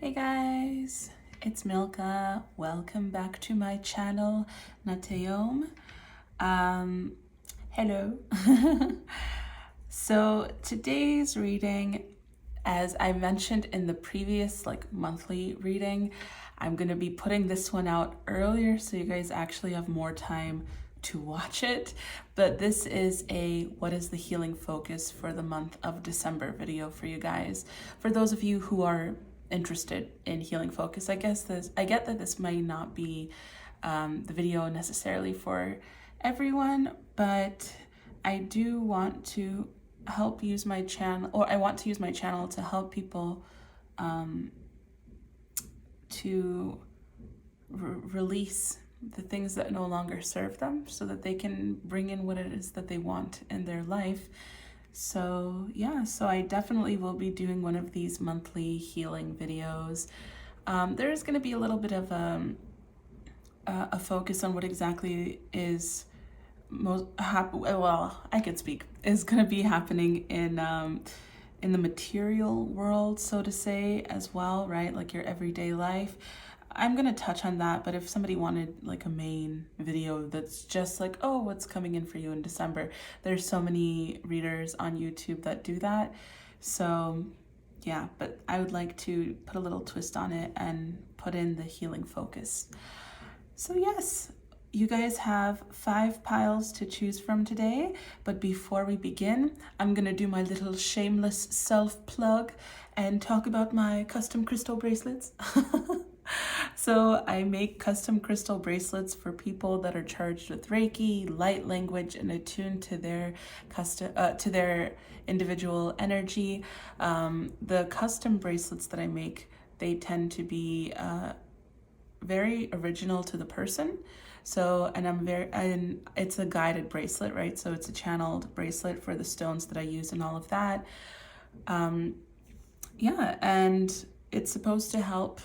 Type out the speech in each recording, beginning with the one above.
Hey guys, it's Milka. Welcome back to my channel, NutAeum. Hello. So today's reading, as I mentioned in the previous monthly reading, I'm going to be putting this one out earlier so you guys actually have more time to watch it. But this is a what is the healing focus for the month of December video for you guys. For those of you who are interested in healing focus, I get that this might not be the video necessarily for everyone, but I do want to help use my channel, or I want to use my channel to help people to release the things that no longer serve them so that they can bring in what it is that they want in their life. So yeah, so I definitely will be doing one of these monthly healing videos. There is going to be a little bit of a focus on what exactly is I could speak, is going to be happening in the material world, so to say, as well, right? Like your everyday life. I'm going to touch on that, but if somebody wanted a main video that's just oh, what's coming in for you in December, there's so many readers on YouTube that do that. So yeah, but I would like to put a little twist on it and put in the healing focus. So yes, you guys have 5 piles to choose from today, but before we begin, I'm gonna do my little shameless self-plug and talk about my custom crystal bracelets. So I make custom crystal bracelets for people that are charged with Reiki, light language, and attuned to their individual energy. The custom bracelets that I make, they tend to be very original to the person. So, and it's a guided bracelet, right? So it's a channeled bracelet for the stones that I use and all of that. Yeah, and it's supposed to help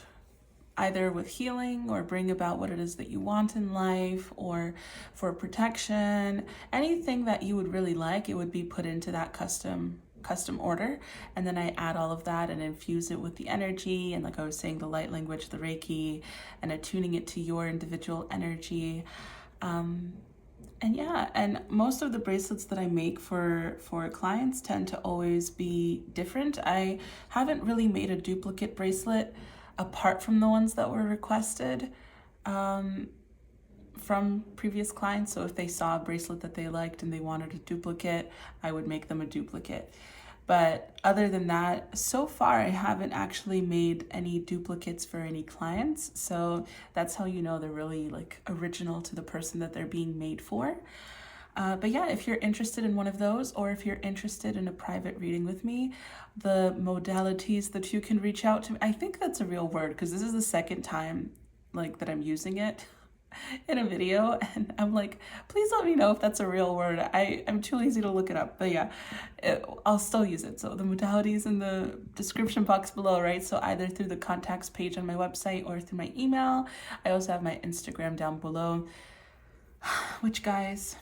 either with healing or bring about what it is that you want in life, or for protection, anything that you would really like, it would be put into that custom order, and then I add all of that and infuse it with the energy and, like I was saying, the light language, the Reiki, and attuning it to your individual energy. And yeah, and most of the bracelets that I make for clients tend to always be different. I haven't really made a duplicate bracelet apart from the ones that were requested from previous clients. So if they saw a bracelet that they liked and they wanted a duplicate, I would make them a duplicate. But other than that, so far I haven't actually made any duplicates for any clients. So that's how you know they're really original to the person that they're being made for. But yeah, if you're interested in one of those, or if you're interested in a private reading with me, the modalities that you can reach out to me, I think that's a real word, because this is the second time that I'm using it in a video, and I'm please let me know if that's a real word. I'm too lazy to look it up, but yeah, I'll still use it. So the modalities in the description box below, right? So either through the contacts page on my website or through my email. I also have my Instagram down below, which, guys,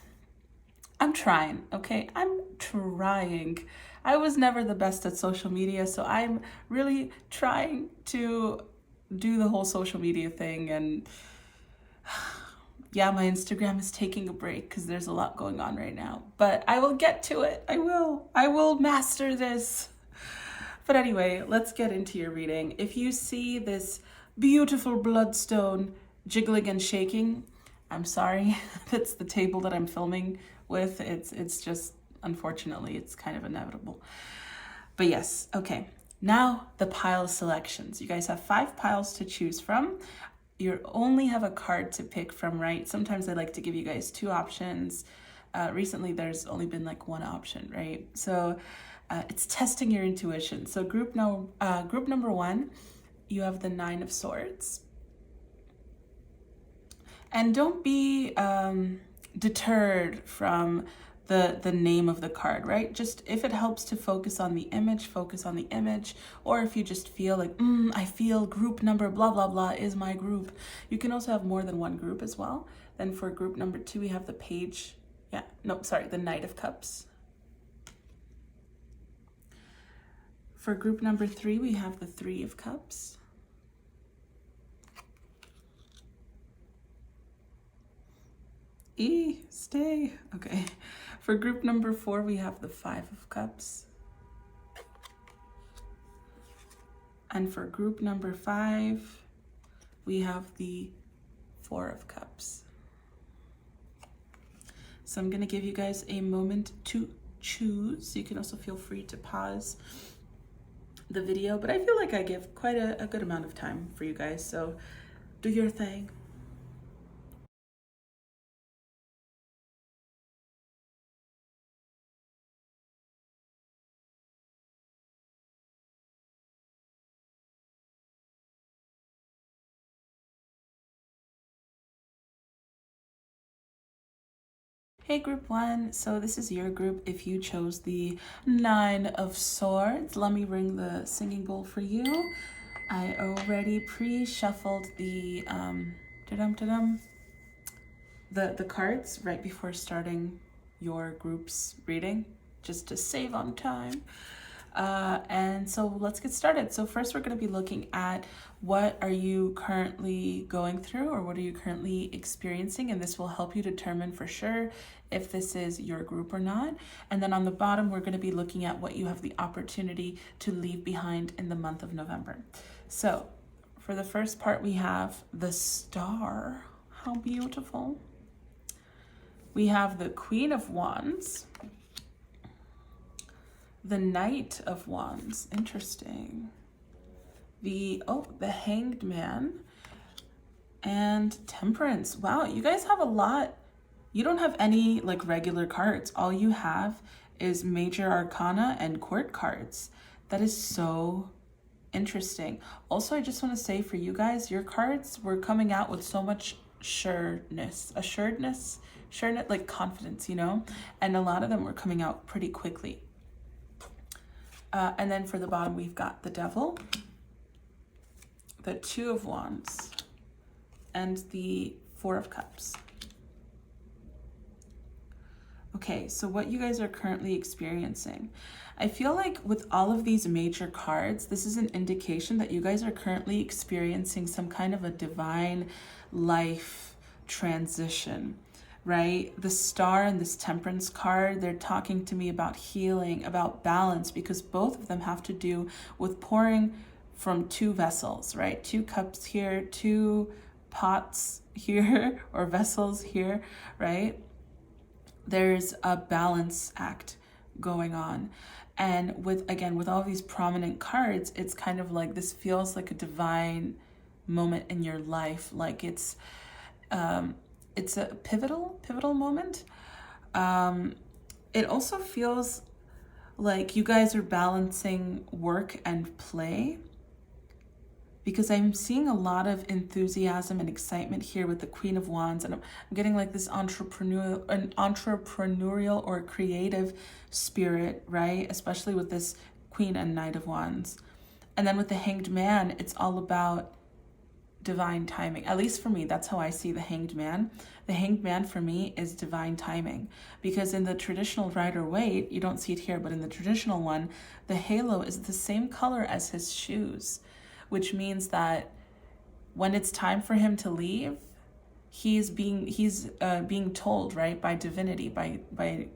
I'm trying, okay? I'm trying. I was never the best at social media, so I'm really trying to do the whole social media thing. And yeah, my Instagram is taking a break because there's a lot going on right now, but I will get to it. I will master this. But anyway, let's get into your reading. If you see this beautiful bloodstone jiggling and shaking, I'm sorry. That's the table that I'm filming with. It's just, unfortunately, it's kind of inevitable. But yes, okay. Now the pile selections. You guys have 5 piles to choose from. You only have a card to pick from, right? Sometimes I like to give you guys 2 options. Recently, there's only been 1 option, right? So it's testing your intuition. So group number 1, you have the 9 of Swords. And don't be deterred from the name of the card, right? Just if it helps to focus on the image, focus on the image. Or if you just feel I feel group number blah, blah, blah is my group. You can also have more than 1 group as well. Then for group number 2, we have the the Knight of Cups. For group number 3, we have the 3 of Cups. Stay. Okay. For group number 4, we have the 5 of Cups. And for group number 5, we have the 4 of Cups. So I'm going to give you guys a moment to choose. You can also feel free to pause the video, but I feel like I give quite a good amount of time for you guys. So do your thing. Hey group 1, so this is your group if you chose the 9 of Swords. Let me ring the singing bowl for you. I already pre-shuffled the the cards right before starting your group's reading, just to save on time. And so let's get started. So first we're going to be looking at what are you currently going through, or what are you currently experiencing, and this will help you determine for sure if this is your group or not. And then on the bottom we're going to be looking at what you have the opportunity to leave behind in the month of November. So for the first part we have the Star. How beautiful. We have the Queen of Wands, the Knight of Wands, interesting. The Hanged Man, and Temperance. Wow, you guys have a lot. You don't have any like regular cards. All you have is Major Arcana and Court cards. That is so interesting. Also, I just want to say for you guys, your cards were coming out with so much assuredness, like confidence, you know, and a lot of them were coming out pretty quickly. And then for the bottom, we've got the Devil, the 2 of Wands, and the 4 of Cups. Okay, so what you guys are currently experiencing. I feel like with all of these major cards, this is an indication that you guys are currently experiencing some kind of a divine life transition, right? The Star and this Temperance card, they're talking to me about healing, about balance, because both of them have to do with pouring from 2 vessels, right? 2 cups here, 2 pots here, or vessels here, right? There's a balance act going on. And with all these prominent cards, it's kind of like this feels like a divine moment in your life. Like it's a pivotal moment. It also feels like you guys are balancing work and play, because I'm seeing a lot of enthusiasm and excitement here with the Queen of Wands, and I'm getting like this entrepreneurial or creative spirit, right? Especially with this Queen and Knight of Wands. And then with the Hanged Man, it's all about divine timing. At least for me, that's how I see the Hanged Man. The Hanged Man for me is divine timing, because in the traditional Rider-Waite, you don't see it here, but in the traditional one, the halo is the same color as his shoes, which means that when it's time for him to leave, he's being told, right, by divinity, by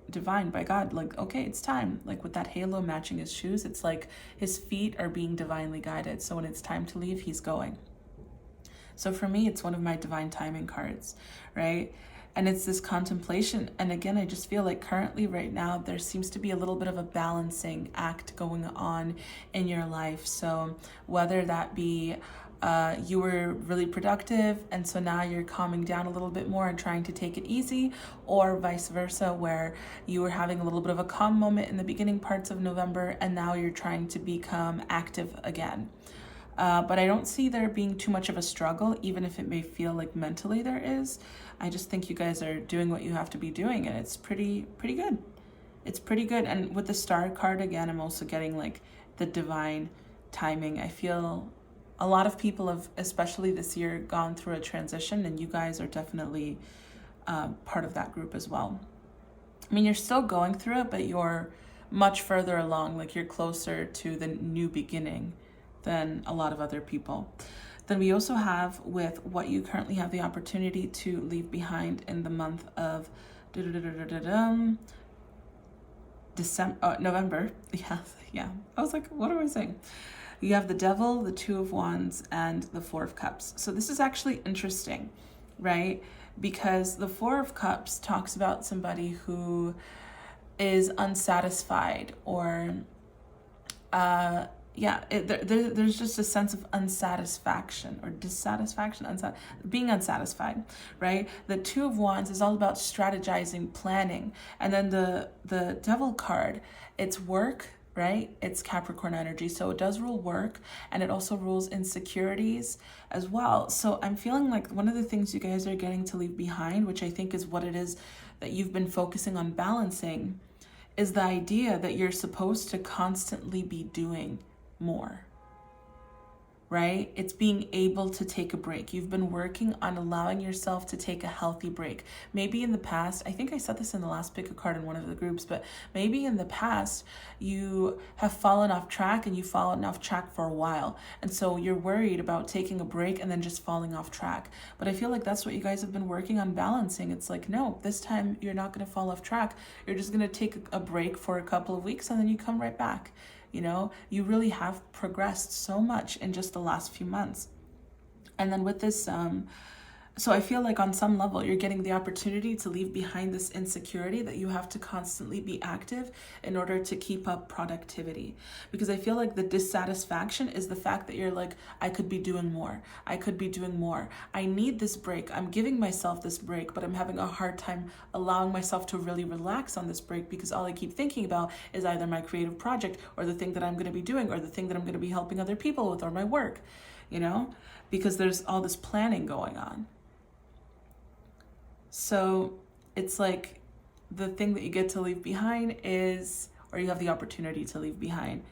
divine, by God, like, okay, it's time. Like with that halo matching his shoes, it's like his feet are being divinely guided. So when it's time to leave, he's going. So for me, it's one of my divine timing cards, right? And it's this contemplation. And again, I just feel like currently right now, there seems to be a little bit of a balancing act going on in your life. So whether that be you were really productive, and so now you're calming down a little bit more and trying to take it easy, or vice versa, where you were having a little bit of a calm moment in the beginning parts of November, and now you're trying to become active again. But I don't see there being too much of a struggle, even if it may feel like mentally there is. I just think you guys are doing what you have to be doing, and it's pretty good. It's pretty good. And with the Star card, again, I'm also getting like the divine timing. I feel a lot of people have, especially this year, gone through a transition, and you guys are definitely part of that group as well. I mean, you're still going through it, but you're much further along. Like you're closer to the new beginning than a lot of other people. Then we also have with what you currently have the opportunity to leave behind in the month of November. Yeah. I was like, what am I saying? You have the Devil, the Two of Wands, and the Four of Cups. So this is actually interesting, right? Because the Four of Cups talks about somebody who is unsatisfied, or there's just a sense of unsatisfaction or dissatisfaction, being unsatisfied, right? The Two of Wands is all about strategizing, planning. And then the Devil card, it's work, right? It's Capricorn energy. So it does rule work, and it also rules insecurities as well. So I'm feeling like one of the things you guys are getting to leave behind, which I think is what it is that you've been focusing on balancing, is the idea that you're supposed to constantly be doing more, right? It's being able to take a break. You've been working on allowing yourself to take a healthy break. Maybe in the past, I think I said this in the last pick a card in one of the groups, but maybe in the past you have fallen off track, and you've fallen off track for a while. And so you're worried about taking a break and then just falling off track. But I feel like that's what you guys have been working on balancing. It's like, no, this time you're not going to fall off track. You're just going to take a break for a couple of weeks, and then you come right back. You know, you really have progressed so much in just the last few months. And then with this, so I feel like on some level, you're getting the opportunity to leave behind this insecurity that you have to constantly be active in order to keep up productivity. Because I feel like the dissatisfaction is the fact that you're like, I could be doing more. I could be doing more. I need this break. I'm giving myself this break, but I'm having a hard time allowing myself to really relax on this break, because all I keep thinking about is either my creative project, or the thing that I'm going to be doing, or the thing that I'm going to be helping other people with, or my work, you know, because there's all this planning going on. So it's like the thing that you get to leave behind is, or you have the opportunity to leave behind,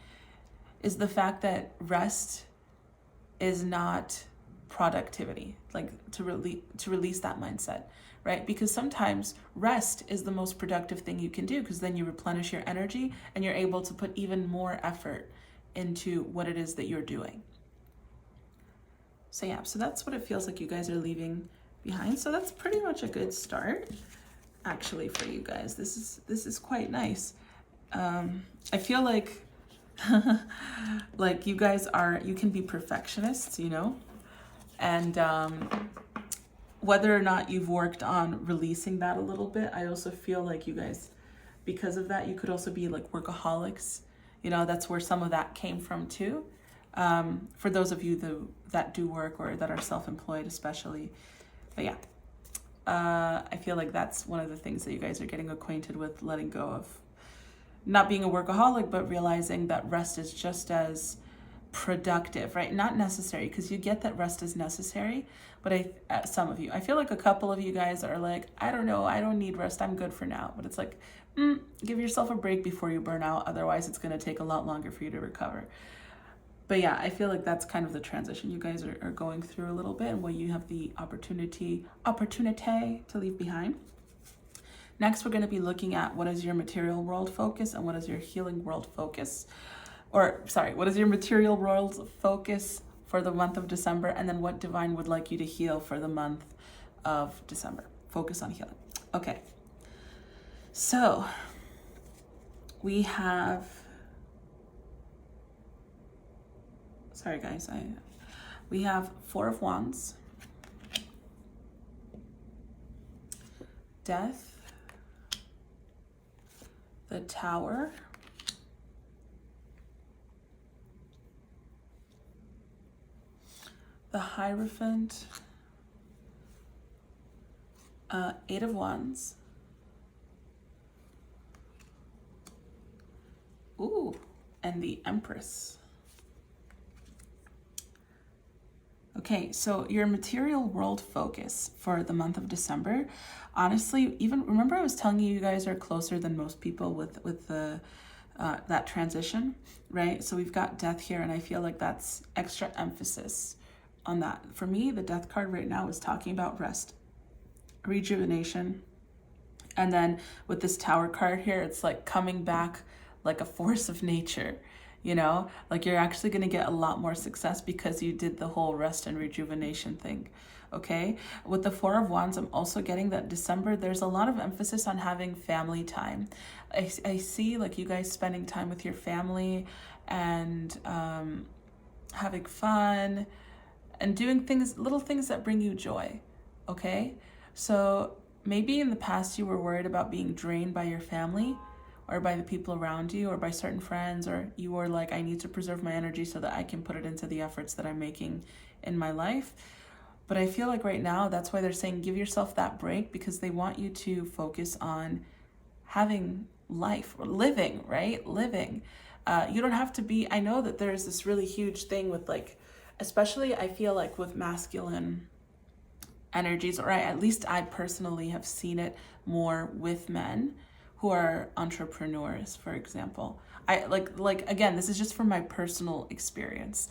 is the fact that rest is not productivity, like to release that mindset, right? Because sometimes rest is the most productive thing you can do, because then you replenish your energy and you're able to put even more effort into what it is that you're doing. So yeah, so that's what it feels like you guys are leaving behind. So that's pretty much a good start actually for you guys. This is quite nice. I feel like like you guys you can be perfectionists, you know, and whether or not you've worked on releasing that a little bit, I also feel like you guys, because of that, you could also be like workaholics, you know. That's where some of that came from too. For those of you that do work, or that are self-employed especially. But yeah, I feel like that's one of the things that you guys are getting acquainted with, letting go of not being a workaholic, but realizing that rest is just as productive, right? Not necessary, because you get that rest is necessary, but some of you, I feel like a couple of you guys are like, I don't know, I don't need rest, I'm good for now. But it's like, give yourself a break before you burn out. Otherwise, it's going to take a lot longer for you to recover. But yeah, I feel like that's kind of the transition you guys are going through a little bit, and what you have the opportunity to leave behind. Next, we're going to be looking at what is your material world focus and what is your healing world focus. What is your material world focus for the month of December, and then what divine would like you to heal for the month of December. Focus on healing. Okay. So we have, sorry guys, we have Four of Wands, Death, the Tower, the Hierophant, Eight of Wands, and the Empress. Okay, so your material world focus for the month of December, honestly, even remember I was telling you guys are closer than most people with the that transition, right? So we've got Death here, and I feel like that's extra emphasis on that. For me, the Death card right now is talking about rest, rejuvenation, and then with this Tower card here, it's like coming back like a force of nature, you know? Like you're actually going to get a lot more success because you did the whole rest and rejuvenation thing. Okay, with the Four of Wands, I'm also getting that December, there's a lot of emphasis on having family time. I see like you guys spending time with your family and having fun and doing things, little things that bring you joy. Okay, so maybe in the past you were worried about being drained by your family or by the people around you or by certain friends, or you were like, I need to preserve my energy so that I can put it into the efforts that I'm making in my life. But I feel like right now, that's why they're saying give yourself that break, because they want you to focus on having life, or living, right? Living. You don't have to be, I know that there's this really huge thing with like, especially I feel like with masculine energies, or at least I personally have seen it more with men who are entrepreneurs, for example. I like again, this is just from my personal experience.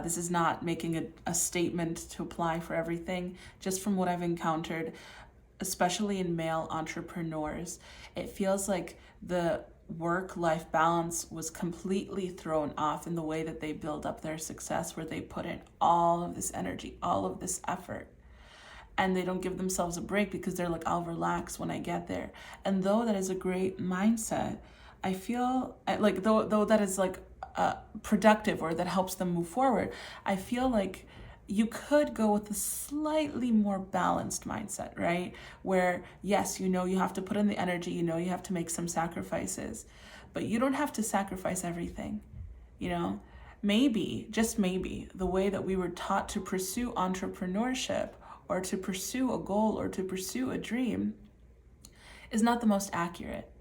This is not making a statement to apply for everything, just from what I've encountered, especially in male entrepreneurs. It feels like the work-life balance was completely thrown off in the way that they build up their success, where they put in all of this energy, all of this effort, and they don't give themselves a break because they're like, I'll relax when I get there. And though that is a great mindset, I feel like though that is like productive, or that helps them move forward, I feel like you could go with a slightly more balanced mindset, right? Where yes, you know you have to put in the energy, you know you have to make some sacrifices, but you don't have to sacrifice everything, you know? Maybe, just maybe, the way that we were taught to pursue entrepreneurship, or to pursue a goal, or to pursue a dream, is not the most accurate.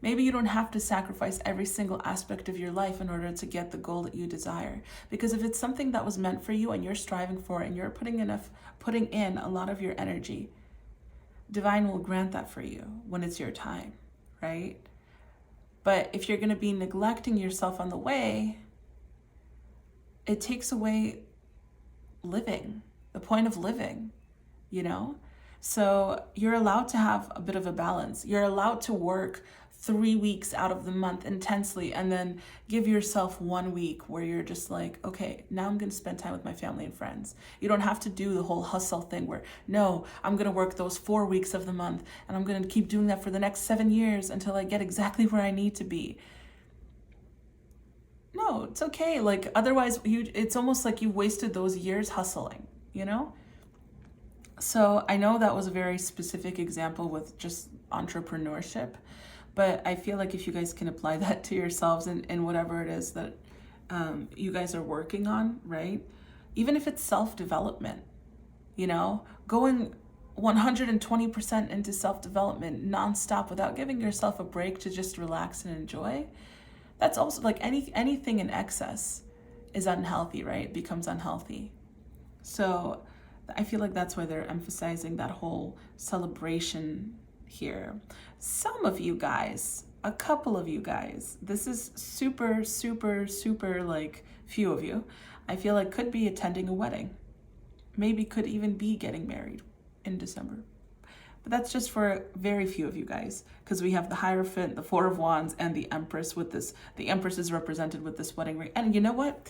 Maybe you don't have to sacrifice every single aspect of your life in order to get the goal that you desire. Because if it's something that was meant for you and you're striving for it and you're putting in a lot of your energy, divine will grant that for you when it's your time, right? But if you're going to be neglecting yourself on the way, it takes away living, the point of living, you know? So you're allowed to have a bit of a balance. You're allowed to work 3 weeks out of the month intensely, and then give yourself 1 week where you're just like, okay, now I'm going to spend time with my family and friends. You don't have to do the whole hustle thing where, no, I'm going to work those 4 weeks of the month and I'm going to keep doing that for the next 7 years until I get exactly where I need to be. No, it's okay. Like otherwise it's almost like you wasted those years hustling, you know? So I know that was a very specific example with just entrepreneurship, but I feel like if you guys can apply that to yourselves in whatever it is that you guys are working on, right? Even if it's self-development, you know, going 120% into self-development nonstop without giving yourself a break to just relax and enjoy, that's also like anything in excess is unhealthy, right? It becomes unhealthy. So I feel like that's why they're emphasizing that whole celebration here. Some of you guys, a couple of you guys, this is super, super, super like few of you, I feel like could be attending a wedding. Maybe could even be getting married in December. But that's just for very few of you guys, because we have the Hierophant, the Four of Wands, and the Empress with this. The Empress is represented with this wedding ring. And you know what?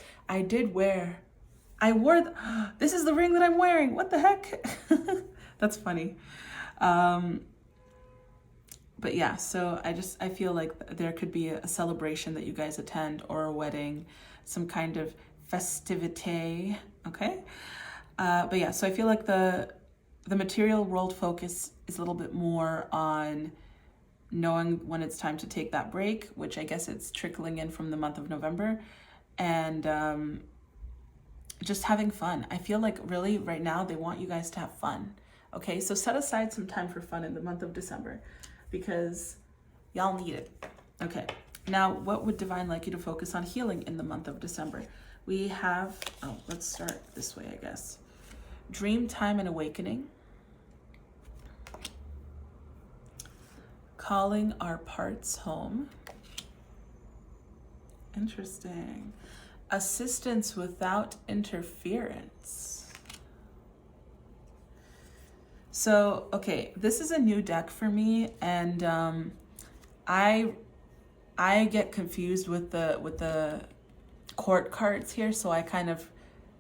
This is the ring that I'm wearing. What the heck? That's funny. But yeah, so I feel like there could be a celebration that you guys attend, or a wedding, some kind of festivity, okay? But yeah, so I feel like the material world focus is a little bit more on knowing when it's time to take that break, which I guess it's trickling in from the month of November, and just having fun. I feel like really right now they want you guys to have fun. Okay, so set aside some time for fun in the month of December, because y'all need it. Okay, now what would divine like you to focus on healing in the month of December? We have, let's start this way, I guess. Dream time and awakening. Calling our parts home. Interesting. Assistance without interference. So, okay, this is a new deck for me, and I get confused with the court cards here, so I kind of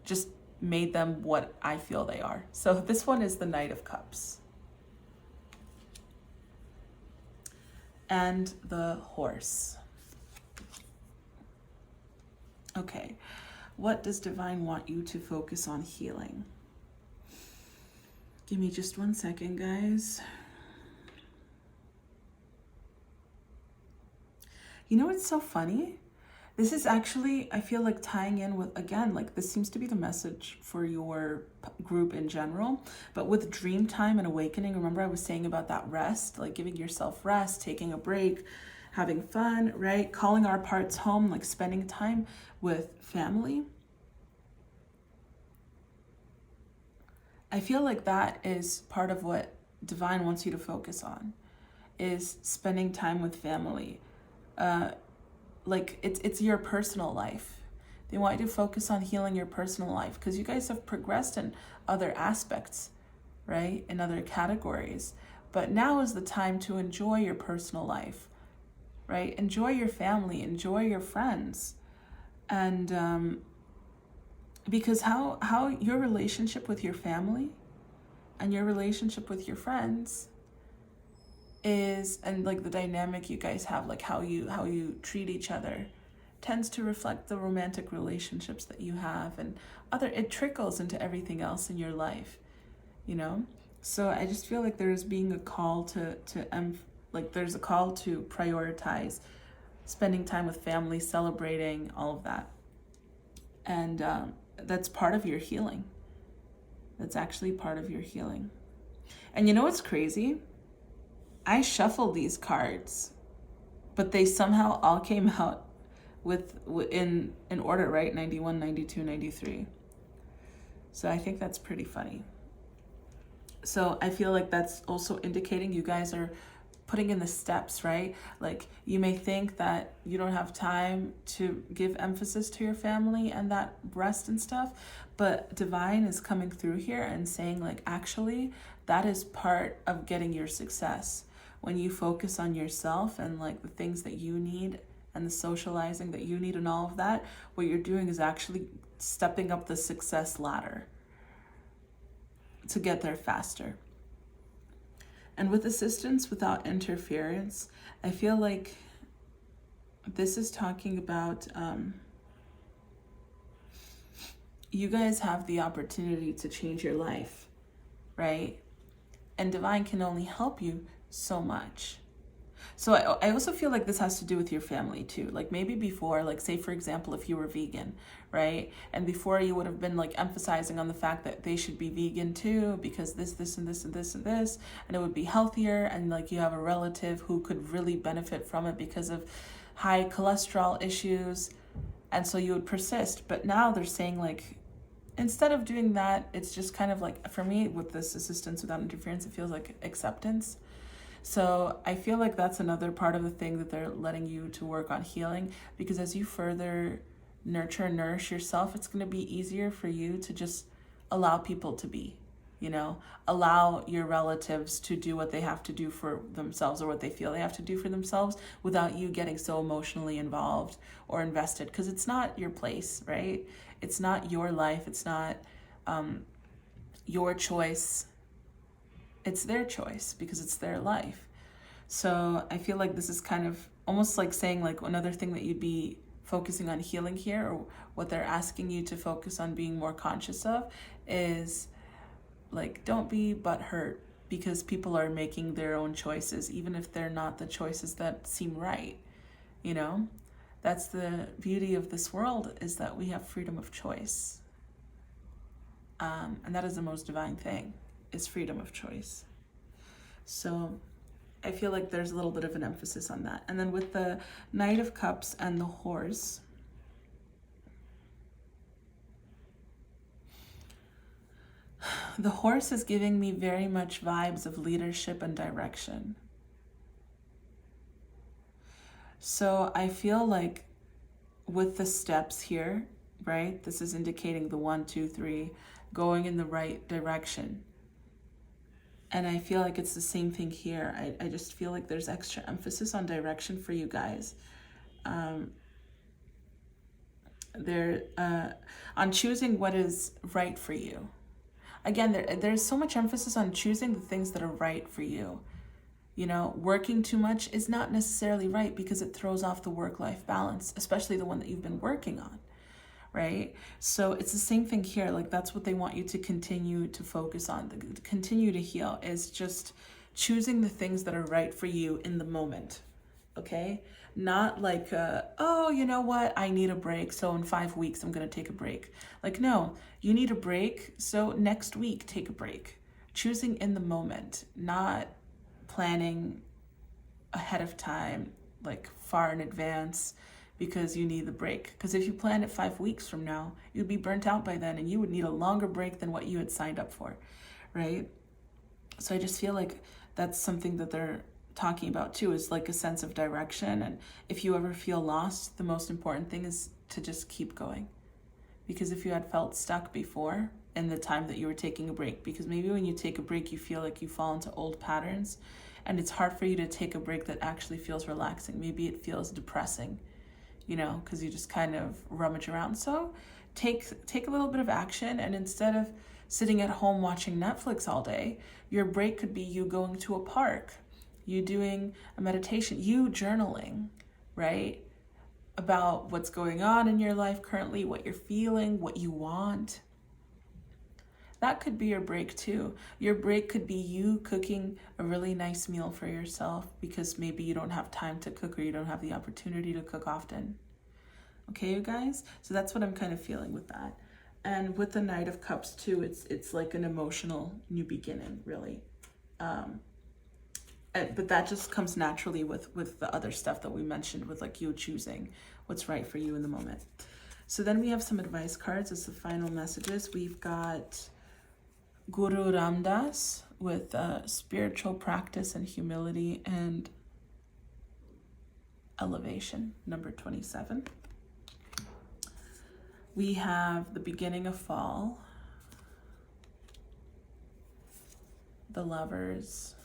just made them what I feel they are. So this one is the Knight of Cups. And the Horse. Okay, what does Divine want you to focus on healing? Give me just 1 second, guys. You know what's so funny? This is actually, I feel like, tying in with, again, like this seems to be the message for your group in general, but with dream time and awakening, remember I was saying about that rest, like giving yourself rest, taking a break, having fun, right? Calling our parts home, like spending time with family. I feel like that is part of what Divine wants you to focus on, is spending time with family. Like it's your personal life. They want you to focus on healing your personal life because you guys have progressed in other aspects, right? In other categories. But now is the time to enjoy your personal life, right? Enjoy your family, enjoy your friends. And because how your relationship with your family and your relationship with your friends is, and like the dynamic you guys have, like how you treat each other, tends to reflect the romantic relationships that you have, and it trickles into everything else in your life, you know? So I just feel like there's being a call there's a call to prioritize spending time with family, celebrating all of that. And that's part of your healing. That's actually part of your healing. And you know what's crazy? I shuffled these cards, but they somehow all came out in order, right? 91, 92, 93. So I think that's pretty funny. So I feel like that's also indicating you guys are putting in the steps, right? Like you may think that you don't have time to give emphasis to your family and that rest and stuff, but Divine is coming through here and saying like, actually, that is part of getting your success. When you focus on yourself and like the things that you need and the socializing that you need and all of that, what you're doing is actually stepping up the success ladder to get there faster. And with assistance without interference, I feel like this is talking about you guys have the opportunity to change your life, right? And Divine can only help you so much. So I also feel like this has to do with your family too. Like maybe before, like say for example, if you were vegan, right? And before you would have been like emphasizing on the fact that they should be vegan too, because this, and this, and this, and this, and it would be healthier. And like you have a relative who could really benefit from it because of high cholesterol issues. And so you would persist. But now they're saying like, instead of doing that, it's just kind of like, for me with this assistance without interference, it feels like acceptance. So I feel like that's another part of the thing that they're letting you to work on healing, because as you further nurture and nourish yourself, it's going to be easier for you to just allow people to be, you know, allow your relatives to do what they have to do for themselves or what they feel they have to do for themselves without you getting so emotionally involved or invested, because it's not your place, right? It's not your life. It's not your choice. It's their choice because it's their life. So I feel like this is kind of almost like saying like another thing that you'd be focusing on healing here, or what they're asking you to focus on being more conscious of, is like, don't be butthurt because people are making their own choices, even if they're not the choices that seem right. You know, that's the beauty of this world, is that we have freedom of choice. And that is the most divine thing, is freedom of choice. So I feel like there's a little bit of an emphasis on that. And then with the Knight of Cups and the Horse, the Horse is giving me very much vibes of leadership and direction. So I feel like with the steps here, right, this is indicating the 1, 2, 3, going in the right direction. And I feel like it's the same thing here. I just feel like there's extra emphasis on direction for you guys. They're on choosing what is right for you. Again, there's so much emphasis on choosing the things that are right for you. You know, working too much is not necessarily right because it throws off the work-life balance, especially the one that you've been working on, right? So it's the same thing here. Like, that's what they want you to continue to focus on, to continue to heal, is just choosing the things that are right for you in the moment, okay? Not like, oh, you know what? I need a break, so in 5 weeks, I'm going to take a break. Like, no, you need a break, so next week, take a break. Choosing in the moment, not planning ahead of time, like far in advance, because you need the break. Because if you plan it 5 weeks from now, you'd be burnt out by then and you would need a longer break than what you had signed up for, right? So I just feel like that's something that they're talking about too, is like a sense of direction. And if you ever feel lost, the most important thing is to just keep going. Because if you had felt stuck before in the time that you were taking a break, because maybe when you take a break, you feel like you fall into old patterns and it's hard for you to take a break that actually feels relaxing. Maybe it feels depressing, you know, because you just kind of rummage around. So take a little bit of action, and instead of sitting at home watching Netflix all day, your break could be you going to a park, you doing a meditation, you journaling, right? About what's going on in your life currently, what you're feeling, what you want. That could be your break too. Your break could be you cooking a really nice meal for yourself because maybe you don't have time to cook or you don't have the opportunity to cook often. Okay, you guys? So that's what I'm kind of feeling with that. And with the Knight of Cups too, it's like an emotional new beginning, really. But that just comes naturally with the other stuff that we mentioned, with like you choosing what's right for you in the moment. So then we have some advice cards as the final messages. We've got Guru Ramdas with spiritual practice and humility and elevation, number 27. We have the beginning of fall, the Lovers,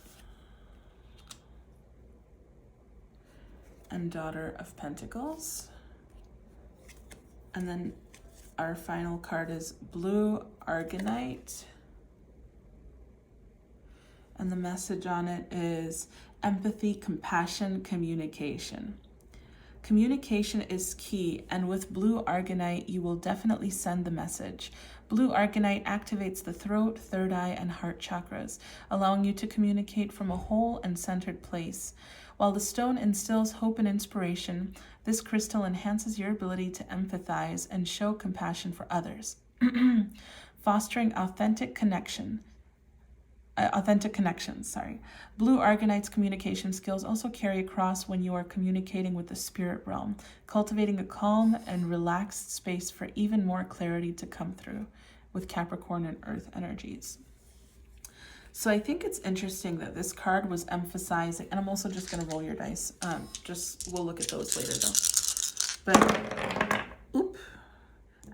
and Daughter of Pentacles. And then our final card is Blue Argonite. And the message on it is empathy, compassion, communication. Communication is key, and with Blue Argonite, you will definitely send the message. Blue Argonite activates the throat, third eye, and heart chakras, allowing you to communicate from a whole and centered place. While the stone instills hope and inspiration, this crystal enhances your ability to empathize and show compassion for others, fostering authentic connections. Blue Argonite's communication skills also carry across when you are communicating with the spirit realm, cultivating a calm and relaxed space for even more clarity to come through with Capricorn and Earth energies. So I think it's interesting that this card was emphasizing, and I'm also just going to roll your dice. We'll look at those later though. But,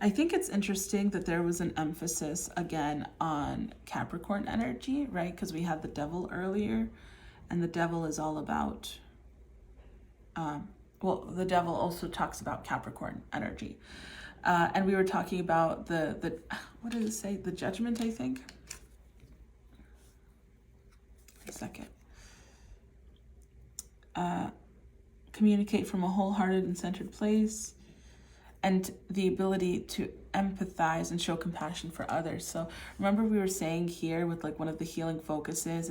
I think it's interesting that there was an emphasis again on Capricorn energy, right? Because we had the Devil earlier, and the Devil is all about, the Devil also talks about Capricorn energy. And we were talking about the what did it say? The Judgment, I think. A second. Communicate from a wholehearted and centered place, and the ability to empathize and show compassion for others. So remember we were saying here with like one of the healing focuses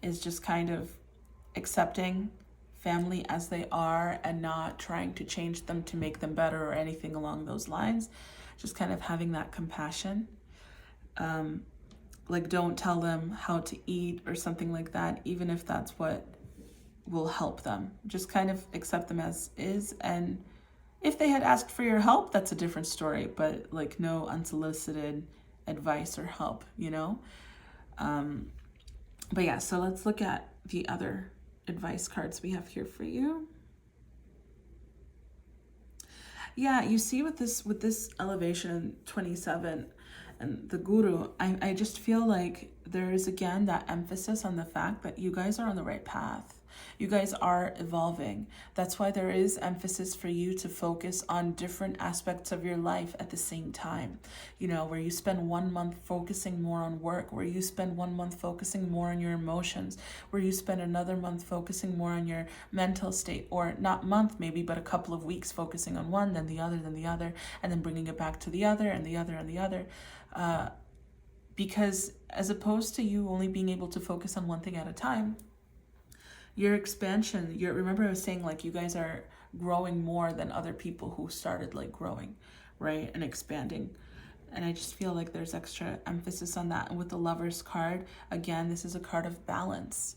is just kind of accepting family as they are and not trying to change them to make them better or anything along those lines. Just kind of having that compassion. Like don't tell them how to eat or something like that, even if that's what will help them. Just kind of accept them as is, and if they had asked for your help, that's a different story, but like no unsolicited advice or help, you know? But yeah, so let's look at the other advice cards we have here for you. Yeah, you see with this elevation 27 and the Guru, I just feel like there is again that emphasis on the fact that you guys are on the right path. You guys are evolving. That's why there is emphasis for you to focus on different aspects of your life at the same time. You know, where you spend 1 month focusing more on work, where you spend 1 month focusing more on your emotions, where you spend another month focusing more on your mental state, or not month maybe, but a couple of weeks focusing on one, then the other, and then bringing it back to the other and the other and the other. Because as opposed to you only being able to focus on one thing at a time, your expansion, remember I was saying like you guys are growing more than other people who started like growing, right? And expanding. And I just feel like there's extra emphasis on that. And with the Lover's card, again, this is a card of balance,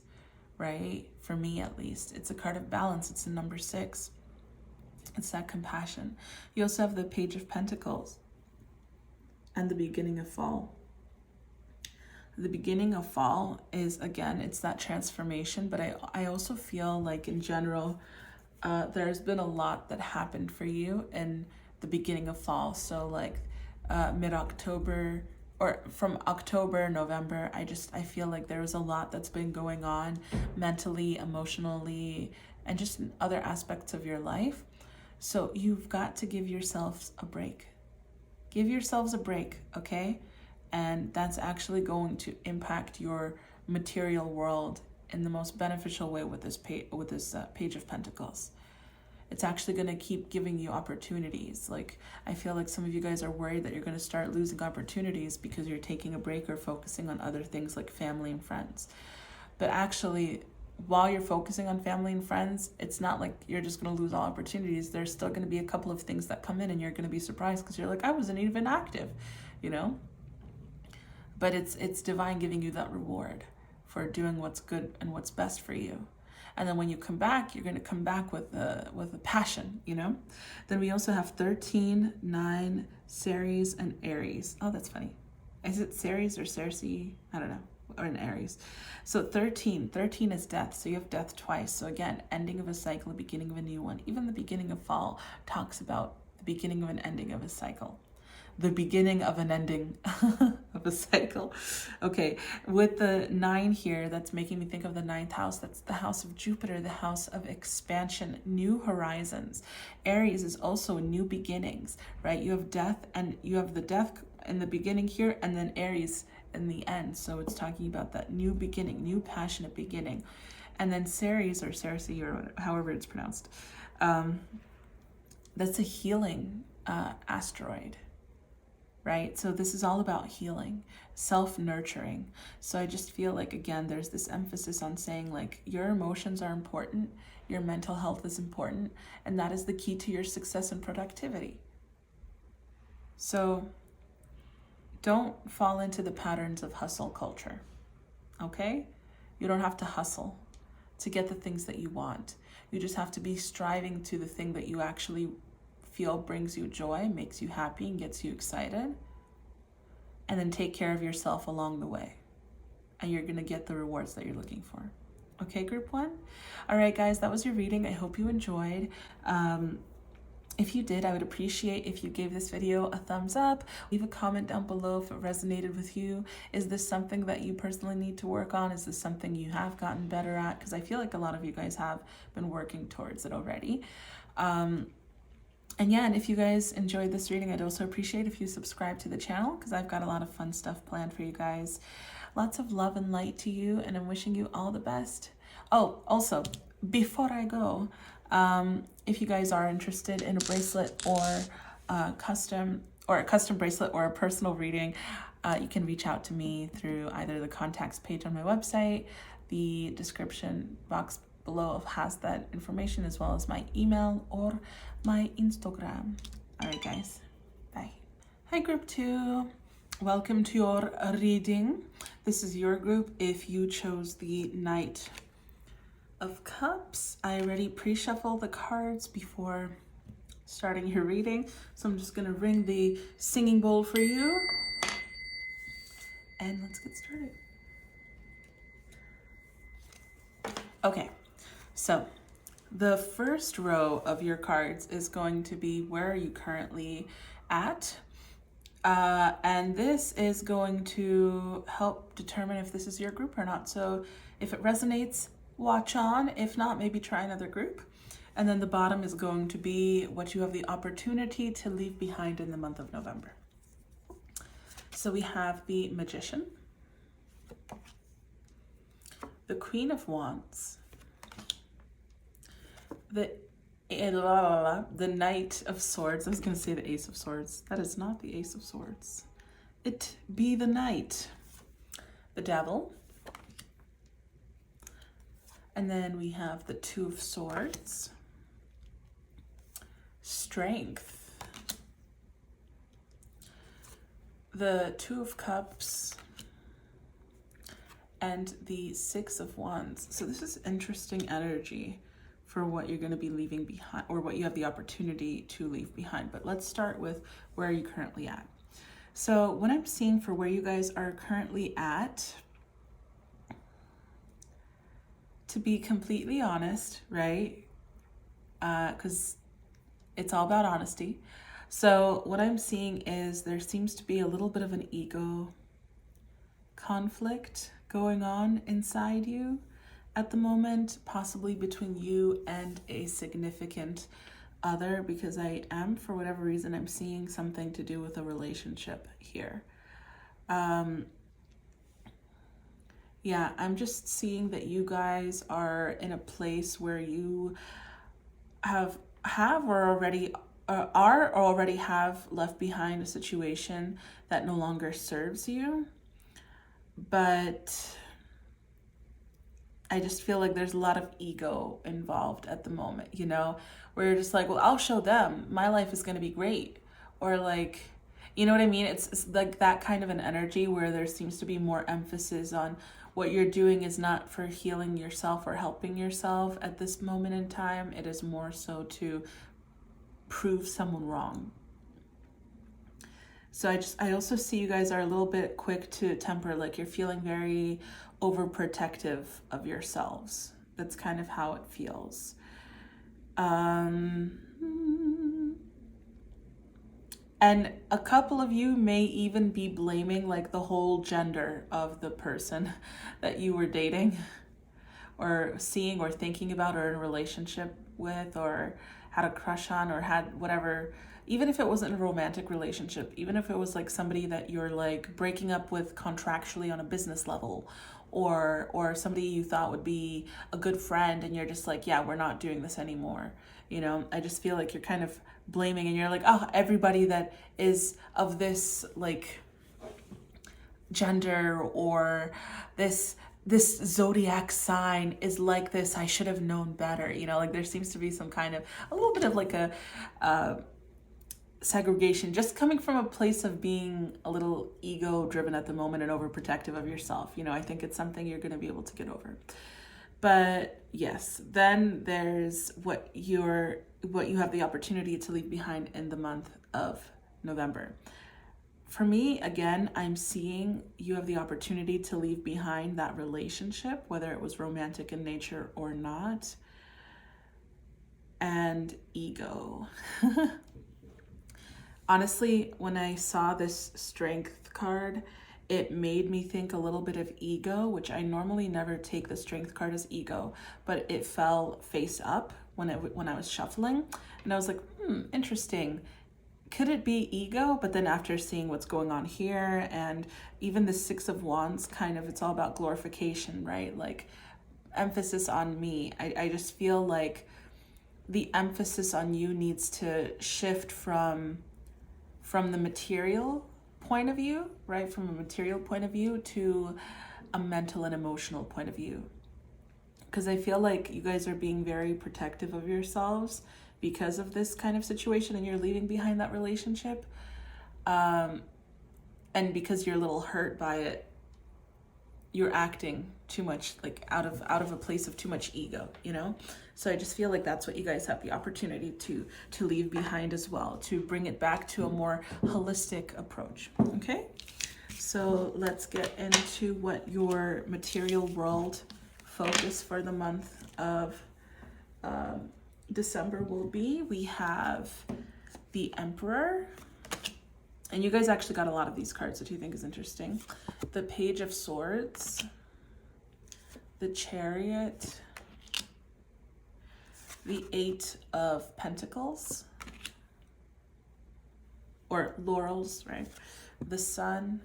right? For me, at least, it's a card of balance. It's the number 6. It's that compassion. You also have the Page of Pentacles and the beginning of fall. The beginning of fall is, again, it's that transformation, but I also feel like in general, there's been a lot that happened for you in the beginning of fall. So like mid-October, or from October, November, I feel like there was a lot that's been going on mentally, emotionally, and just in other aspects of your life. So you've got to give yourselves a break. Give yourselves a break, okay? And that's actually going to impact your material world in the most beneficial way with this Page of Pentacles. It's actually going to keep giving you opportunities. Like, I feel like some of you guys are worried that you're going to start losing opportunities because you're taking a break or focusing on other things like family and friends. But actually, while you're focusing on family and friends, it's not like you're just going to lose all opportunities. There's still going to be a couple of things that come in and you're going to be surprised because you're like, I wasn't even active, you know? But it's divine giving you that reward for doing what's good and what's best for you. And then when you come back, you're going to come back with a passion, you know? Then we also have 13, 9, Ceres, and Aries. Oh, that's funny. Is it Ceres or Circe? I don't know. Or in Aries. So 13 is death. So you have death twice. So again, ending of a cycle, beginning of a new one. Even the beginning of fall talks about the beginning of an ending of a cycle. The beginning of an ending of a cycle. Okay, with the 9 here, that's making me think of the 9th house. That's the house of Jupiter, the house of expansion, new horizons. Aries is also new beginnings, right? You have death, and you have the death in the beginning here, and then Aries in the end. So it's talking about that new beginning, new passionate beginning. And then Ceres, or Circe, or however it's pronounced, that's a healing asteroid. Right? So this is all about healing, self-nurturing. So I just feel like, again, there's this emphasis on saying like your emotions are important, your mental health is important, and that is the key to your success and productivity. So don't fall into the patterns of hustle culture, okay? You don't have to hustle to get the things that you want. You just have to be striving to the thing that you actually feel brings you joy, makes you happy, and gets you excited. And then take care of yourself along the way. And you're going to get the rewards that you're looking for. Okay, group 1? All right, guys, that was your reading. I hope you enjoyed. If you did, I would appreciate if you gave this video a thumbs up. Leave a comment down below if it resonated with you. Is this something that you personally need to work on? Is this something you have gotten better at? Because I feel like a lot of you guys have been working towards it already. And yeah, and if you guys enjoyed this reading, I'd also appreciate if you subscribe to the channel because I've got a lot of fun stuff planned for you guys. Lots of love and light to you, and I'm wishing you all the best. Oh, also, before I go, if you guys are interested in a bracelet or a custom bracelet or a personal reading, you can reach out to me through either the contacts page on my website, the description box below has that information, as well as my email or my Instagram. All right, guys. Bye. Hi, group 2. Welcome to your reading. This is your group if you chose the Knight of Cups. I already pre-shuffled the cards before starting your reading, so I'm just going to ring the singing bowl for you. And let's get started. Okay. So the first row of your cards is going to be where are you currently at? And this is going to help determine if this is your group or not. So if it resonates, watch on. If not, maybe try another group. And then the bottom is going to be what you have the opportunity to leave behind in the month of November. So we have the Magician, the Queen of Wands, the Knight of Swords. I was going to say the Ace of Swords. That is not the Ace of Swords. It be the Knight, the Devil, and then we have the Two of Swords, Strength, the Two of Cups, and the Six of Wands. So this is interesting energy for what you're going to be leaving behind, or what you have the opportunity to leave behind. But let's start with where are you currently at. So what I'm seeing for where you guys are currently at, to be completely honest, right? Because it's all about honesty. So what I'm seeing is there seems to be a little bit of an ego conflict going on inside you at the moment, possibly between you and a significant other, because I am, for whatever reason, I'm seeing something to do with a relationship here. Yeah, I'm just seeing that you guys are in a place where you have or already have left behind a situation that no longer serves you. But I just feel like there's a lot of ego involved at the moment, you know, where you're just like, well, I'll show them my life is going to be great. Or like, you know what I mean? It's like that kind of an energy where there seems to be more emphasis on what you're doing is not for healing yourself or helping yourself at this moment in time. It is more so to prove someone wrong. So I also see you guys are a little bit quick to temper, like you're feeling very overprotective of yourselves. That's kind of how it feels. And a couple of you may even be blaming like the whole gender of the person that you were dating or seeing or thinking about or in a relationship with or had a crush on or had whatever. Even if it wasn't a romantic relationship, even if it was like somebody that you're like breaking up with contractually on a business level, or somebody you thought would be a good friend and you're just like, yeah, we're not doing this anymore. You know, I just feel like you're kind of blaming and you're like, oh, everybody that is of this like gender or this zodiac sign is like this, I should have known better. You know, like there seems to be some kind of a little bit of like a segregation just coming from a place of being a little ego driven at the moment and overprotective of yourself. You know, I think it's something you're going to be able to get over. But yes, then there's what you have the opportunity to leave behind in the month of November. For me, again, I'm seeing you have the opportunity to leave behind that relationship, whether it was romantic in nature or not, and ego. Honestly, when I saw this Strength card, it made me think a little bit of ego, which I normally never take the Strength card as ego, but it fell face up when I was shuffling, and I was like, interesting. Could it be ego? But then after seeing what's going on here, and even the Six of Wands, kind of, it's all about glorification, right? Like emphasis on me. I just feel like the emphasis on you needs to shift from the material point of view, right? From a material point of view to a mental and emotional point of view. Because I feel like you guys are being very protective of yourselves because of this kind of situation, and you're leaving behind that relationship. And because you're a little hurt by it, you're acting too much, like out of a place of too much ego, you know? So I just feel like that's what you guys have the opportunity to leave behind as well, to bring it back to a more holistic approach, okay? So let's get into what your material world focus for the month of December will be. We have the Emperor, and you guys actually got a lot of these cards, which you think is interesting. The Page of Swords, the Chariot, the 8 of Pentacles, or Laurels, right? The Sun,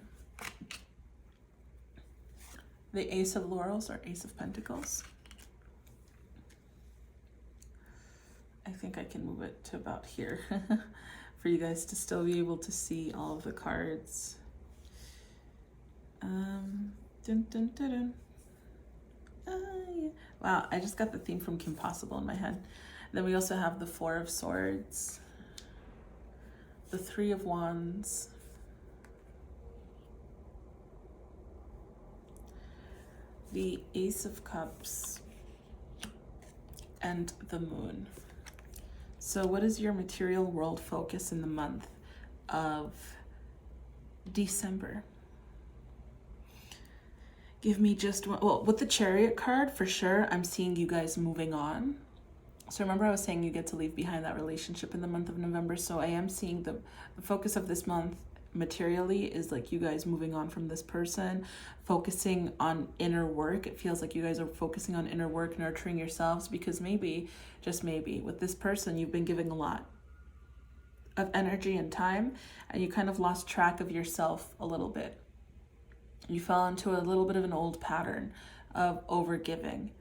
the Ace of Laurels or Ace of Pentacles. I think I can move it to about here for you guys to still be able to see all of the cards. Dun, dun, dun, dun. Yeah. Wow, I just got the theme from Kim Possible in my head. Then we also have the 4 of Swords, the 3 of Wands, the Ace of Cups, and the Moon. So what is your material world focus in the month of December? Give me just one. Well, with the Chariot card, for sure, I'm seeing you guys moving on. So remember I was saying you get to leave behind that relationship in the month of November. So I am seeing the focus of this month materially is like you guys moving on from this person, focusing on inner work. It feels like you guys are focusing on inner work, nurturing yourselves, because maybe, just maybe, with this person, you've been giving a lot of energy and time, and you kind of lost track of yourself a little bit. You fell into a little bit of an old pattern of overgiving,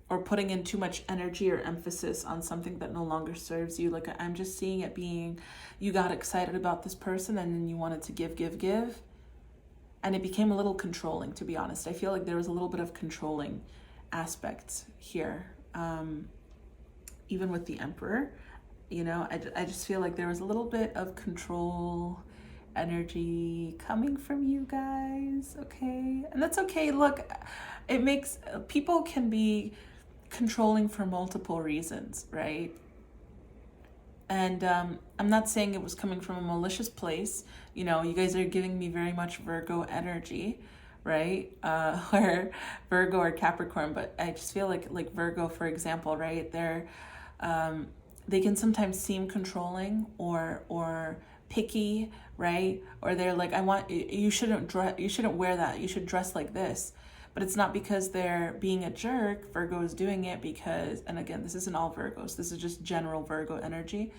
or putting in too much energy or emphasis on something that no longer serves you. Like, I'm just seeing it being, you got excited about this person and then you wanted to give. And it became a little controlling, to be honest. I feel like there was a little bit of controlling aspects here. Even with the Emperor, you know, I just feel like there was a little bit of control energy coming from you guys, okay? And that's okay. Look, it makes, people can be controlling for multiple reasons, right? And I'm not saying it was coming from a malicious place. You know, you guys are giving me very much Virgo energy, right? Or Virgo or Capricorn, but I just feel like Virgo, for example, right? They can sometimes seem controlling or picky, right? Or they're like, you shouldn't wear that. You should dress like this. But it's not because they're being a jerk. Virgo is doing it because, and again, this isn't all Virgos. This is just general Virgo energy.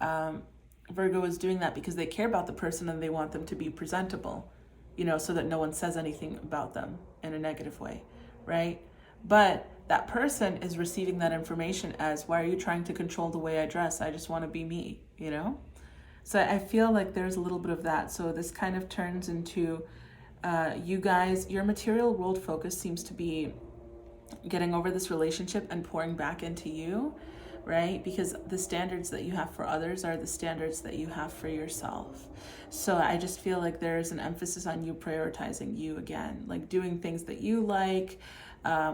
Virgo is doing that because they care about the person and they want them to be presentable, you know, so that no one says anything about them in a negative way, right? But that person is receiving that information as, why are you trying to control the way I dress? I just want to be me, you know? So I feel like there's a little bit of that. So this kind of turns into you guys, your material world focus seems to be getting over this relationship and pouring back into you, right? Because the standards that you have for others are the standards that you have for yourself. So I just feel like there's an emphasis on you prioritizing you again, like doing things that you like,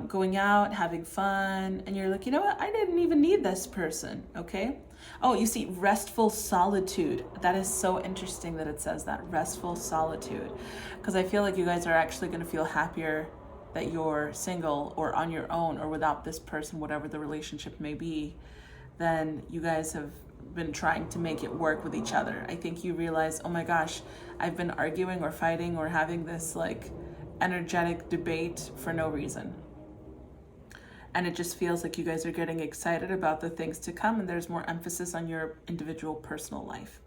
going out, having fun, and you're like, you know what? I didn't even need this person, okay? Oh, you see, restful solitude. That is so interesting that it says that, restful solitude, because I feel like you guys are actually going to feel happier that you're single or on your own or without this person, whatever the relationship may be, than you guys have been trying to make it work with each other. I think you realize, oh my gosh, I've been arguing or fighting or having this like energetic debate for no reason. And it just feels like you guys are getting excited about the things to come, and there's more emphasis on your individual personal life,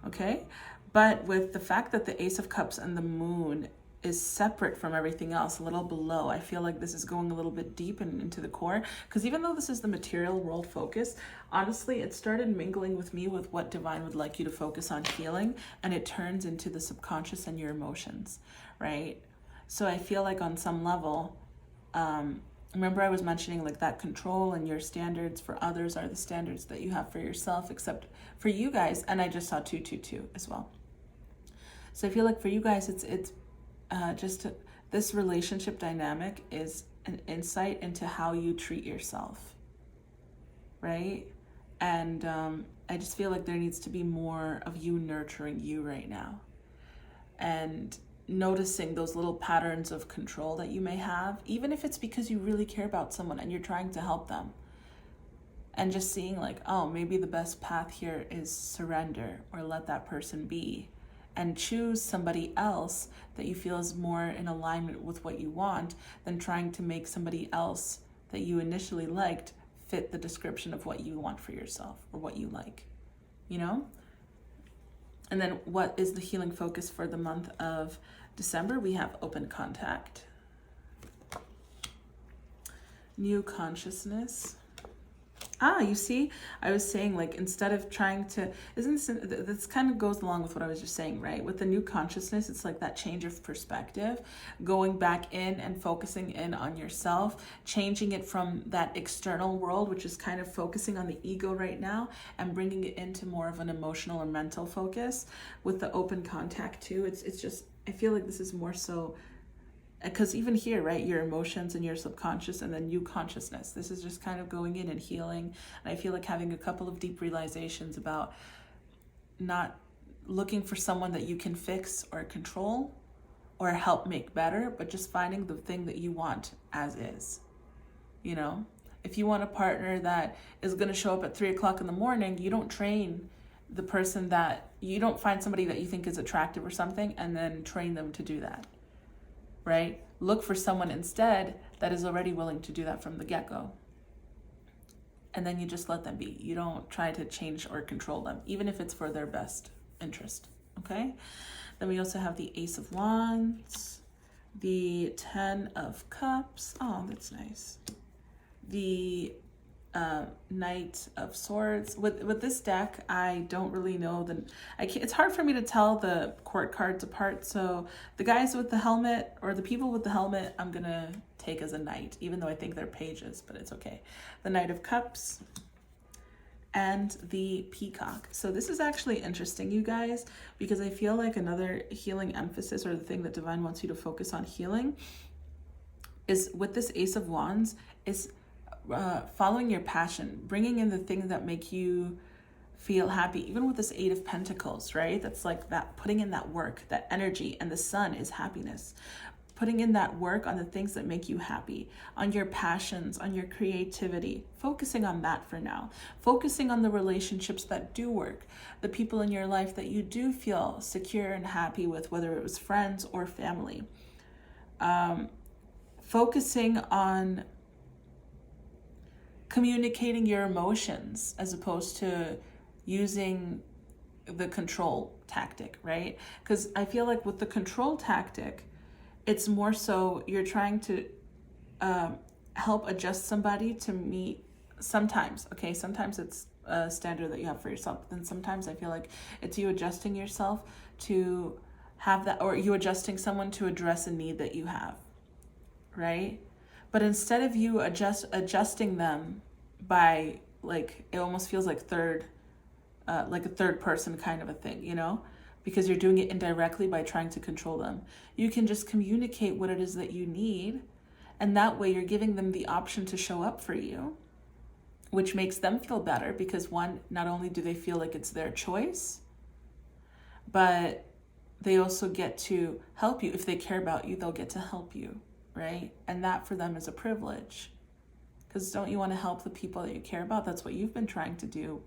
okay? But with the fact that the Ace of Cups and the Moon is separate from everything else, a little below, I feel like this is going a little bit deep and into the core, because even though this is the material world focus, honestly, it started mingling with me with what Divine would like you to focus on healing, and it turns into the subconscious and your emotions, right? So I feel like on some level, remember I was mentioning like that control and your standards for others are the standards that you have for yourself, except for you guys, and I just saw 222 as well. So I feel like for you guys, it's this relationship dynamic is an insight into how you treat yourself, right? And I just feel like there needs to be more of you nurturing you right now, and noticing those little patterns of control that you may have, even if it's because you really care about someone and you're trying to help them, and just seeing like, oh, maybe the best path here is surrender or let that person be, and choose somebody else that you feel is more in alignment with what you want than trying to make somebody else that you initially liked fit the description of what you want for yourself or what you like, you know? And then what is the healing focus for the month of December? We have open contact, new consciousness. You see, I was saying, like, instead of trying to, this kind of goes along with what I was just saying, right? With the new consciousness, it's like that change of perspective, going back in and focusing in on yourself, changing it from that external world, which is kind of focusing on the ego right now, and bringing it into more of an emotional or mental focus. With the open contact too, it's just, I feel like this is more so, because even here, right, your emotions and your subconscious and then new consciousness, this is just kind of going in and healing. And I feel like having a couple of deep realizations about not looking for someone that you can fix or control or help make better, but just finding the thing that you want as is. You know, if you want a partner that is going to show up at 3:00 in the morning, you don't train the person that, you don't find somebody that you think is attractive or something and then train them to do that. Right? Look for someone instead that is already willing to do that from the get-go. And then you just let them be. You don't try to change or control them, even if it's for their best interest. Okay? Then we also have the Ace of Wands, the 10 of Cups. Oh, that's nice. The Knight of Swords. With this deck, I don't really know it's hard for me to tell the court cards apart. So the guys with the helmet, or the people with the helmet, I'm gonna take as a knight, even though I think they're pages, but it's okay. The Knight of Cups and the Peacock. So this is actually interesting, you guys, because I feel like another healing emphasis, or the thing that Divine wants you to focus on healing, is with this Ace of Wands, is following your passion, bringing in the things that make you feel happy. Even with this 8 of Pentacles, right? That's like that, putting in that work, that energy, and the sun is happiness. Putting in that work on the things that make you happy, on your passions, on your creativity, focusing on that for now. Focusing on the relationships that do work, the people in your life that you do feel secure and happy with, whether it was friends or family. Focusing on communicating your emotions as opposed to using the control tactic, right? Because I feel like with the control tactic, it's more so you're trying to help adjust somebody to meet, sometimes it's a standard that you have for yourself, but then sometimes I feel like it's you adjusting yourself to have that, or you adjusting someone to address a need that you have, right? But instead of you adjusting them by, like, it almost feels like like a third person kind of a thing, you know, because you're doing it indirectly by trying to control them. You can just communicate what it is that you need, and that way you're giving them the option to show up for you, which makes them feel better, because one, not only do they feel like it's their choice, but they also get to help you. If they care about you, they'll get to help you. Right? And that for them is a privilege, because don't you want to help the people that you care about? That's what you've been trying to do,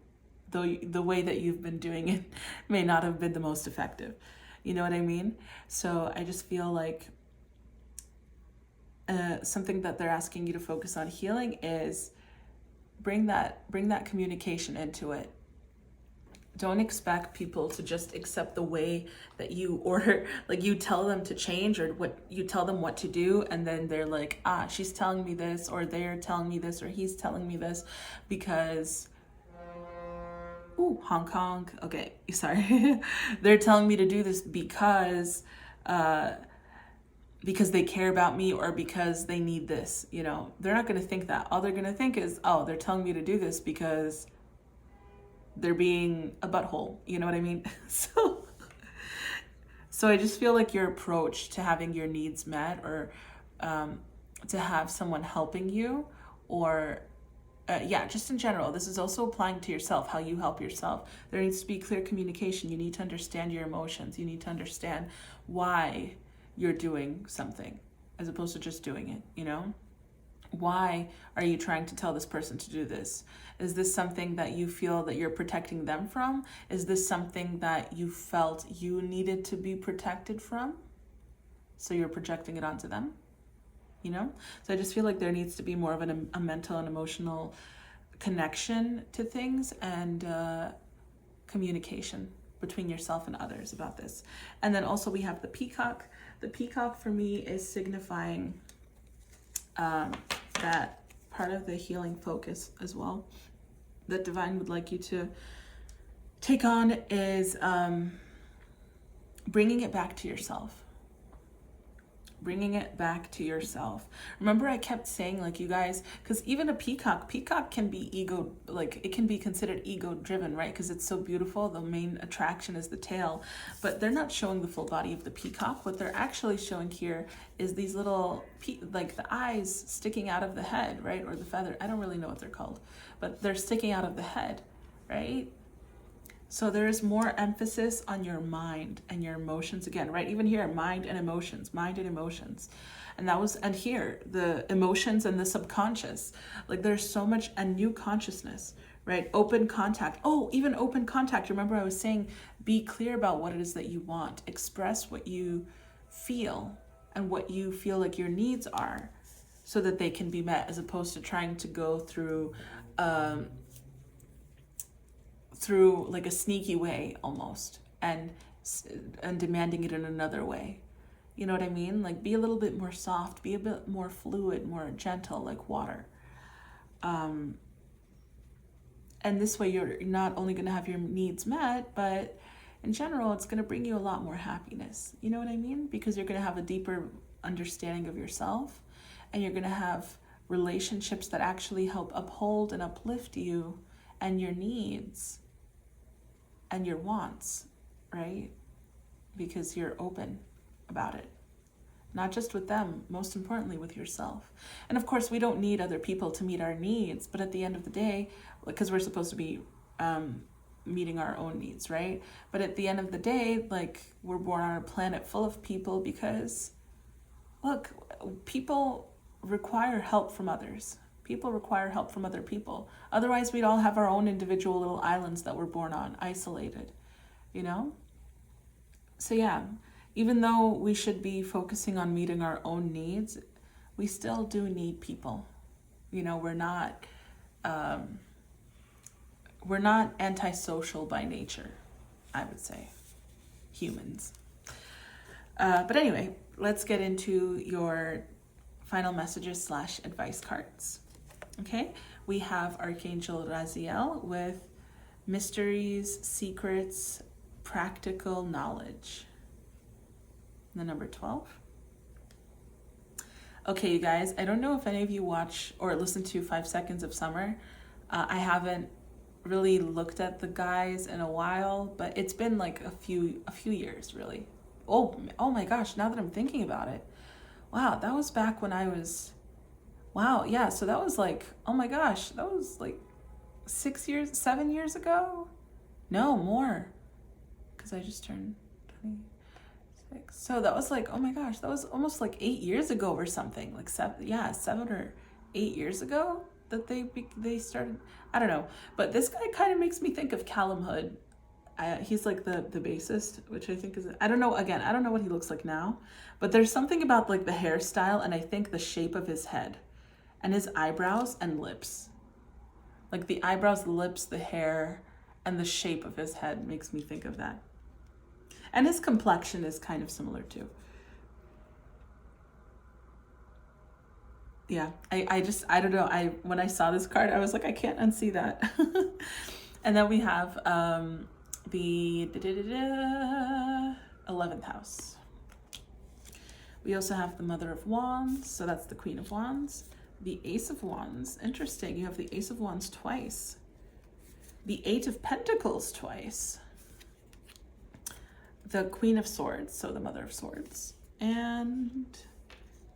though the way that you've been doing it may not have been the most effective. You know what I mean? So I just feel like something that they're asking you to focus on healing is bring that communication into it. Don't expect people to just accept the way that you, or like you tell them to change, or what you tell them what to do, and then they're like, she's telling me this, or they're telling me this, or he's telling me this because, Hong Kong, okay, sorry. They're telling me to do this because they care about me, or because they need this, you know. They're not going to think that. All they're going to think is, they're telling me to do this because they're being a butthole, you know what I mean? So I just feel like your approach to having your needs met, or to have someone helping you, or just in general, this is also applying to yourself, how you help yourself. There needs to be clear communication. You need to understand your emotions. You need to understand why you're doing something, as opposed to just doing it, you know? Why are you trying to tell this person to do this? Is this something that you feel that you're protecting them from? Is this something that you felt you needed to be protected from? So you're projecting it onto them, you know? So I just feel like there needs to be more of a mental and emotional connection to things, and communication between yourself and others about this. And then also we have the peacock. The peacock for me is signifying that part of the healing focus as well that divine would like you to take on is bringing it back to yourself. Bringing it back to yourself. Remember, I kept saying, like, you guys, because even a peacock can be ego, like it can be considered ego driven, right? Because it's so beautiful. The main attraction is the tail, but they're not showing the full body of the peacock. What they're actually showing here is these little, like the eyes sticking out of the head, right? Or the feather. I don't really know what they're called, but they're sticking out of the head, right? So there is more emphasis on your mind and your emotions again, right? Even here, mind and emotions. And here, the emotions and the subconscious. Like there's so much, and new consciousness, right? Open contact. Oh, even open contact. Remember I was saying, be clear about what it is that you want. Express what you feel and what you feel like your needs are so that they can be met, as opposed to trying to go through like a sneaky way almost, and demanding it in another way. You know what I mean? Like be a little bit more soft, be a bit more fluid, more gentle, like water. And this way you're not only going to have your needs met, but in general, it's going to bring you a lot more happiness. You know what I mean? Because you're going to have a deeper understanding of yourself, and you're going to have relationships that actually help uphold and uplift you and your needs and your wants, right? Because you're open about it. Not just with them, most importantly with yourself. And of course, we don't need other people to meet our needs, but at the end of the day, because we're supposed to be meeting our own needs, right? But at the end of the day, like, we're born on a planet full of people because, look, people require help from others. People require help from other people. Otherwise, we'd all have our own individual little islands that we're born on, isolated, you know? So yeah, even though we should be focusing on meeting our own needs, we still do need people. You know, we're not antisocial by nature, I would say, humans. But anyway, let's get into your final messages / advice cards. Okay, we have Archangel Raziel with mysteries, secrets, practical knowledge. The number 12. Okay, you guys, I don't know if any of you watch or listen to 5 Seconds of Summer. I haven't really looked at the guys in a while, but it's been like a few years, really. Oh my gosh, now that I'm thinking about it. Wow, that was back when I was, wow, yeah, so that was like, oh my gosh, that was like 7 years ago? No, more, because I just turned 26. So that was like, oh my gosh, that was almost like 8 years ago or something, like 7 or 8 years ago that they started, I don't know, but this guy kind of makes me think of Callum Hood. He's like the bassist, which I think is, I don't know what he looks like now, but there's something about like the hairstyle, and I think the shape of his head and his eyebrows and lips, like the eyebrows, the lips, the hair, and the shape of his head makes me think of that. And his complexion is kind of similar too. Yeah, I don't know. When I saw this card, I was like, I can't unsee that. And then we have the 11th house. We also have the Mother of Wands, so that's the Queen of Wands. The Ace of Wands, interesting. You have the Ace of Wands twice. The Eight of Pentacles twice. The Queen of Swords, so the Mother of Swords. And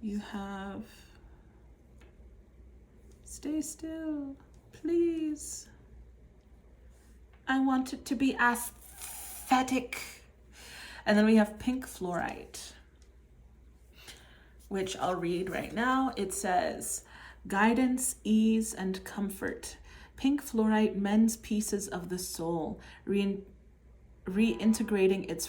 you have, stay still, please. I want it to be aesthetic. And then we have Pink Fluorite, which I'll read right now. It says, guidance, ease, and comfort. Pink fluorite mends pieces of the soul, reintegrating its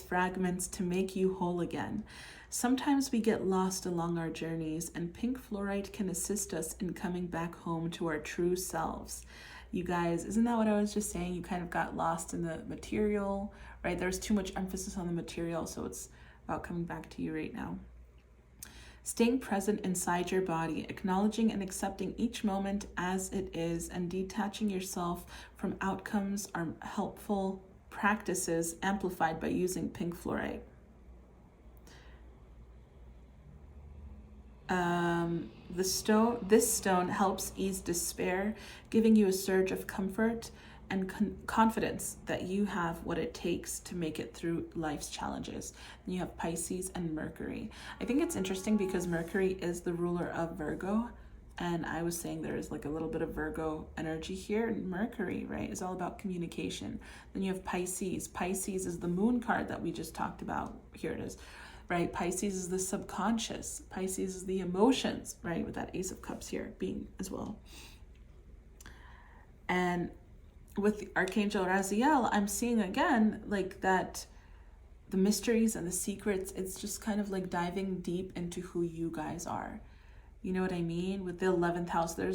fragments to make you whole again. Sometimes we get lost along our journeys, and pink fluorite can assist us in coming back home to our true selves. You guys, isn't that what I was just saying? You kind of got lost in the material, right? There's too much emphasis on the material, so it's about coming back to you right now. Staying present inside your body, acknowledging and accepting each moment as it is, and detaching yourself from outcomes are helpful practices amplified by using pink fluorite. This stone helps ease despair, giving you a surge of comfort and confidence that you have what it takes to make it through life's challenges. And you have Pisces and Mercury. I think it's interesting because Mercury is the ruler of Virgo, and I was saying there is like a little bit of Virgo energy here. And Mercury, right, is all about communication. Then you have Pisces. Pisces is the moon card that we just talked about. Here it is. Right, Pisces is the subconscious. Pisces is the emotions, right, with that Ace of Cups here being as well. And with the Archangel Raziel, I'm seeing again like that the mysteries and the secrets, it's just kind of like diving deep into who you guys are. You know what I mean? With the 11th house, there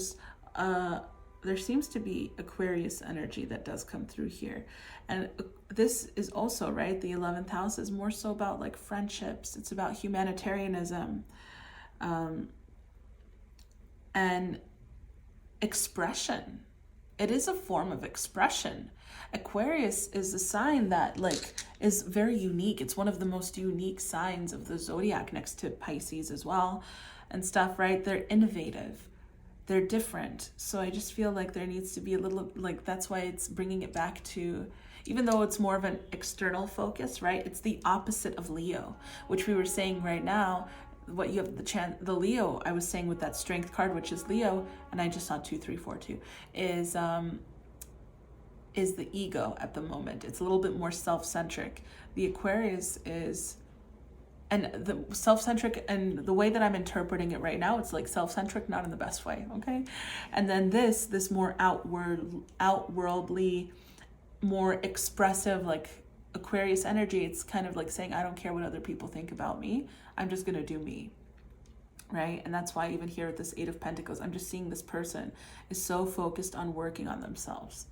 seems to be Aquarius energy that does come through here. And this is also, right, the 11th house is more so about like friendships. It's about humanitarianism and expression. It is a form of expression. Aquarius is a sign that like is very unique. It's one of the most unique signs of the zodiac next to Pisces as well and stuff, right? They're innovative. They're different. So I just feel like there needs to be a little, like, that's why it's bringing it back to, even though it's more of an external focus, right? It's the opposite of Leo, which we were saying right now, what you have the Leo, I was saying with that strength card, which is Leo, and I just saw 2342, is the ego at the moment. It's a little bit more self-centric. The Aquarius is, and the self-centric, and the way that I'm interpreting it right now, it's like self-centric, not in the best way, okay? And then this more outworldly, more expressive, like Aquarius energy, it's kind of like saying, I don't care what other people think about me. I'm just going to do me, right? And that's why even here with this 8 of Pentacles, I'm just seeing this person is so focused on working on themselves,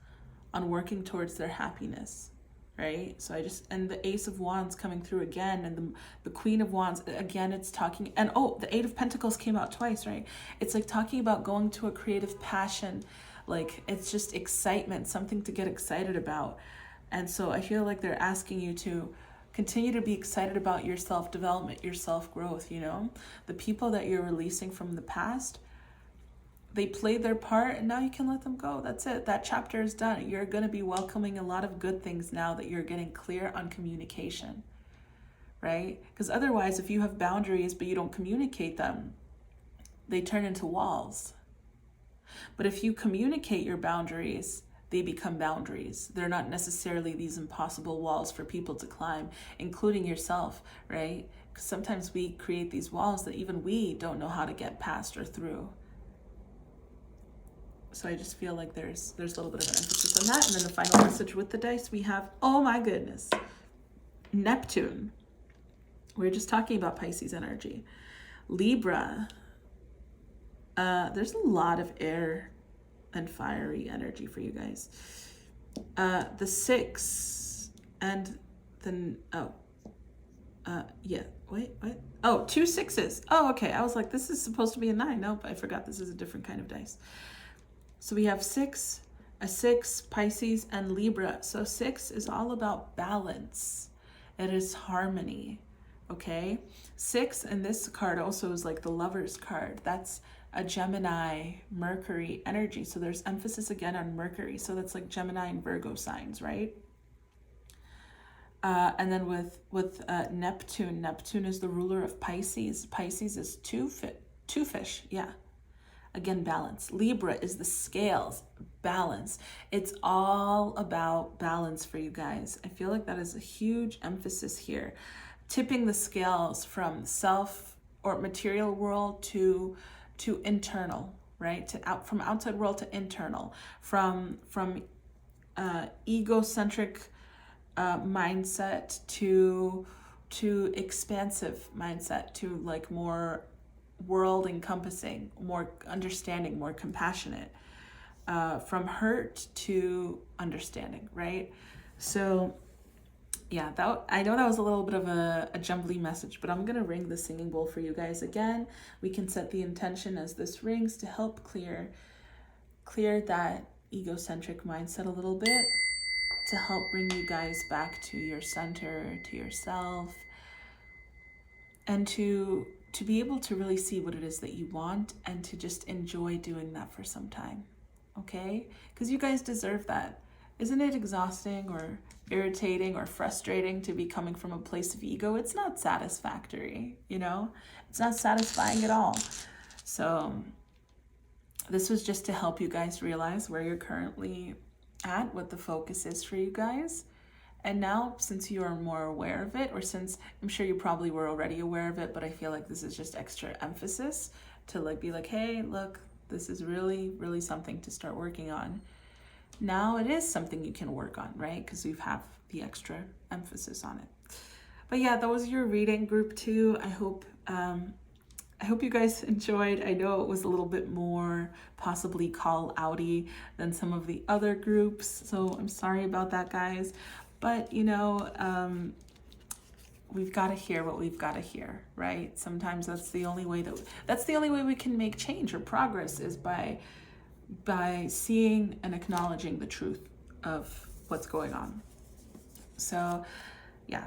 on working towards their happiness, right? So and the Ace of Wands coming through again, and the Queen of Wands, again, it's talking, and the 8 of Pentacles came out twice, right? It's like talking about going to a creative passion, like it's just excitement, something to get excited about. And so I feel like they're asking you to continue to be excited about your self-development, your self-growth, you know? The people that you're releasing from the past, they played their part, and now you can let them go. That's it. That chapter is done. You're going to be welcoming a lot of good things now that you're getting clear on communication, right? Because otherwise, if you have boundaries but you don't communicate them, they turn into walls. But if you communicate your boundaries, they become boundaries. They're not necessarily these impossible walls for people to climb, including yourself, right? Because sometimes we create these walls that even we don't know how to get past or through. So I just feel like there's a little bit of an emphasis on that. And then the final message with the dice, we have, oh my goodness, Neptune. We're just talking about Pisces energy. Libra. There's a lot of air and fiery energy for you guys. The 6 and then, wait, what? Oh, 2 6s. Oh, okay. I was like, this is supposed to be a 9. Nope, I forgot this is a different kind of dice. So we have a 6, Pisces, and Libra. So 6 is all about balance. It is harmony, okay? 6, and this card also is like the Lover's card. That's a Gemini, Mercury energy. So there's emphasis again on Mercury. So that's like Gemini and Virgo signs, right? And then with Neptune, Neptune is the ruler of Pisces. Pisces is two fish, yeah. Again, balance. Libra is the scales, balance. It's all about balance for you guys. I feel like that is a huge emphasis here. Tipping the scales from self or material world to internal, right? From outside world to internal, from egocentric mindset to expansive mindset, to like more world encompassing, more understanding, more compassionate, from hurt to understanding, right? So yeah, I know that was a little bit of a jumbly message, but I'm gonna ring the singing bowl for you guys again. We can set the intention as this rings to help clear that egocentric mindset a little bit, to help bring you guys back to your center, to yourself, and to be able to really see what it is that you want, and to just enjoy doing that for some time, okay? Because you guys deserve that. Isn't it exhausting or irritating or frustrating to be coming from a place of ego? It's not satisfactory, you know? It's not satisfying at all. So this was just to help you guys realize where you're currently at, what the focus is for you guys. And now, since you are more aware of it, or since I'm sure you probably were already aware of it, but I feel like this is just extra emphasis to like be like, hey, look, this is really, really something to start working on. Now it is something you can work on, right? Because we have the extra emphasis on it. But yeah, that was your reading, group 2. I hope you guys enjoyed. I know it was a little bit more possibly call outy than some of the other groups, so I'm sorry about that, guys. But you know, we've got to hear what we've got to hear, right? Sometimes that's the only way we can make change or progress, is by seeing and acknowledging the truth of what's going on. So yeah.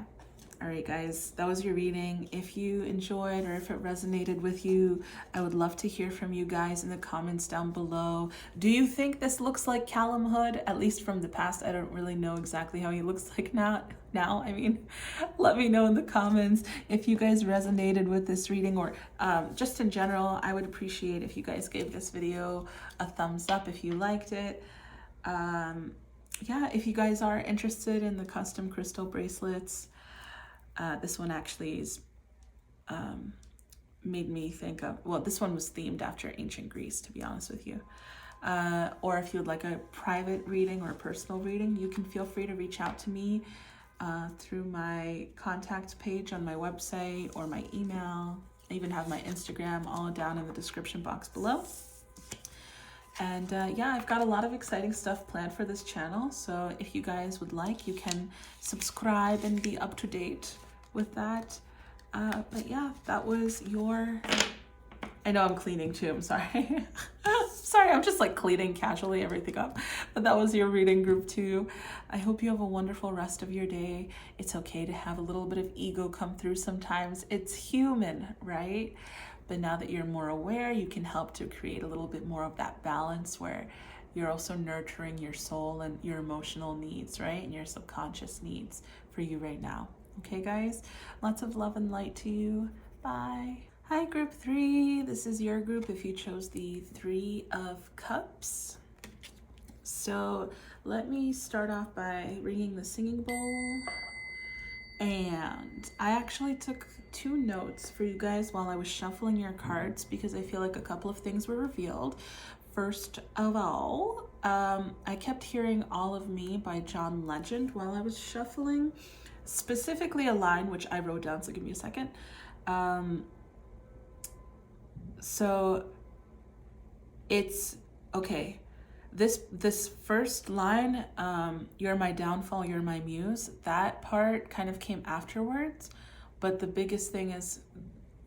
All right, guys, that was your reading. If you enjoyed, or if it resonated with you, I would love to hear from you guys in the comments down below. Do you think this looks like Callum Hood? At least from the past, I don't really know exactly how he looks like now. I mean, let me know in the comments if you guys resonated with this reading, or just in general. I would appreciate if you guys gave this video a thumbs up if you liked it. Yeah, if you guys are interested in the custom crystal bracelets, this one actually is made me think of, well, this one was themed after ancient Greece, to be honest with you. Or if you would like a private reading or a personal reading, you can feel free to reach out to me through my contact page on my website or my email. I even have my Instagram all down in the description box below. And yeah, I've got a lot of exciting stuff planned for this channel. So if you guys would like, you can subscribe and be up to date with that. But yeah, that was your, I know I'm cleaning too, I'm sorry. Sorry, I'm just like cleaning casually everything up. But that was your reading, group 2. I hope you have a wonderful rest of your day. It's okay to have a little bit of ego come through sometimes. It's human, right? But now that you're more aware, you can help to create a little bit more of that balance where you're also nurturing your soul and your emotional needs, right? And your subconscious needs for you right now. Okay, guys? Lots of love and light to you. Bye. Hi, group 3. This is your group if you chose the 3 of Cups. So let me start off by ringing the singing bowl. And I actually took 2 notes for you guys while I was shuffling your cards, because I feel like a couple of things were revealed. First of all, I kept hearing All of Me by John Legend while I was shuffling, specifically a line which I wrote down, so give me a second. So it's okay. This first line, you're my downfall, you're my muse, that part kind of came afterwards. But the biggest thing is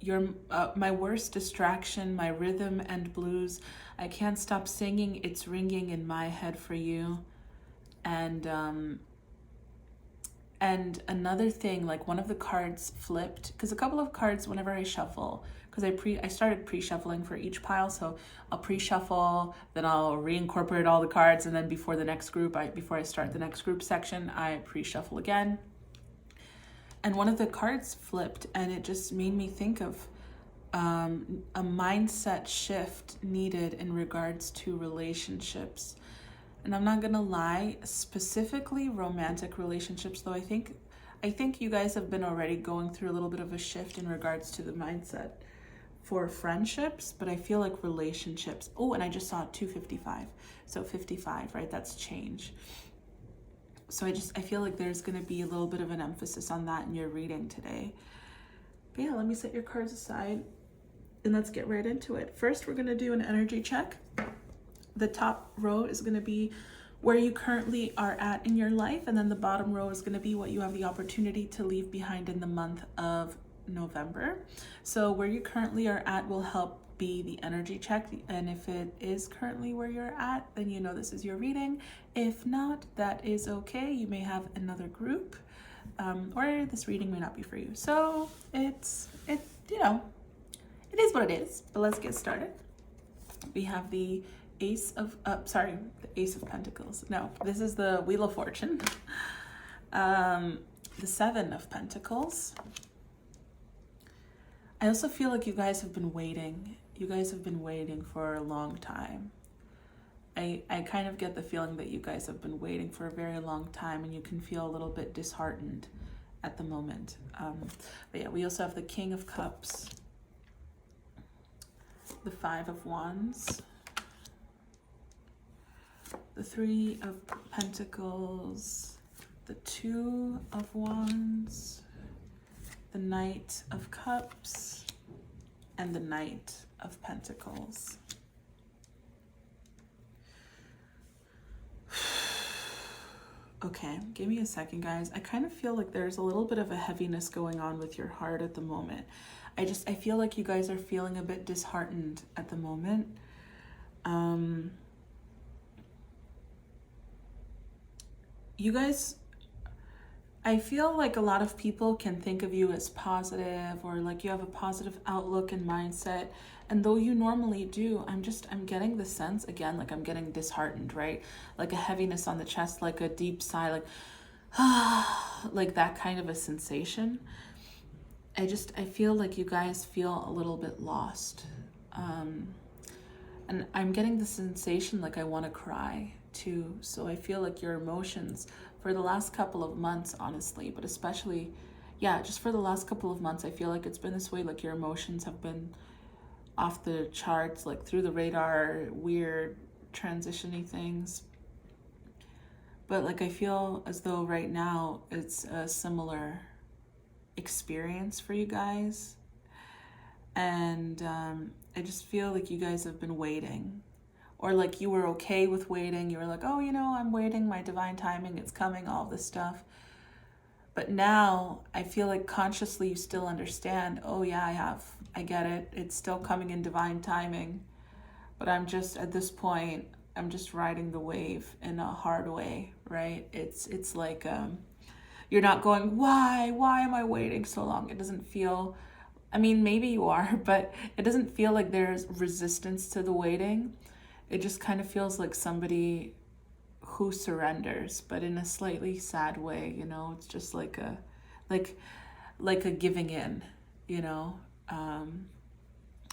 you're my worst distraction, my rhythm and blues. I can't stop singing, it's ringing in my head for you. And another thing, like one of the cards flipped, because a couple of cards, whenever I shuffle, because I started pre-shuffling for each pile, so I'll pre-shuffle, then I'll reincorporate all the cards, and then before I start the next group section, I pre-shuffle again. And one of the cards flipped, and it just made me think of a mindset shift needed in regards to relationships. And I'm not gonna lie, specifically romantic relationships, though I think you guys have been already going through a little bit of a shift in regards to the mindset. for friendships, but I feel like relationships. Oh, and I just saw 255. So 55, right? That's change. So I feel like there's going to be a little bit of an emphasis on that in your reading today. But yeah, let me set your cards aside and let's get right into it. First, we're going to do an energy check. The top row is going to be where you currently are at in your life, and then the bottom row is going to be what you have the opportunity to leave behind in the month of November. So where you currently are at will help be the energy check, and if it is currently where you're at, then you know this is your reading. If not, that is okay. You may have another group, or this reading may not be for you. So it is what it is. But let's get started. We have the Ace of Pentacles. No, this is the Wheel of Fortune. The Seven of Pentacles. I also feel like you guys have been waiting. You guys have been waiting for a long time. I kind of get the feeling that you guys have been waiting for a very long time, and you can feel a little bit disheartened at the moment. But yeah, we also have the King of Cups, the Five of Wands, the Three of Pentacles, the Two of Wands, the Knight of Cups, and the Knight of Pentacles. Okay, give me a second, guys. I kind of feel like there's a little bit of a heaviness going on with your heart at the moment. I feel like you guys are feeling a bit disheartened at the moment. You guys, I feel like a lot of people can think of you as positive, or like you have a positive outlook and mindset. And though you normally do, I'm getting the sense, again, like I'm getting disheartened, right? Like a heaviness on the chest, like a deep sigh, like, like that kind of a sensation. I feel like you guys feel a little bit lost. And I'm getting the sensation like I want to cry too. So I feel like your emotions for the last couple of months, honestly, but especially, yeah, just for the last couple of months, I feel like it's been this way. Like your emotions have been off the charts, like through the radar, weird transition-y things. But like I feel as though right now it's a similar experience for you guys. And I just feel like you guys have been waiting, or like you were okay with waiting. You were like, oh, I'm waiting, my divine timing, it's coming, all this stuff. But now I feel like consciously you still understand, oh yeah, I get it. It's still coming in divine timing. But I'm just, at this point, I'm just riding the wave in a hard way, right? It's like, you're not going, why am I waiting so long? It doesn't feel, I mean, maybe you are, but it doesn't feel like there's resistance to the waiting. It just kind of feels like somebody who surrenders, but in a slightly sad way, it's just like a giving in,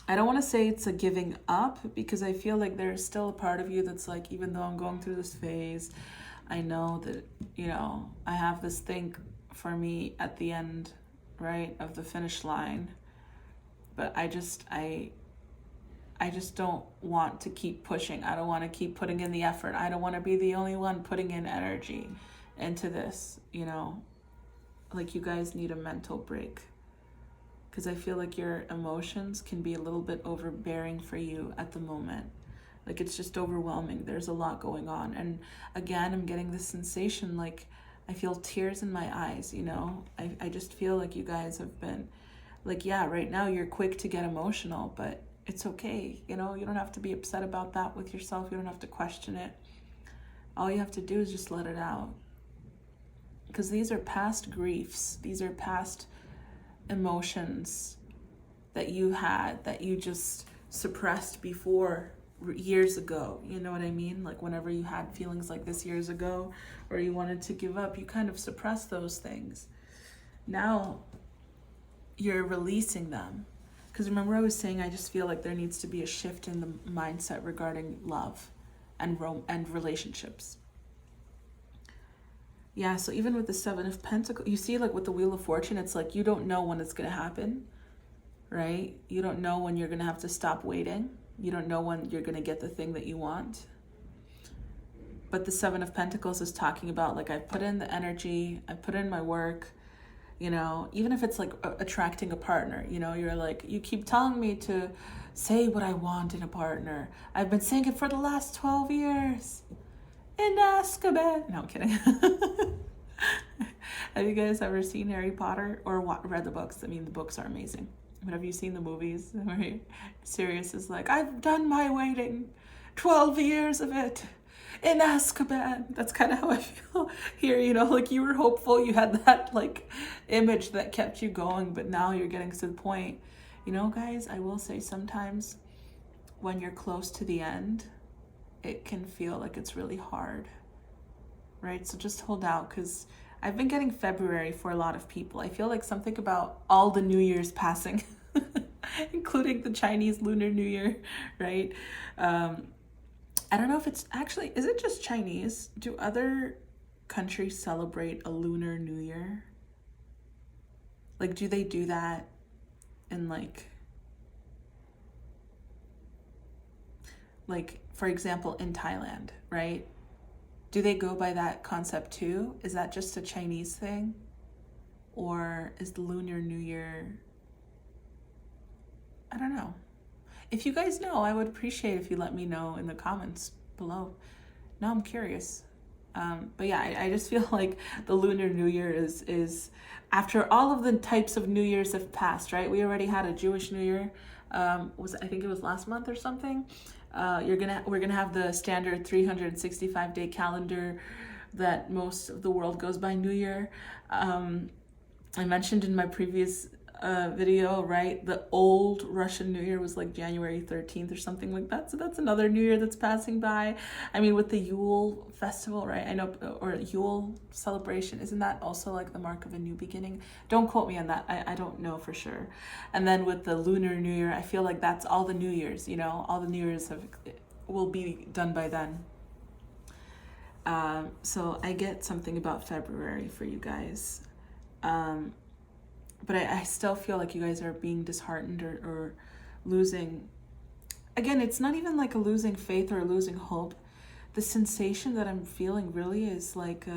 I don't want to say it's a giving up, because I feel like there's still a part of you that's like, even though I'm going through this phase, I know that, I have this thing for me at the end, right, of the finish line. But I just don't want to keep pushing. I don't want to keep putting in the effort. I don't want to be the only one putting in energy into this, like you guys need a mental break. Because I feel like your emotions can be a little bit overbearing for you at the moment. Like it's just overwhelming. There's a lot going on. And again, I'm getting this sensation like I feel tears in my eyes, I just feel like you guys have been like, yeah, right now you're quick to get emotional, but it's okay. You don't have to be upset about that with yourself. You don't have to question it. All you have to do is just let it out. Because these are past griefs. These are past emotions that you had, that you just suppressed before years ago. You know what I mean? Like whenever you had feelings like this years ago, or you wanted to give up, you kind of suppressed those things. Now you're releasing them. Because remember I was saying, I just feel like there needs to be a shift in the mindset regarding love and relationships. Yeah, so even with the Seven of Pentacles, you see like with the Wheel of Fortune, it's like you don't know when it's going to happen, right? You don't know when you're going to have to stop waiting. You don't know when you're going to get the thing that you want. But the Seven of Pentacles is talking about, like, I've put in the energy, I put in my work, you know, even if it's like attracting a partner, you know, you're like, you keep telling me to say what I want in a partner. I've been saying it for the last 12 years. In Azkaban. No, I'm kidding. Have you guys ever seen Harry Potter or read the books? I mean, the books are amazing. But have you seen the movies where Sirius is like, I've done my waiting, 12 years of it in Azkaban? That's kind of how I feel here, you know, like you were hopeful, you had that like image that kept you going, but now you're getting to the point. You know, guys, I will say sometimes when you're close to the end, it can feel like it's really hard, right? So just hold out, because I've been getting February for a lot of people. I feel like something about all the New Year's passing, including the Chinese Lunar New Year, right? I don't know if it's actually, is it just Chinese? Do other countries celebrate a Lunar New Year? Like, do they do that in like, for example, in Thailand, right? Do they go by that concept too? Is that just a Chinese thing? Or is the Lunar New Year, I don't know. If you guys know, I would appreciate if you let me know in the comments below. Now I'm curious. But yeah, I just feel like the Lunar New Year is after all of the types of New Years have passed, right? We already had a Jewish New Year. I think it was last month or something. We're gonna have the standard 365-day calendar that most of the world goes by, New Year. I mentioned in my previous video, right? The old Russian New Year was like January 13th or something like that. So that's another New Year that's passing by. I mean, with the Yule festival, right? I know, or Yule celebration, isn't that also like the mark of a new beginning? Don't quote me on that. I don't know for sure. And then with the Lunar New Year, I feel like that's all the New Years, you know, all the New Years will be done by then. So I get something about February for you guys. But I still feel like you guys are being disheartened or losing. Again, it's not even like a losing faith or a losing hope. The sensation that I'm feeling really is like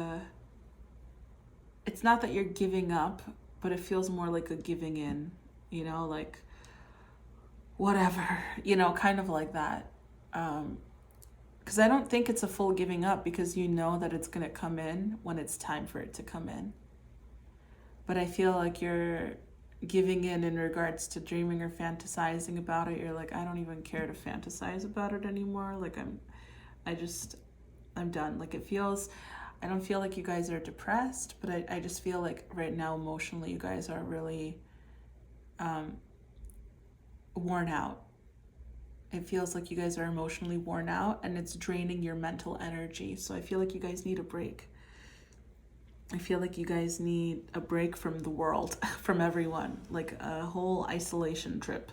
it's not that you're giving up, but it feels more like a giving in, you know, like whatever, you know, kind of like that. Because I don't think it's a full giving up, because you know that it's going to come in when it's time for it to come in. But I feel like you're giving in regards to dreaming or fantasizing about it. You're like, I don't even care to fantasize about it anymore. Like I'm done. Like I don't feel like you guys are depressed, but I just feel like right now emotionally you guys are really worn out. It feels like you guys are emotionally worn out, and it's draining your mental energy. So I feel like you guys need a break. I feel like you guys need a break from the world, from everyone, like a whole isolation trip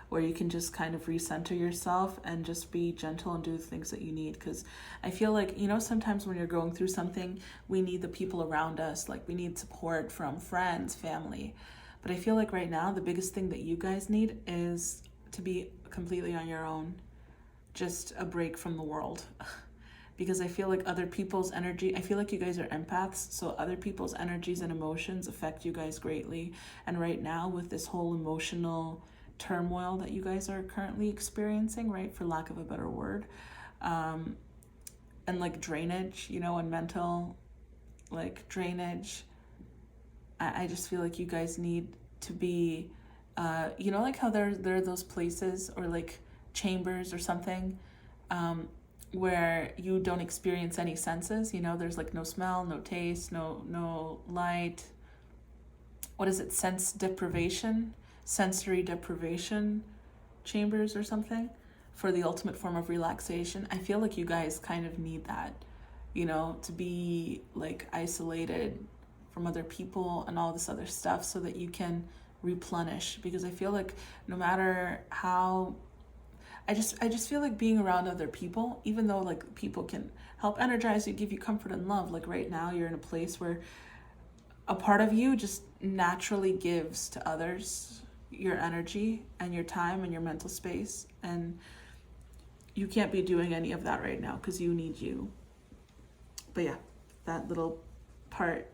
where you can just kind of recenter yourself and just be gentle and do the things that you need. Because I feel like, you know, sometimes when you're going through something, we need the people around us, like we need support from friends, family. But I feel like right now, the biggest thing that you guys need is to be completely on your own, just a break from the world. Because I feel like other people's energy, I feel like you guys are empaths, so other people's energies and emotions affect you guys greatly. And right now, with this whole emotional turmoil that you guys are currently experiencing, right, for lack of a better word, and like drainage, you know, and mental like drainage, I just feel like you guys need to be, you know, like how there are those places or like chambers or something, where you don't experience any senses, you know, there's like no smell, no taste, no light. What is it? Sensory deprivation chambers or something for the ultimate form of relaxation. I feel like you guys kind of need that, you know, to be like isolated from other people and all this other stuff so that you can replenish. Because I feel like no matter how, I just feel like being around other people, even though like people can help energize you, give you comfort and love, like right now you're in a place where a part of you just naturally gives to others, your energy and your time and your mental space, and you can't be doing any of that right now because you need you. But yeah, that little part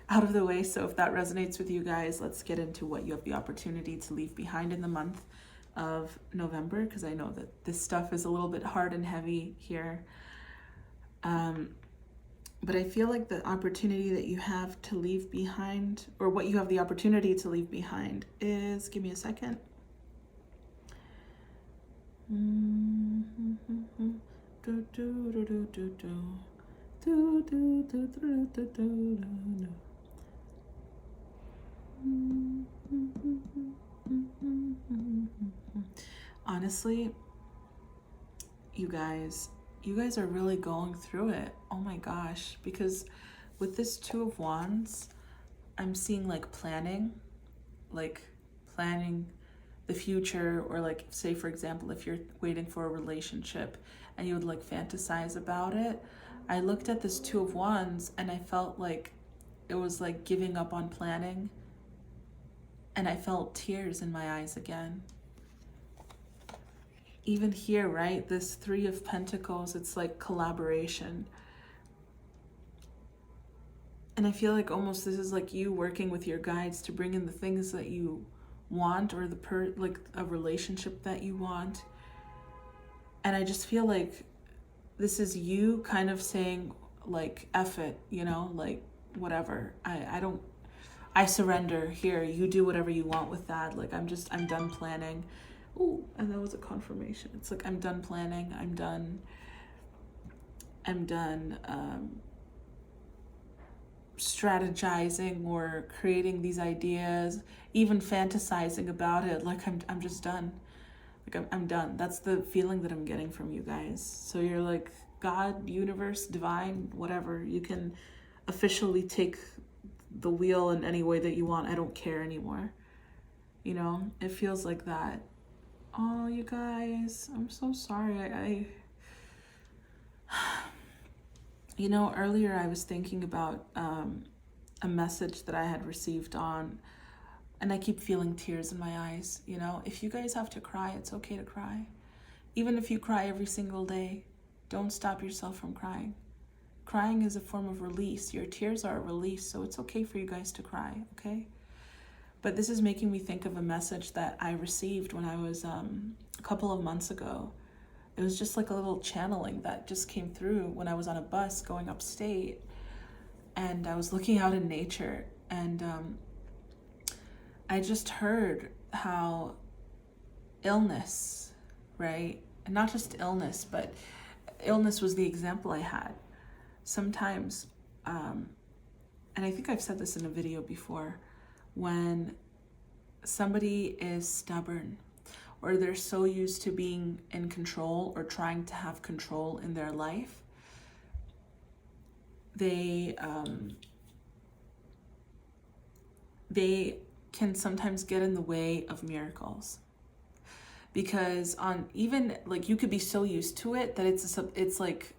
out of the way. So if that resonates with you guys, let's get into what you have the opportunity to leave behind in the month of November, because I know that this stuff is a little bit hard and heavy here. But I feel like the opportunity that you have to leave behind, or what you have the opportunity to leave behind, is, give me a second. Honestly, you guys are really going through it. Oh my gosh, because with this Two of Wands, I'm seeing like planning the future, or like, say for example, if you're waiting for a relationship and you would like fantasize about it. I looked at this Two of Wands and I felt like it was like giving up on planning, and I felt tears in my eyes again. Even here, right, this Three of Pentacles, it's like collaboration. And I feel like almost this is like you working with your guides to bring in the things that you want, or like a relationship that you want. And I just feel like this is you kind of saying like, F it, you know, like whatever. I surrender here. You do whatever you want with that. Like, I'm done planning. Ooh, and that was a confirmation. It's like, I'm done planning. I'm done strategizing or creating these ideas, even fantasizing about it. Like, I'm just done. Like, I'm done. That's the feeling that I'm getting from you guys. So you're like, God, universe, divine, whatever. You can officially take the wheel in any way that you want. I don't care anymore. You know, it feels like that. Oh, you guys, I'm so sorry. You know, earlier I was thinking about a message that I had received on, and I keep feeling tears in my eyes. You know, if you guys have to cry, it's okay to cry. Even if you cry every single day, don't stop yourself from crying. Crying is a form of release. Your tears are a release, so it's okay for you guys to cry, okay? But this is making me think of a message that I received when I was a couple of months ago. It was just like a little channeling that just came through when I was on a bus going upstate, and I was looking out in nature, and I just heard how illness, right? And not just illness, but illness was the example I had. Sometimes, and I think I've said this in a video before, when somebody is stubborn, or they're so used to being in control or trying to have control in their life, they can sometimes get in the way of miracles. Because even like, you could be so used to it that it's like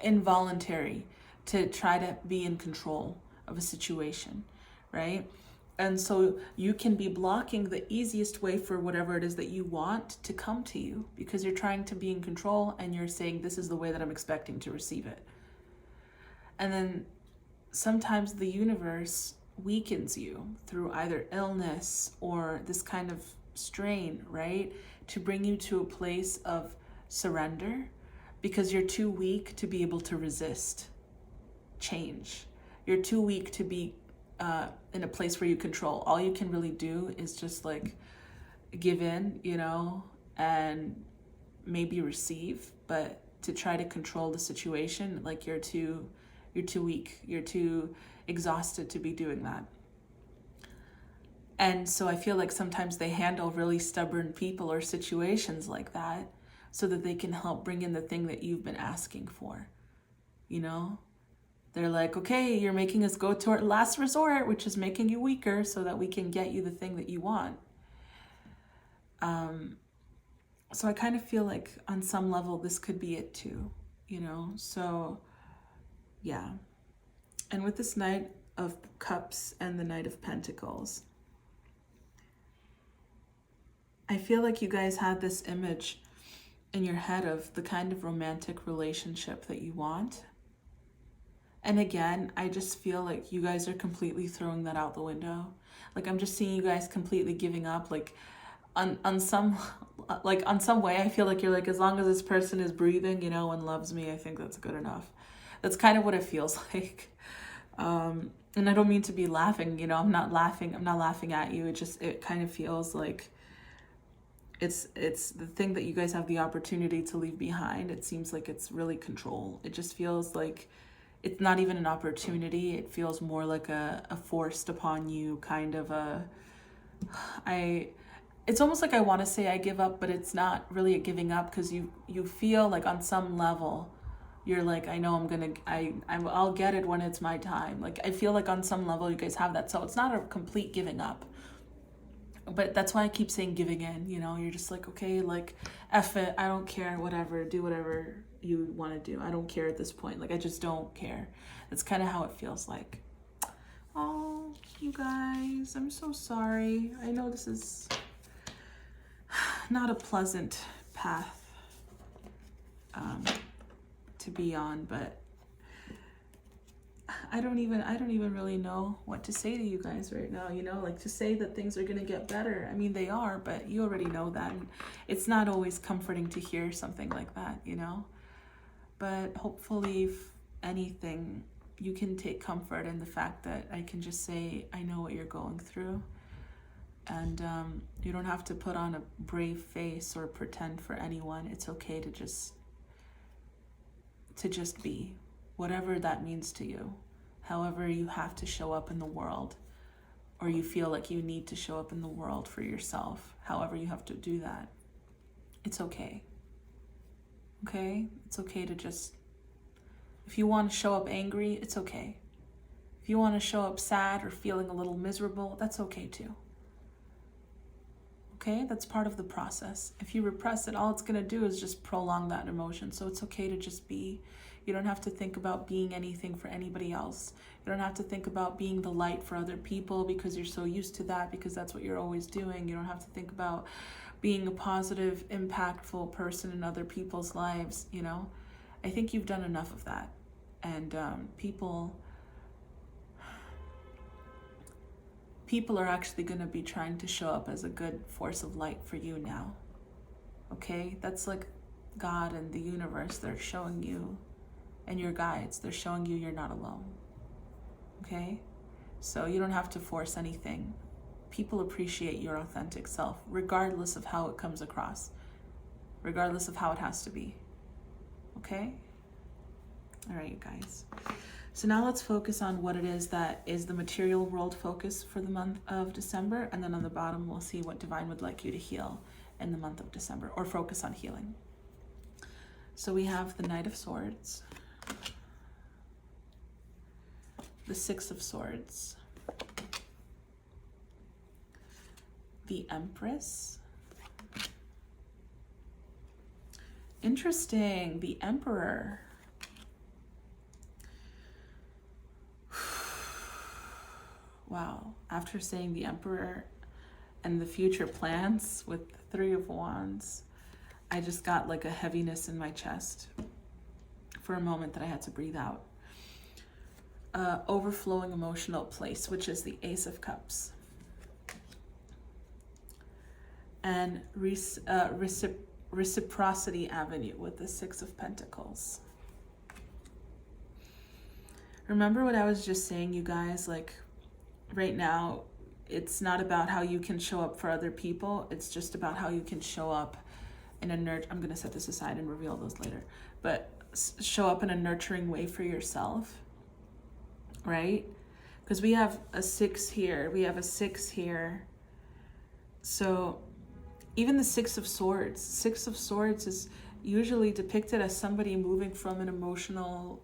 involuntary to try to be in control of a situation, right? And so you can be blocking the easiest way for whatever it is that you want to come to you, because you're trying to be in control and you're saying, this is the way that I'm expecting to receive it. And then sometimes the universe weakens you through either illness or this kind of strain, right? To bring you to a place of surrender, because you're too weak to be able to resist change. You're too weak to be in a place where you control. All you can really do is just like give in, you know, and maybe receive, but to try to control the situation, like you're too weak, you're too exhausted to be doing that. And so I feel like sometimes they handle really stubborn people or situations like that so that they can help bring in the thing that you've been asking for, you know? They're like, okay, you're making us go to our last resort, which is making you weaker so that we can get you the thing that you want. So I kind of feel like on some level, this could be it too, you know? So yeah. And with this Knight of Cups and the Knight of Pentacles, I feel like you guys had this image in your head of the kind of romantic relationship that you want. And again, I just feel like you guys are completely throwing that out the window. Like, I'm just seeing you guys completely giving up. Like, on some way, I feel like you're like, as long as this person is breathing, you know, and loves me, I think that's good enough. That's kind of what it feels like. And I don't mean to be laughing, you know, I'm not laughing at you. It kind of feels like it's the thing that you guys have the opportunity to leave behind. It seems like it's really control. It just feels like it's not even an opportunity. It feels more like a forced upon you kind of it's almost like I want to say I give up, but it's not really a giving up, because you feel like on some level you're like, I know I'll get it when it's my time. Like, I feel like on some level you guys have that. So it's not a complete giving up. But that's why I keep saying giving in, you know, you're just like, okay, like, F it, I don't care, whatever, do whatever you want to do. I don't care at this point. Like, I just don't care. That's kind of how it feels like. Oh, you guys, I'm so sorry. I know this is not a pleasant path to be on, but I don't even really know what to say to you guys right now, you know, like, to say that things are going to get better. I mean, they are, but you already know that. And it's not always comforting to hear something like that, you know, but hopefully, if anything, you can take comfort in the fact that I can just say, I know what you're going through. And you don't have to put on a brave face or pretend for anyone. It's okay to just be, whatever that means to you. However you have to show up in the world, or you feel like you need to show up in the world for yourself, however you have to do that, it's okay. Okay? It's okay to just, if you want to show up angry, it's okay. If you want to show up sad or feeling a little miserable, that's okay too. Okay? That's part of the process. If you repress it, all it's going to do is just prolong that emotion. So it's okay to just be. You don't have to think about being anything for anybody else. You don't have to think about being the light for other people because you're so used to that, because that's what you're always doing. You don't have to think about being a positive, impactful person in other people's lives, you know? I think you've done enough of that. And people are actually going to be trying to show up as a good force of light for you now. Okay? That's like God and the universe. They're showing you, and your guides, they're showing you you're not alone. Okay? So you don't have to force anything. People appreciate your authentic self, regardless of how it comes across, regardless of how it has to be. Okay? All right, you guys. So now let's focus on what it is that is the material world focus for the month of December. And then on the bottom, we'll see what Divine would like you to heal in the month of December, or focus on healing. So we have the Knight of Swords, the Six of Swords, the Empress. Interesting, the Emperor. Wow, after saying the Emperor and the future plans with the Three of Wands, I just got like a heaviness in my chest for a moment that I had to breathe out. Overflowing emotional place, which is the Ace of Cups. And reciprocity avenue with the Six of Pentacles. Remember what I was just saying, you guys, like right now, it's not about how you can show up for other people. It's just about how you can show up in a I'm going to set this aside and reveal those later, but show up in a nurturing way for yourself, right? Because we have a 6 here. We have a 6 here. So even the Six of Swords is usually depicted as somebody moving from an emotionally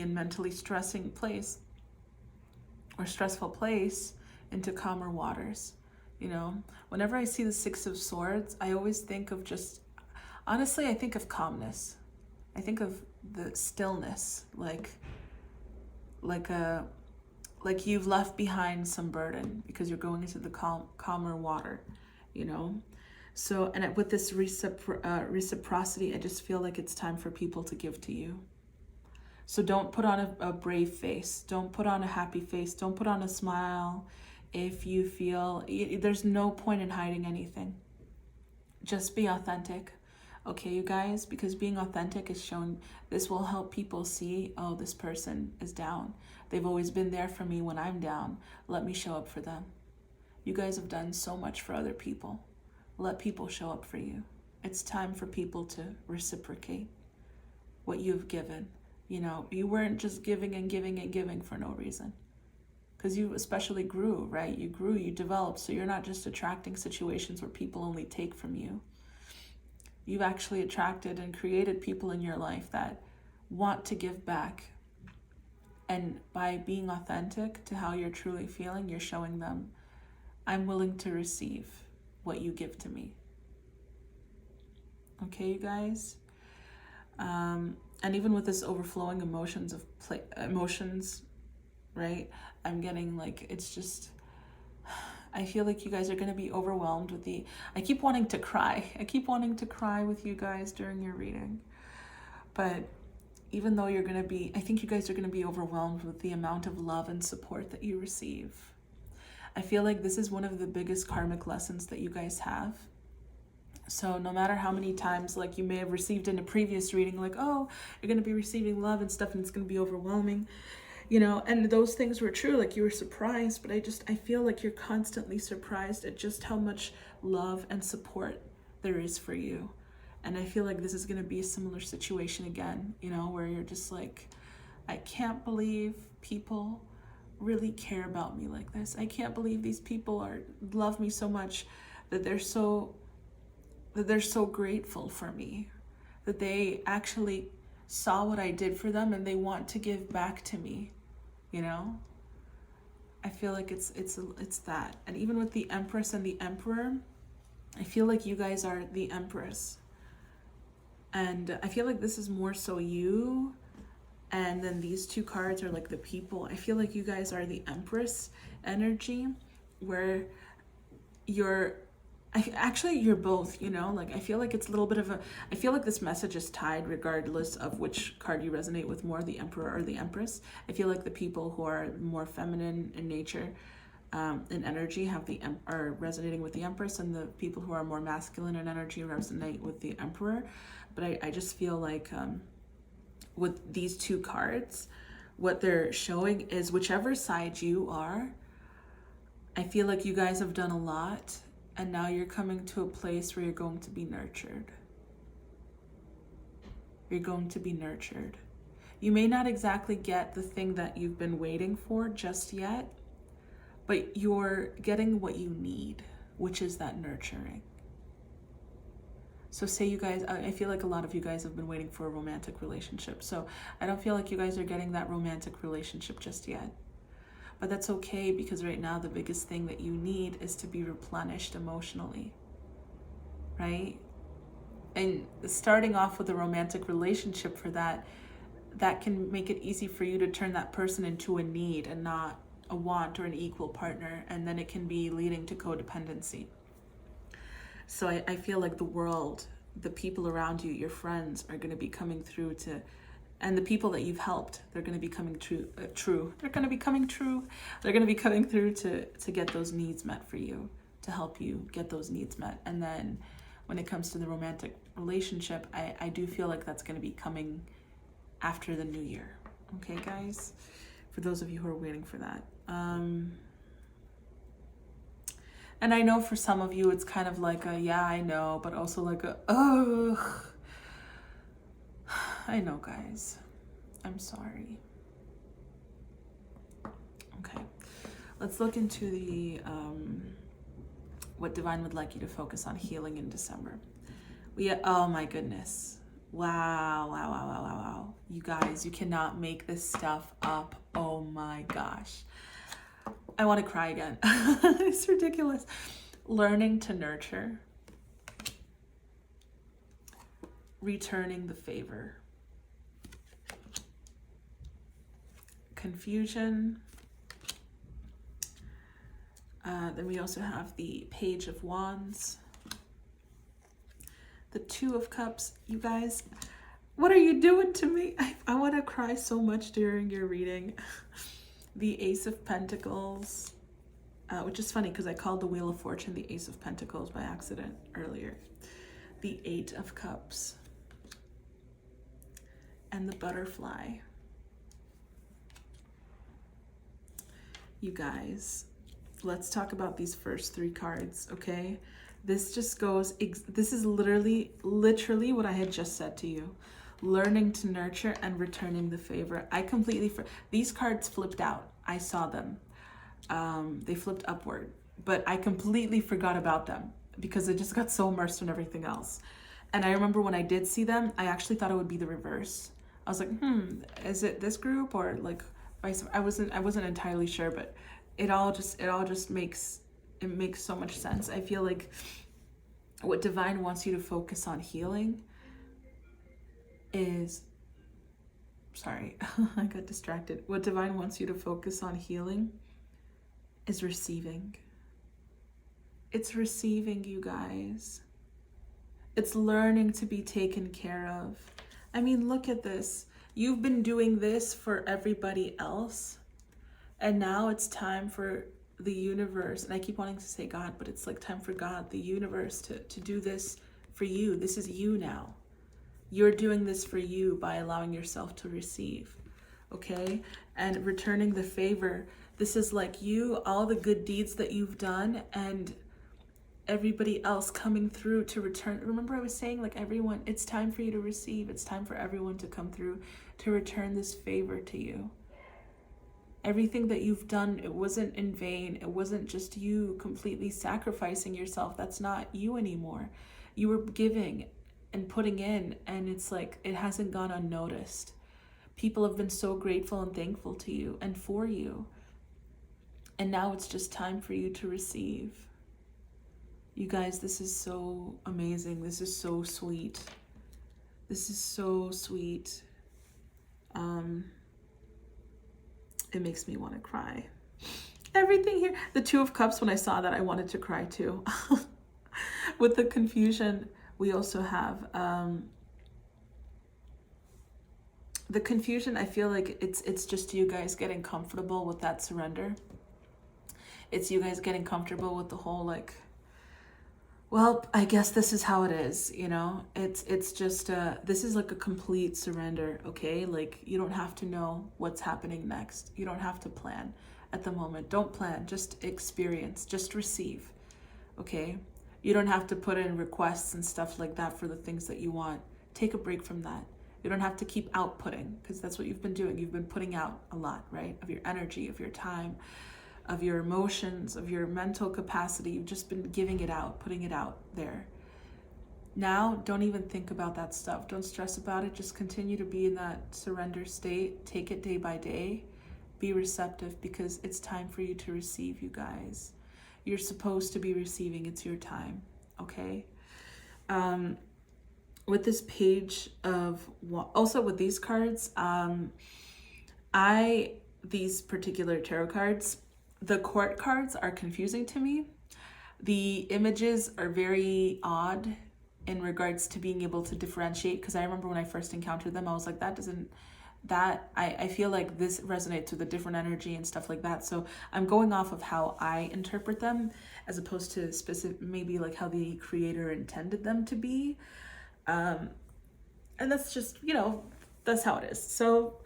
and mentally stressing place or stressful place into calmer waters. You know, whenever I see the Six of Swords, I always think of honestly, I think of calmness. I think of the stillness, like like you've left behind some burden because you're going into the calmer water, you know? So, and with this reciprocity, I just feel like it's time for people to give to you. So don't put on a brave face. Don't put on a happy face. Don't put on a smile. If you feel, there's no point in hiding anything. Just be authentic. Okay, you guys, because being authentic is showing, this will help people see, oh, this person is down. They've always been there for me when I'm down. Let me show up for them. You guys have done so much for other people. Let people show up for you. It's time for people to reciprocate what you've given. You know, you weren't just giving and giving and giving for no reason. Because you especially grew, right? You grew, you developed. So you're not just attracting situations where people only take from you. You've actually attracted and created people in your life that want to give back. And by being authentic to how you're truly feeling, you're showing them, I'm willing to receive what you give to me. Okay, you guys? And even with this overflowing emotions, right? I'm getting like, it's just, I feel like you guys are going to be overwhelmed with I keep wanting to cry. I keep wanting to cry with you guys during your reading. But even though you're going to be, I think you guys are going to be overwhelmed with the amount of love and support that you receive. I feel like this is one of the biggest karmic lessons that you guys have. So no matter how many times like you may have received in a previous reading, like, oh, you're going to be receiving love and stuff and it's going to be overwhelming, you know, and those things were true, like you were surprised, but I feel like you're constantly surprised at just how much love and support there is for you. And I feel like this is going to be a similar situation again, you know, where you're just like, I can't believe people really care about me like this. I can't believe these people love me so much that they're so grateful for me, that they actually saw what I did for them and they want to give back to me, you know? I feel like it's that. And even with the Empress and the Emperor, I feel like you guys are the Empress. And I feel like this is more so you, and then these two cards are like the people. I feel like you guys are the Empress energy, where you're both, you know, like I feel like it's a little bit of I feel like this message is tied regardless of which card you resonate with more, the Emperor or the Empress. I feel like the people who are more feminine in nature, in energy, are resonating with the Empress, and the people who are more masculine in energy resonate with the Emperor. But I just feel like with these two cards, what they're showing is whichever side you are, I feel like you guys have done a lot, and now you're coming to a place where you're going to be nurtured. You're going to be nurtured. You may not exactly get the thing that you've been waiting for just yet, but you're getting what you need, which is that nurturing. So say you guys, I feel like a lot of you guys have been waiting for a romantic relationship. So I don't feel like you guys are getting that romantic relationship just yet. But that's okay, because right now the biggest thing that you need is to be replenished emotionally, right? And starting off with a romantic relationship, for that can make it easy for you to turn that person into a need and not a want or an equal partner. And then it can be leading to codependency. So I feel like the world, the people around you, your friends are going to be coming through and the people that you've helped, they're going to be coming true. They're going to be coming through to get those needs met for you, to help you get those needs met. And then when it comes to the romantic relationship, I do feel like that's going to be coming after the new year. Okay, guys? For those of you who are waiting for that. And I know for some of you, it's kind of like a, yeah, I know, but also like a, ugh. I know, guys. I'm sorry. Okay. Let's look into the, what Divine would like you to focus on healing in December. Oh my goodness. Wow. You guys, you cannot make this stuff up. Oh my gosh. I want to cry again. It's ridiculous. Learning to nurture. Returning the favor. Confusion. Then we also have the Page of Wands, the Two of Cups. You guys, what are you doing to me? I want to cry so much during your reading. The Ace of Pentacles, which is funny because I called the Wheel of Fortune the Ace of Pentacles by accident earlier. The Eight of Cups, and the Butterfly. You guys, let's talk about these first three cards, okay? This just goes, this is literally what I had just said to you. Learning to nurture and returning the favor. I completely, these cards flipped out. I saw them. They flipped upward, but I completely forgot about them because I just got so immersed in everything else. And I remember when I did see them, I actually thought it would be the reverse. I was like, is it this group or like vice versa? I wasn't entirely sure, but it all just makes so much sense. I feel like what divine wants you to focus on healing is, sorry, I got distracted. What divine wants you to focus on healing is receiving. It's receiving, you guys. It's learning to be taken care of. I mean, look at this. You've been doing this for everybody else, and now it's time for the universe, and I keep wanting to say God, but it's like time for God, the universe, to do this for you. This is you now. You're doing this for you by allowing yourself to receive, okay? And returning the favor. This is like you, all the good deeds that you've done, and everybody else coming through to return. Remember I was saying, like, everyone, it's time for you to receive. It's time for everyone to come through to return this favor to you. Everything that you've done, it wasn't in vain. It wasn't just you completely sacrificing yourself. That's not you anymore. You were giving and putting in, and it's like it hasn't gone unnoticed. People have been so grateful and thankful to you and for you. And now it's just time for you to receive. You guys, this is so amazing. This is so sweet. This is so sweet. It makes me want to cry. Everything here. The Two of Cups, when I saw that, I wanted to cry too. With the confusion, we also have the confusion. I feel like it's just you guys getting comfortable with that surrender. It's you guys getting comfortable with the whole, like, well, I guess this is how it is, you know? It's just, this is like a complete surrender, okay? Like, you don't have to know what's happening next. You don't have to plan at the moment. Don't plan, just experience, just receive, okay? You don't have to put in requests and stuff like that for the things that you want. Take a break from that. You don't have to keep outputting, because that's what you've been doing. You've been putting out a lot, right? Of your energy, of your time, of your emotions, of your mental capacity. You've just been giving it out, putting it out there. Now, don't even think about that stuff. Don't stress about it. Just continue to be in that surrender state. Take it day by day. Be receptive, because it's time for you to receive, you guys. You're supposed to be receiving. It's your time, okay? With this page of, also with these cards, these particular tarot cards, the court cards are confusing to me. The images are very odd in regards to being able to differentiate, because I remember when I first encountered them, I was like, I feel like this resonates with a different energy and stuff like that. So I'm going off of how I interpret them as opposed to specific, maybe like how the creator intended them to be. And that's just, you know, that's how it is. So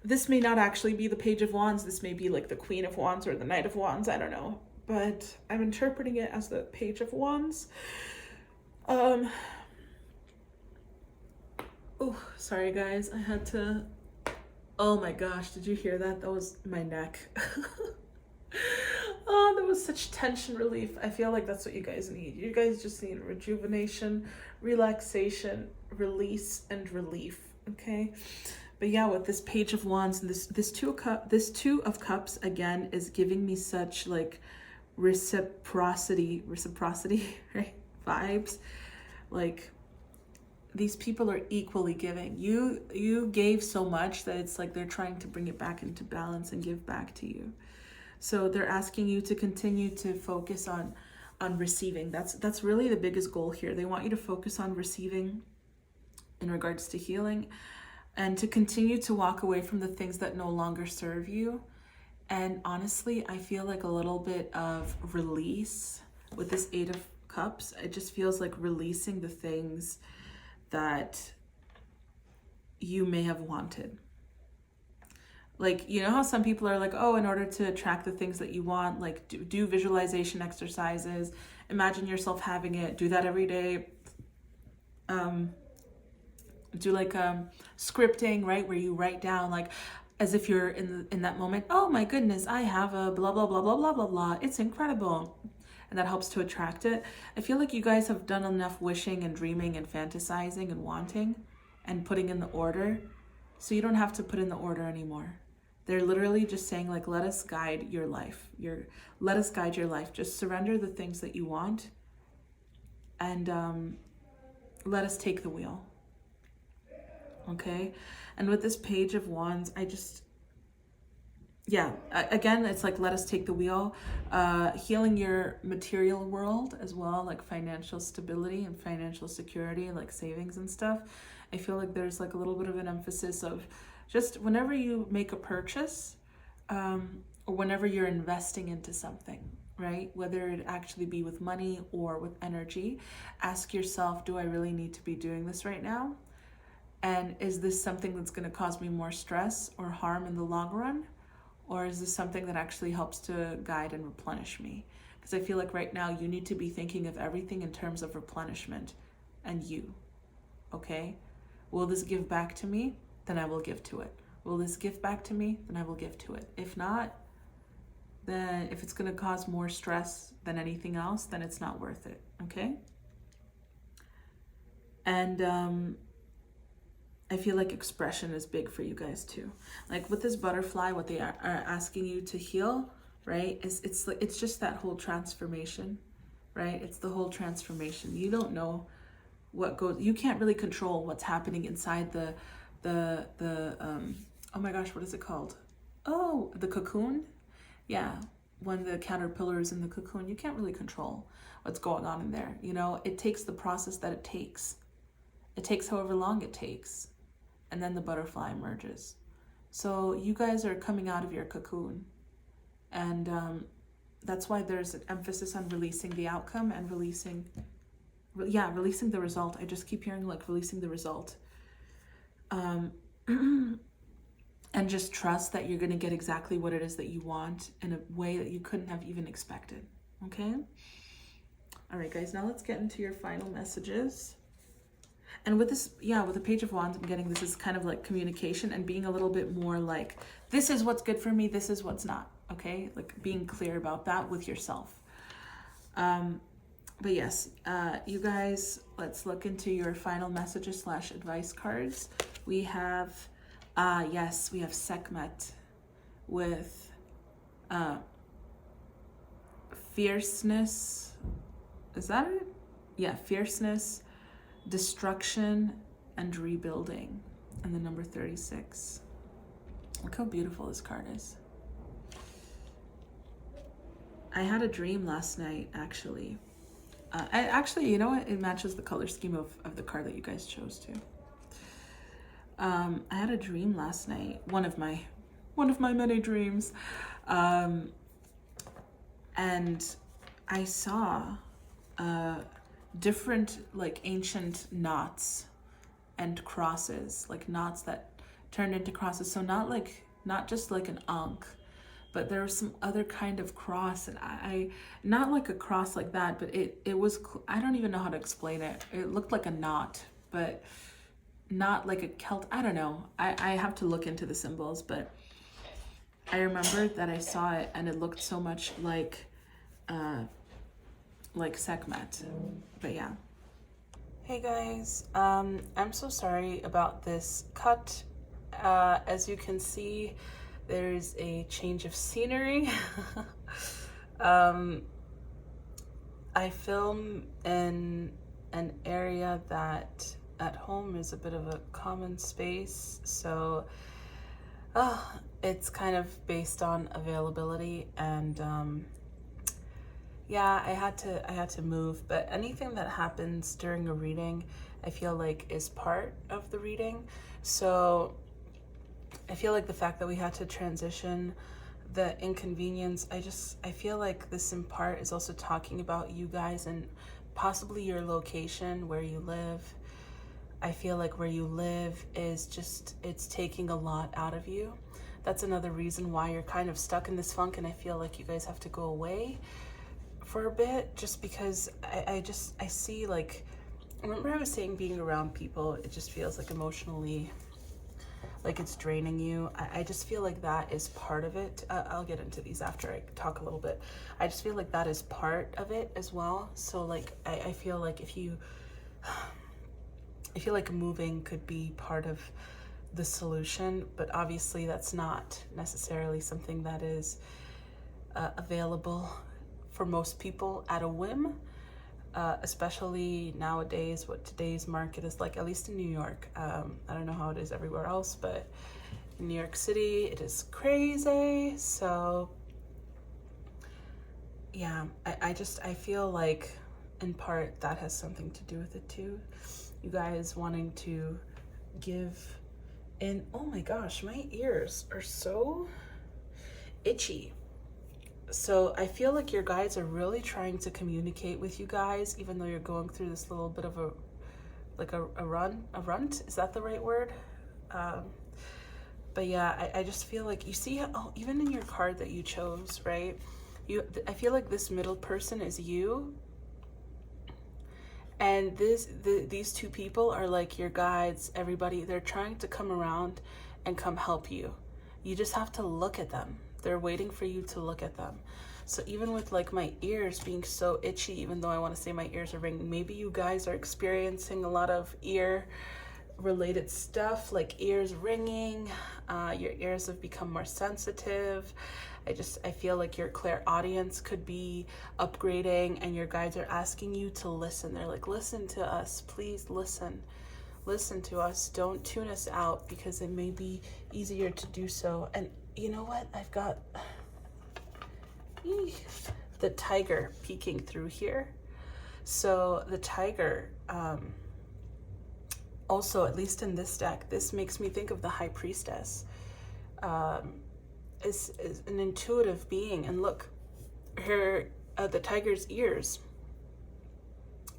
this may not actually be the Page of Wands. This may be like the Queen of Wands or the Knight of Wands. I don't know. But I'm interpreting it as the Page of Wands. Oh, sorry guys. I had to... Oh my gosh, did you hear that? That was my neck. Oh, that was such tension relief. I feel like that's what you guys need. You guys just need rejuvenation, relaxation, release, and relief, okay? But yeah, with this Page of Wands and this Two of Cups again is giving me such like reciprocity, right? Vibes. Like, these people are equally giving. You gave so much that it's like they're trying to bring it back into balance and give back to you. So they're asking you to continue to focus on receiving. That's really the biggest goal here. They want you to focus on receiving in regards to healing, and to continue to walk away from the things that no longer serve you. And honestly, I feel like a little bit of release with this 8 of Cups. It just feels like releasing the things that you may have wanted. Like, you know how some people are like, oh, in order to attract the things that you want, like do visualization exercises, imagine yourself having it, do that every day. Do like scripting, right, where you write down, like, as if you're in that moment, oh my goodness, I have a blah blah blah blah blah blah blah, it's incredible. And that helps to attract it. I feel like you guys have done enough wishing and dreaming and fantasizing and wanting and putting in the order, so you don't have to put in the order anymore. They're literally just saying, like, let us guide your life. Let us guide your life. Just surrender the things that you want, and let us take the wheel. Okay? And with this Page of Wands, again, it's like, let us take the wheel. Healing your material world as well, like financial stability and financial security, like savings and stuff. I feel like there's like a little bit of an emphasis of just whenever you make a purchase, or whenever you're investing into something, right? Whether it actually be with money or with energy, ask yourself, do I really need to be doing this right now? And is this something that's going to cause me more stress or harm in the long run? Or is this something that actually helps to guide and replenish me? Because I feel like right now you need to be thinking of everything in terms of replenishment and you, okay? Will this give back to me? Then I will give to it. Will this give back to me? Then I will give to it. If not, then if it's going to cause more stress than anything else, then it's not worth it, okay? And I feel like expression is big for you guys too. Like with this butterfly, what they are asking you to heal, right? It's just that whole transformation, right? It's the whole transformation. You don't know what goes, you can't really control what's happening inside the oh my gosh, what is it called? Oh, the cocoon? Yeah, when the caterpillar is in the cocoon, you can't really control what's going on in there. You know, it takes the process that it takes. It takes however long it takes. And then the butterfly emerges. So you guys are coming out of your cocoon. And that's why there's an emphasis on releasing the outcome and releasing the result. I just keep hearing like releasing the result. And just trust that you're going to get exactly what it is that you want in a way that you couldn't have even expected. Okay? All right, guys, now let's get into your final messages. And with this, with the Page of Wands, I'm getting this is kind of like communication and being a little bit more like, this is what's good for me, this is what's not, okay? Like being clear about that with yourself. But yes, you guys, let's look into your final messages / advice cards. We have, we have Sekhmet with fierceness. Is that it? Yeah, fierceness, destruction, and rebuilding. And the number 36. Look how beautiful this card is. I had a dream last night, actually. You know what? It matches the color scheme of the card that you guys chose too. I had a dream last night. One of my many dreams. And I saw different like ancient knots and crosses, like knots that turned into crosses. So not just like an ankh, but there was some other kind of cross, and I not like a cross like that, but it was, I don't even know how to explain it. It looked like a knot, but not like a Celt. I don't know. I have to look into the symbols, but I remember that I saw it and it looked so much like Sekhmet. But yeah. Hey guys, I'm so sorry about this cut. As you can see, there's a change of scenery. I film in an area that at home is a bit of a common space, so It's kind of based on availability, and yeah, I had to move, but anything that happens during a reading, I feel like is part of the reading. So I feel like the fact that we had to transition, the inconvenience, I feel like this in part is also talking about you guys and possibly your location where you live. I feel like where you live is just, it's taking a lot out of you. That's another reason why you're kind of stuck in this funk, and I feel like you guys have to go away for a bit, just because I see, like, remember I was saying being around people, it just feels like emotionally, like it's draining you. I just feel like that is part of it. I'll get into these after I talk a little bit. I just feel like that is part of it as well. So like, I feel like I feel like moving could be part of the solution, but obviously that's not necessarily something that is available for most people at a whim, especially nowadays, what today's market is like, at least in New York. I don't know how it is everywhere else, but in New York City, it is crazy. So yeah, I feel like in part that has something to do with it too. You guys wanting to give in. Oh my gosh, my ears are so itchy. So I feel like your guides are really trying to communicate with you guys, even though you're going through this little bit of a runt. Is that the right word? But yeah, I just feel like, you see, even in your card that you chose, right? I feel like this middle person is you. And these two people are like your guides, everybody. They're trying to come around and come help you. You just have to look at them. They're waiting for you to look at them. So even with like my ears being so itchy, even though I want to say my ears are ringing, maybe you guys are experiencing a lot of ear related stuff, like ears ringing. Your ears have become more sensitive. I feel like your clairaudience could be upgrading, and your guides are asking you to listen. They're like, listen to us, please listen. Listen to us. Don't tune us out, because it may be easier to do so. And you know what? I've got the tiger peeking through here. So the tiger, also, at least in this deck, this makes me think of the High Priestess. Is an intuitive being, and look, her the tiger's ears.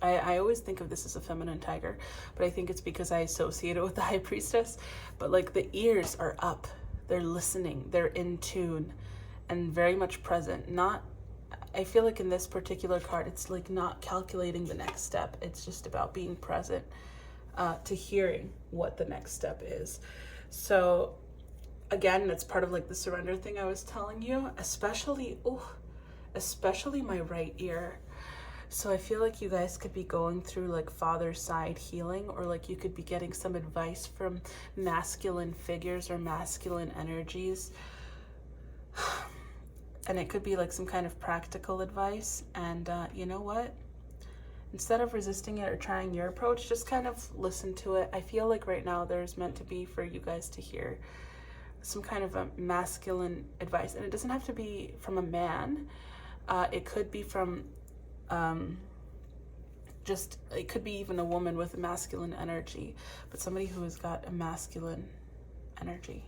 I always think of this as a feminine tiger, but I think it's because I associate it with the High Priestess. But like, the ears are up, they're listening, they're in tune, and very much present. I feel like in this particular card, it's like not calculating the next step. It's just about being present to hearing what the next step is. So again, that's part of like the surrender thing I was telling you, especially my right ear. So I feel like you guys could be going through like father side healing, or like you could be getting some advice from masculine figures or masculine energies. And it could be like some kind of practical advice. And you know what? Instead of resisting it or trying your approach, just kind of listen to it. I feel like right now there's meant to be for you guys to hear some kind of a masculine advice. And it doesn't have to be from a man. It could be from it could be even a woman with a masculine energy, but somebody who has got a masculine energy.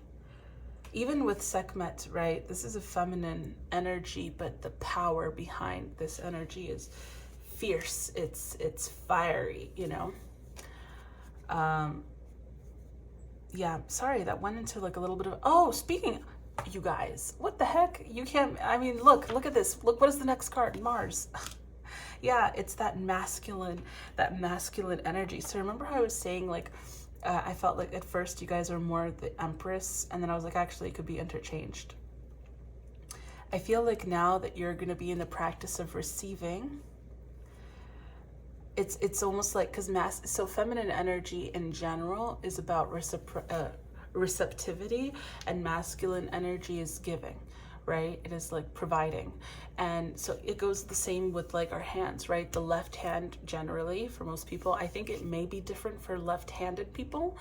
Even with Sekhmet, right? This is a feminine energy, but the power behind this energy is fierce. It's fiery, you know? Yeah, sorry, that went into like a little bit of, speaking, you guys, what the heck? You can't, I mean, look at this. Look, what is the next card? Mars. Yeah, it's that masculine energy. So remember how I was saying, like, I felt like at first you guys are more the Empress, and then I was like, actually, it could be interchanged. I feel like now that you're going to be in the practice of receiving, it's almost like, because so feminine energy in general is about receptivity, and masculine energy is giving, right? It is like providing. And so it goes the same with like our hands, right? The left hand generally for most people, I think it may be different for left-handed people,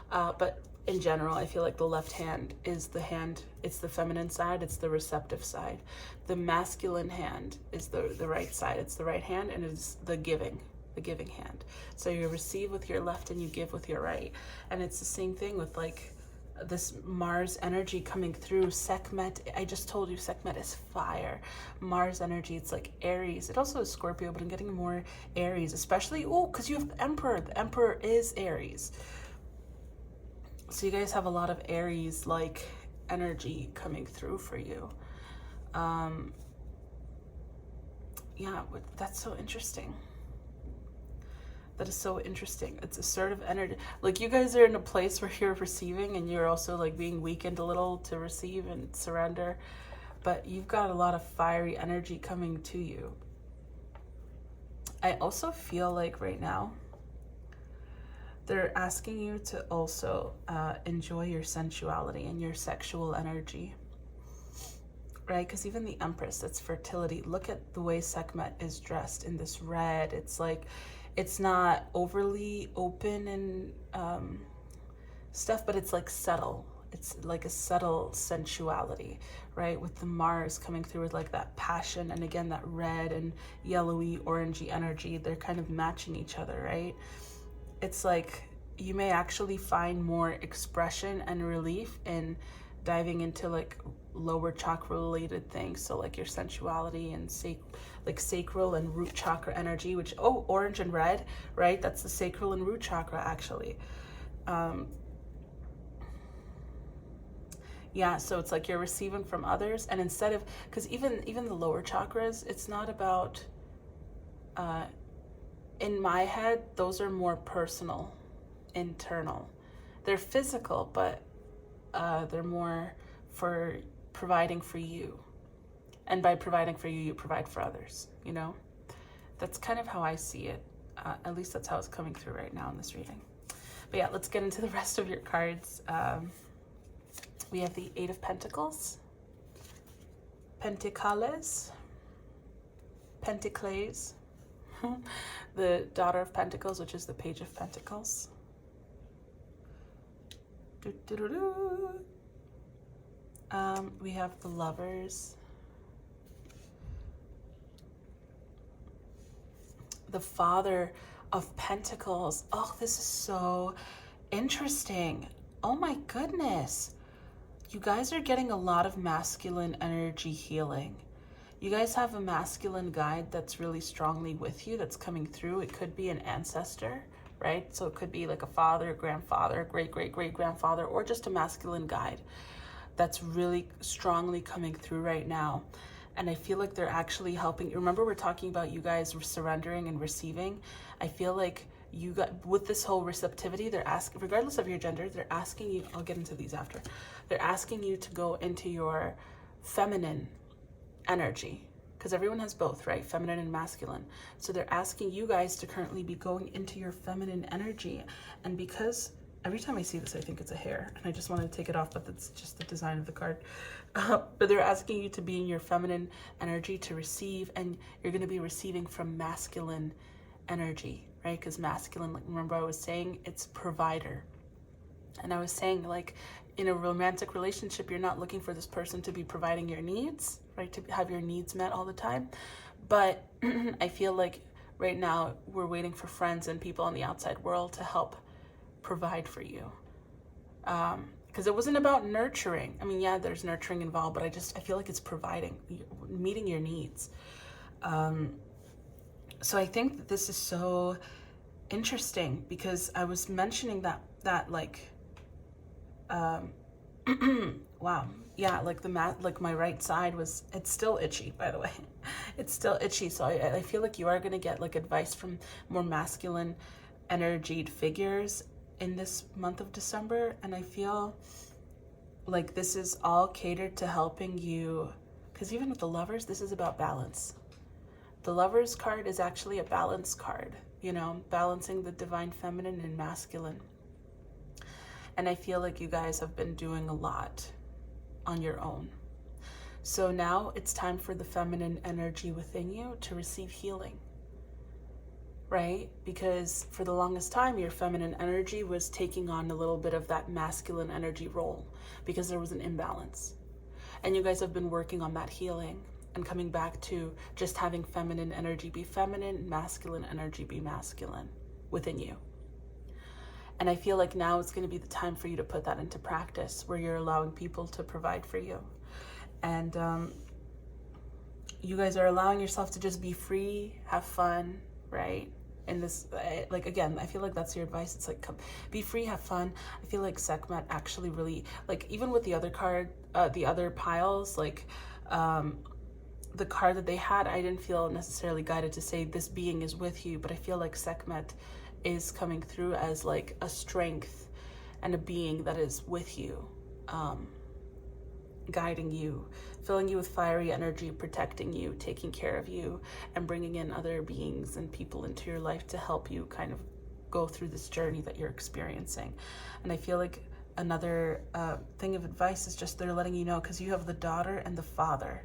but in general, I feel like the left hand is the hand, it's the feminine side, it's the receptive side. The masculine hand is the right side, it's the right hand, and it's the giving hand. So you receive with your left and you give with your right. And it's the same thing with like this Mars energy coming through. Sekhmet, I just told you, Sekhmet is fire. Mars energy, it's like Aries. It also is Scorpio, but I'm getting more Aries, especially, because you have the Emperor. The Emperor is Aries. So you guys have a lot of Aries like energy coming through for you. Yeah, that's so interesting. That is so interesting. It's assertive energy. Like you guys are in a place where you're receiving and you're also like being weakened a little to receive and surrender. But you've got a lot of fiery energy coming to you. I also feel like right now, they're asking you to also enjoy your sensuality and your sexual energy, right? Because even the Empress, that's fertility. Look at the way Sekhmet is dressed in this red. It's like, it's not overly open and stuff, but it's like subtle. It's like a subtle sensuality, right? With the Mars coming through with like that passion, and again, that red and yellowy, orangey energy, they're kind of matching each other, right? It's like you may actually find more expression and relief in diving into like lower chakra related things. So like your sensuality and like sacral and root chakra energy, which, orange and red, right? That's the sacral and root chakra actually. Yeah, so it's like you're receiving from others, and instead of, because even the lower chakras, it's not about, in my head, those are more personal, internal. They're physical, but they're more for providing for you. And by providing for you, you provide for others, you know? That's kind of how I see it. At least that's how it's coming through right now in this reading. But yeah, let's get into the rest of your cards. We have the Eight of Pentacles, Pentacles, Pentacles, the Daughter of Pentacles, which is the Page of Pentacles. We have the Lovers, the Father of Pentacles. Oh, this is so interesting. Oh my goodness. You guys are getting a lot of masculine energy healing. You guys have a masculine guide that's really strongly with you, that's coming through. It could be an ancestor, right? So it could be like a father, grandfather, great-great-great-grandfather, or just a masculine guide that's really strongly coming through right now. And I feel like they're actually helping. Remember, we're talking about you guys surrendering and receiving. I feel like you got, with this whole receptivity, they're asking, regardless of your gender, they're asking you, I'll get into these after, they're asking you to go into your feminine energy, because everyone has both, right? Feminine and masculine. So they're asking you guys to currently be going into your feminine energy. And because every time I see this, I think it's a hair, and I just want to take it off, but that's just the design of the card. But they're asking you to be in your feminine energy to receive, and you're going to be receiving from masculine energy, right? Because masculine, like, remember I was saying, it's provider. And I was saying, like, in a romantic relationship, you're not looking for this person to be providing your needs, right? To have your needs met all the time. But I feel like right now we're waiting for friends and people in the outside world to help provide for you. Because it wasn't about nurturing. I mean, yeah, there's nurturing involved, but I feel like it's providing, meeting your needs. So I think that this is so interesting, because I was mentioning that like, wow, yeah, like like my right side was, it's still itchy, by the way. It's still itchy. So I feel like you are going to get like advice from more masculine energied figures in this month of December. And I feel like this is all catered to helping you, because even with the Lovers, this is about balance. The Lovers card is actually a balance card, you know, balancing the divine feminine and masculine. And I feel like you guys have been doing a lot on your own. So now it's time for the feminine energy within you to receive healing, right? Because for the longest time, your feminine energy was taking on a little bit of that masculine energy role because there was an imbalance. And you guys have been working on that healing and coming back to just having feminine energy be feminine, masculine energy be masculine within you. And I feel like now it's going to be the time for you to put that into practice, where you're allowing people to provide for you. And you guys are allowing yourself to just be free, have fun, right? And this, like, again, I feel like that's your advice. It's like, come, be free, have fun. I feel like Sekhmet actually really, like, even with the other card, the other piles, like, the card that they had, I didn't feel necessarily guided to say this being is with you, but I feel like Sekhmet is coming through as like a strength and a being that is with you, guiding you, filling you with fiery energy, protecting you, taking care of you, and bringing in other beings and people into your life to help you kind of go through this journey that you're experiencing. And I feel like another thing of advice is just they're letting you know, because you have the daughter and the father.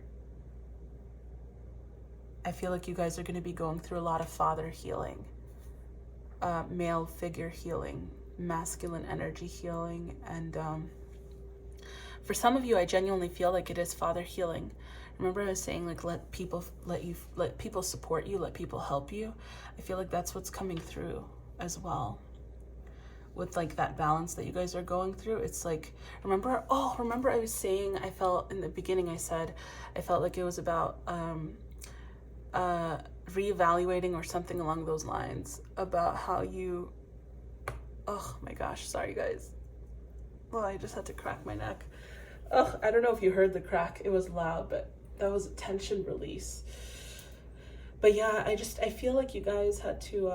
I feel like you guys are going to be going through a lot of father healing, male figure healing, masculine energy healing, and for some of you, I genuinely feel like it is father healing. Remember I was saying, like, let people support you, let people help you. I feel like that's what's coming through as well. With like that balance that you guys are going through. It's like, remember I was saying, I felt in the beginning, I said, I felt like it was about reevaluating or something along those lines, about how you, oh my gosh, sorry guys. Well, I just had to crack my neck. Oh, I don't know if you heard the crack. It was loud, but that was a tension release. But yeah, I feel like you guys had to,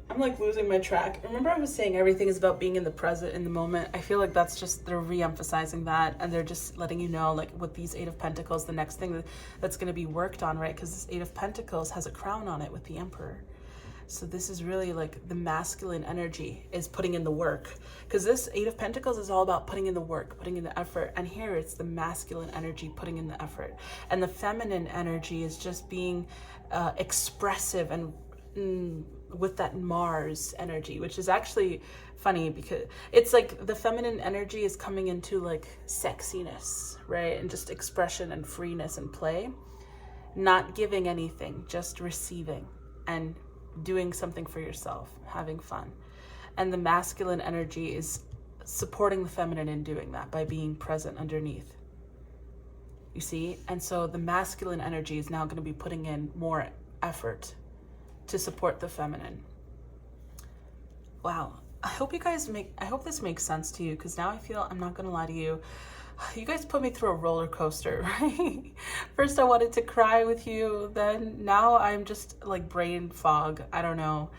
I'm like losing my track. Remember I was saying everything is about being in the present, in the moment. I feel like that's just, they're re-emphasizing that, and they're just letting you know, like with these Eight of Pentacles, the next thing that's going to be worked on, right? Because this Eight of Pentacles has a crown on it with the Emperor. So this is really like the masculine energy is putting in the work, because this Eight of Pentacles is all about putting in the work, putting in the effort. And here it's the masculine energy putting in the effort. And the feminine energy is just being expressive and with that Mars energy, which is actually funny because it's like the feminine energy is coming into like sexiness, right? And just expression and freeness and play, not giving anything, just receiving and doing something for yourself, having fun. And the masculine energy is supporting the feminine in doing that by being present underneath, you see? And so the masculine energy is now going to be putting in more effort to support the feminine. Wow. I hope this makes sense to you, because now I feel, I'm not going to lie to you, you guys put me through a roller coaster, right? First I wanted to cry with you, then now I'm just like brain fog. I don't know.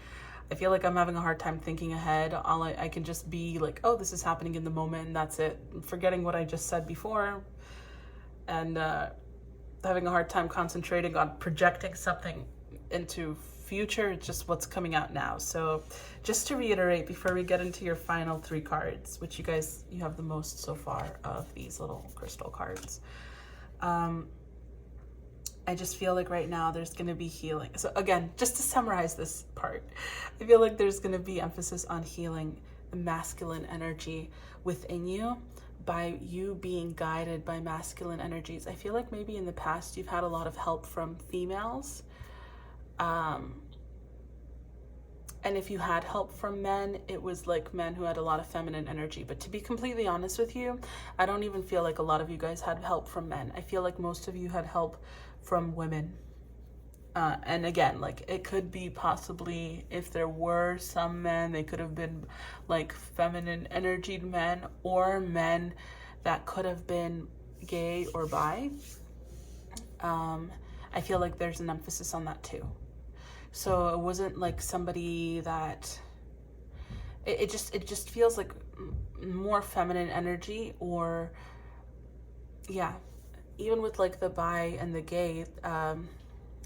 I feel like I'm having a hard time thinking ahead. I can just be like, oh, this is happening in the moment, and that's it. I'm forgetting what I just said before, and having a hard time concentrating on projecting something into future. It's just what's coming out now. So just to reiterate before we get into your final 3 cards, which you have the most so far of these little crystal cards, I just feel like right now there's going to be healing. So again, just to summarize this part, I feel like there's going to be emphasis on healing the masculine energy within you by you being guided by masculine energies. I feel like maybe in the past you've had a lot of help from females. And if you had help from men, it was like men who had a lot of feminine energy. But to be completely honest with you, I don't even feel like a lot of you guys had help from men. I feel like most of you had help from women. And again, like it could be possibly, if there were some men, they could have been like feminine energied men, or men that could have been gay or bi. I feel like there's an emphasis on that too. So it wasn't like somebody that, it just feels like more feminine energy, or yeah, even with like the bi and the gay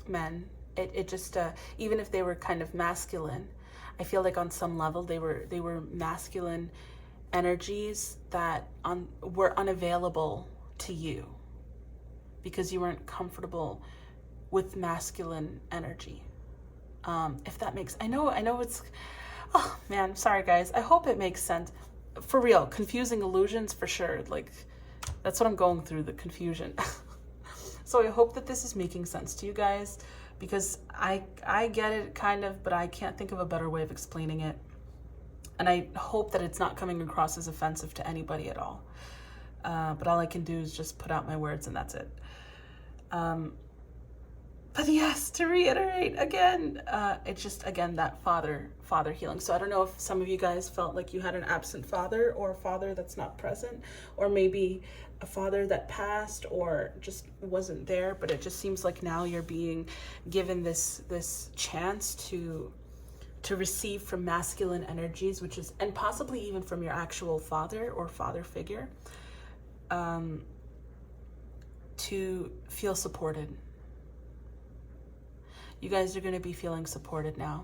men, it just even if they were kind of masculine, I feel like on some level they were masculine energies that were unavailable to you because you weren't comfortable with masculine energy. If that makes, I know it's, oh man, sorry guys. I hope it makes sense. For real, confusing illusions for sure. Like, that's what I'm going through, the confusion. So I hope that this is making sense to you guys, because I get it kind of, but I can't think of a better way of explaining it. And I hope that it's not coming across as offensive to anybody at all. But all I can do is just put out my words, and that's it. But yes, to reiterate again, it's just, again, that father healing. So I don't know if some of you guys felt like you had an absent father, or a father that's not present, or maybe a father that passed or just wasn't there, but it just seems like now you're being given this chance to receive from masculine energies, which is, and possibly even from your actual father or father figure, to feel supported. You guys are going to be feeling supported now.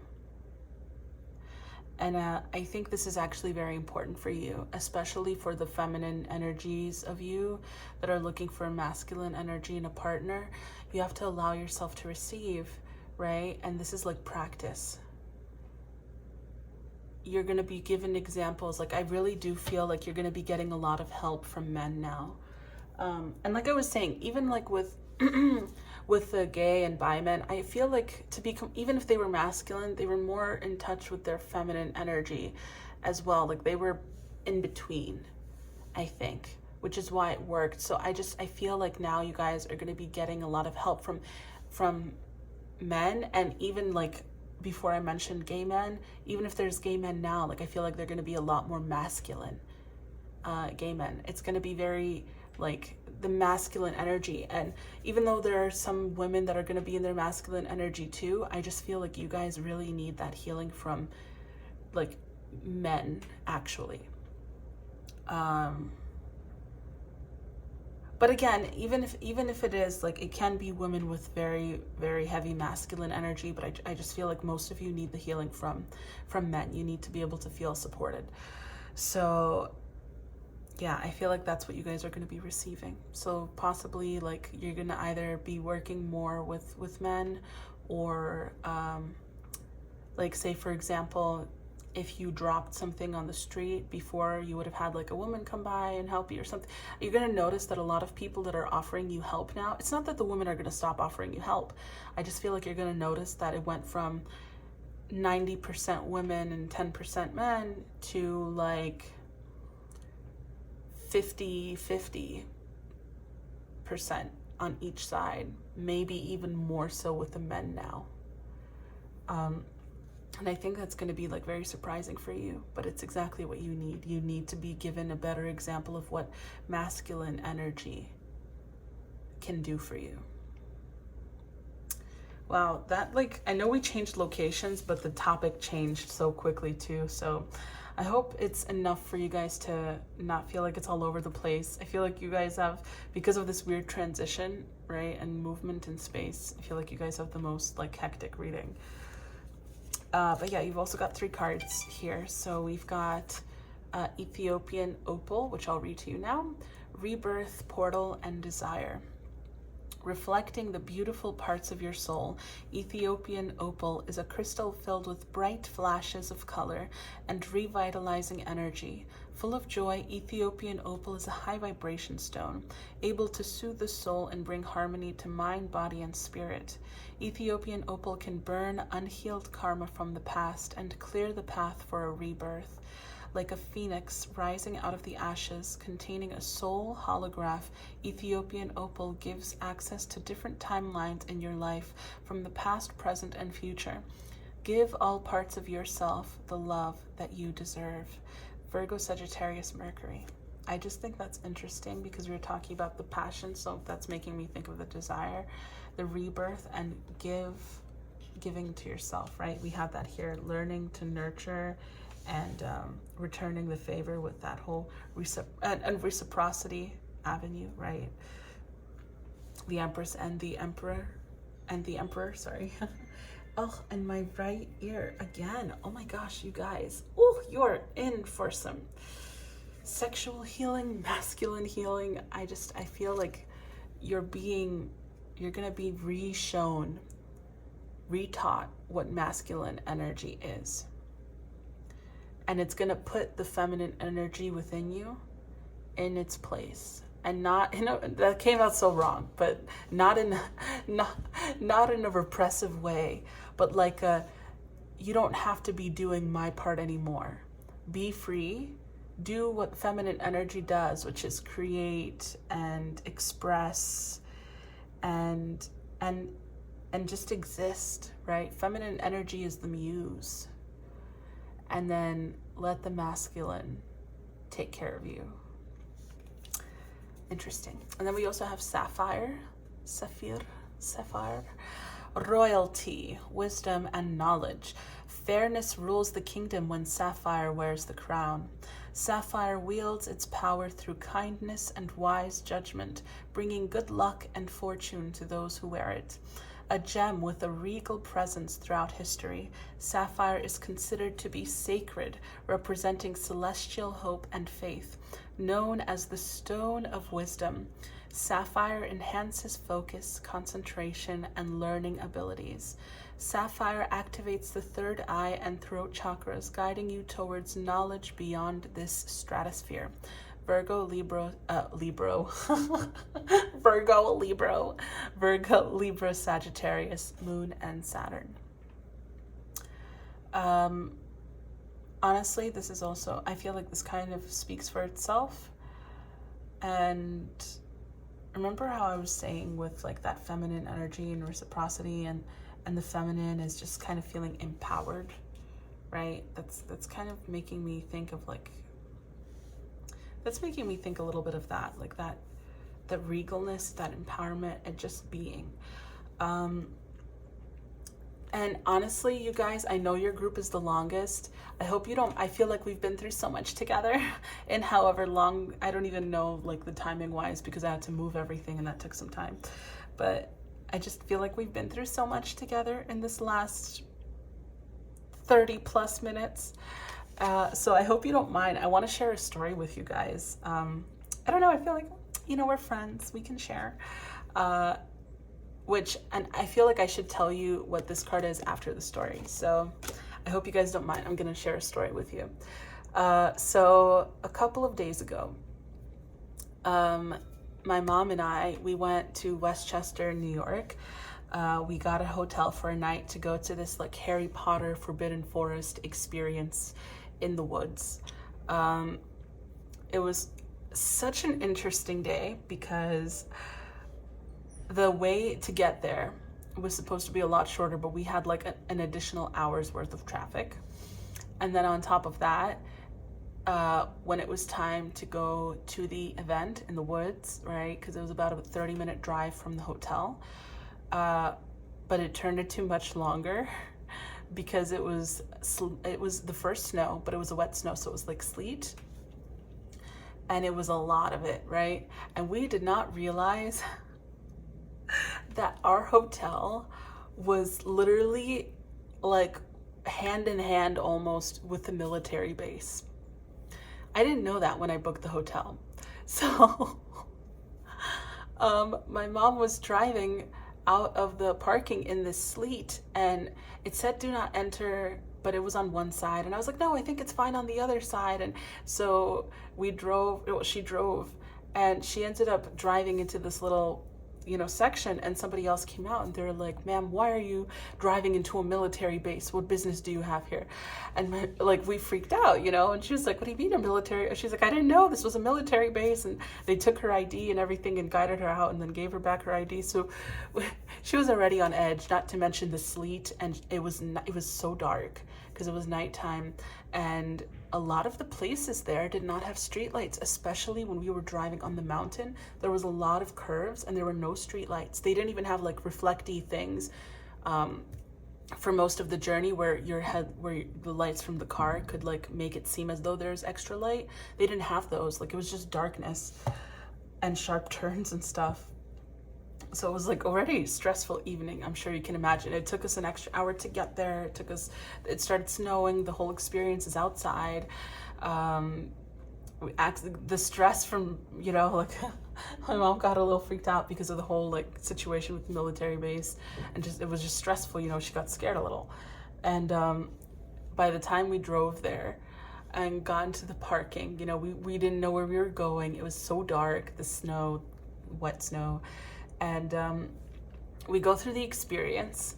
And I think this is actually very important for you, especially for the feminine energies of you that are looking for a masculine energy in a partner. You have to allow yourself to receive, right? And this is like practice. You're going to be given examples. Like, I really do feel like you're going to be getting a lot of help from men now. And like I was saying, even like with with the gay and bi men, I feel like even if they were masculine, they were more in touch with their feminine energy as well. Like, they were in between, I think, which is why it worked. So I feel like now you guys are going to be getting a lot of help from men. And even like before I mentioned gay men, even if there's gay men now, like, I feel like they're going to be a lot more masculine gay men. It's going to be very like the masculine energy. And even though there are some women that are going to be in their masculine energy too, I just feel like you guys really need that healing from like men, actually. But again, even if it is like, it can be women with very, very heavy masculine energy, but I just feel like most of you need the healing from men. You need to be able to feel supported. So yeah, I feel like that's what you guys are going to be receiving. So possibly like you're going to either be working more with men, or like, say for example, if you dropped something on the street before, you would have had like a woman come by and help you or something. You're going to notice that a lot of people that are offering you help now, it's not that the women are going to stop offering you help. I just feel like you're going to notice that it went from 90% women and 10% men to like 50% on each side, maybe even more so with the men now. And I think that's going to be like very surprising for you, but it's exactly what you need. You need to be given a better example of what masculine energy can do for you. Wow, that, like, I know we changed locations, but the topic changed so quickly too. So I hope it's enough for you guys to not feel like it's all over the place. I feel like you guys have, because of this weird transition, right, and movement in space, I feel like you guys have the most like hectic reading. But yeah, you've also got 3 cards here. So we've got Ethiopian Opal, which I'll read to you now, Rebirth, Portal, and Desire. Reflecting the beautiful parts of your soul, Ethiopian Opal is a crystal filled with bright flashes of color and revitalizing energy. Full of joy, Ethiopian Opal is a high vibration stone, able to soothe the soul and bring harmony to mind, body, and spirit. Ethiopian Opal can burn unhealed karma from the past and clear the path for a rebirth. Like a phoenix rising out of the ashes, containing a soul holograph, Ethiopian Opal gives access to different timelines in your life from the past, present, and future. Give all parts of yourself the love that you deserve. Virgo, Sagittarius, Mercury. I just think that's interesting because we were talking about the passion, so that's making me think of the desire, the rebirth, and giving to yourself, right? We have that here, learning to nurture and returning the favor with that whole reciprocity avenue, right? The Empress and the Emperor, sorry. Oh, and my right ear again. Oh my gosh, you guys. Oh, you're in for some sexual healing, masculine healing. I feel like you're being you're going to be re-shown, retaught what masculine energy is. And it's going to put the feminine energy within you in its place. And not, that came out so wrong, but not in a repressive way, but like you don't have to be doing my part anymore. Be free. Do what feminine energy does, which is create and express and just exist, right? Feminine energy is the muse. And then let the masculine take care of you. Interesting. And then we also have sapphire, royalty, wisdom, and knowledge. Fairness rules the kingdom when sapphire wears the crown. Sapphire wields its power through kindness and wise judgment, bringing good luck and fortune to those who wear it. A gem with a regal presence throughout history, sapphire is considered to be sacred, representing celestial hope and faith. Known as the Stone of Wisdom, sapphire enhances focus, concentration, and learning abilities. Sapphire activates the third eye and throat chakras, guiding you towards knowledge beyond this stratosphere. Virgo, Libra, Sagittarius, Moon, and Saturn. Honestly, this is also, I feel like this kind of speaks for itself. And remember how I was saying with like that feminine energy and reciprocity, and the feminine is just kind of feeling empowered, right? That's kind of making me think of like, that's making me think a little bit of that, like that regalness, that empowerment, and just being. And honestly, you guys, I know your group is the longest. I hope you don't, I feel like we've been through so much together in however long, I don't even know like the timing wise, because I had to move everything and that took some time. But I just feel like we've been through so much together in this last 30 plus minutes. So I hope you don't mind. I want to share a story with you guys. I don't know, I feel like, we're friends, we can share. And I feel like I should tell you what this card is after the story. So I hope you guys don't mind. I'm going to share a story with you. So a couple of days ago, my mom and I, we went to Westchester, New York. We got a hotel for a night to go to this like Harry Potter Forbidden Forest experience in the woods. It was such an interesting day because the way to get there was supposed to be a lot shorter, but we had like an additional hour's worth of traffic. And then on top of that, when it was time to go to the event in the woods, right? Because it was about a 30-minute drive from the hotel. But it turned into much longer because it was the first snow, but it was a wet snow. So it was like sleet. And it was a lot of it, right? And we did not realize that our hotel was literally like hand in hand almost with the military base. I didn't know that when I booked the hotel. So my mom was driving out of the parking in this sleet and it said do not enter, but it was on one side. And I was like, no, I think it's fine on the other side. And so she drove and she ended up driving into this little section, and somebody else came out and they're like, ma'am, why are you driving into a military base? What business do you have here? And we freaked out, and she was like, what do you mean a military? She's like, I didn't know this was a military base. And they took her ID and everything and guided her out and then gave her back her ID. So she was already on edge, not to mention the sleet. And it was so dark because it was nighttime, and a lot of the places there did not have streetlights, especially when we were driving on the mountain. There was a lot of curves and there were no streetlights. They didn't even have like reflecty things for most of the journey where the lights from the car could like make it seem as though there's extra light. They didn't have those. Like it was just darkness and sharp turns and stuff. So it was like already a stressful evening. I'm sure you can imagine. It took us an extra hour to get there. It started snowing. The whole experience is outside. the stress from, you know, like my mom got a little freaked out because of the whole like situation with the military base, and just it was just stressful, you know, she got scared a little. And by the time we drove there and got into the parking, you know, we didn't know where we were going. It was so dark, the snow, wet snow, and we go through the experience.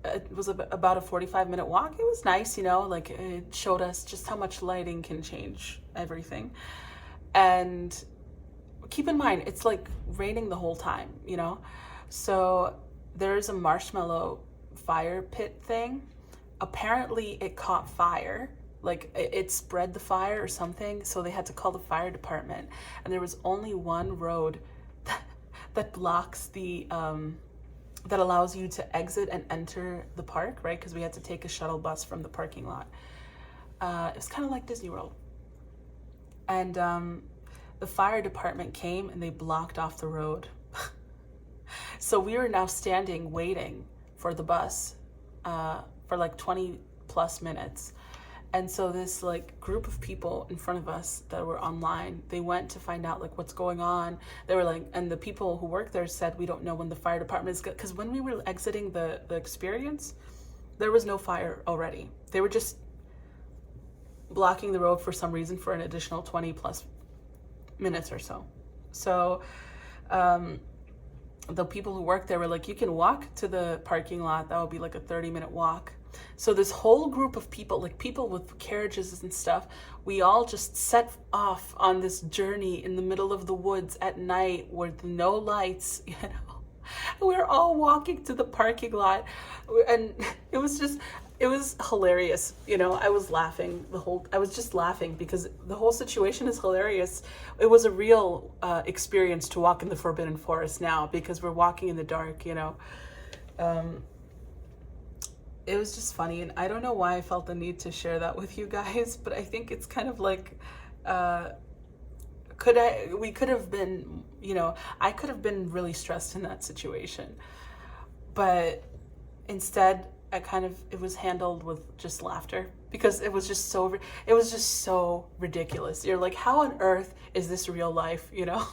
It was about a 45-minute walk. It was nice, you know, like it showed us just how much lighting can change everything. And keep in mind, it's like raining the whole time, you know? So there's a marshmallow fire pit thing. Apparently it caught fire, like it spread the fire or something. So they had to call the fire department. And there was only one road that blocks the, that allows you to exit and enter the park, right? Because we had to take a shuttle bus from the parking lot. It was kind of like Disney World. And the fire department came and they blocked off the road. So we were now standing waiting for the bus for like 20 plus minutes. And so this like group of people in front of us that were online, they went to find out like what's going on. They were like, and the people who work there said, we don't know when the fire department is, because when we were exiting the experience, there was no fire already. They were just blocking the road for some reason for an additional 20 plus minutes or so. So the people who work there were like, you can walk to the parking lot. That would be like a 30-minute walk. So this whole group of people, like people with carriages and stuff, we all just set off on this journey in the middle of the woods at night with no lights, you know. We're all walking to the parking lot, and it was hilarious, you know. I was just laughing because the whole situation is hilarious. It was a real experience to walk in the Forbidden Forest now, because we're walking in the dark, you know. It was just funny, and I don't know why I felt the need to share that with you guys, but I think it's kind of like, we could have been, you know, I could have been really stressed in that situation, but instead it was handled with just laughter, because it was just so ridiculous. You're like, how on earth is this real life, you know?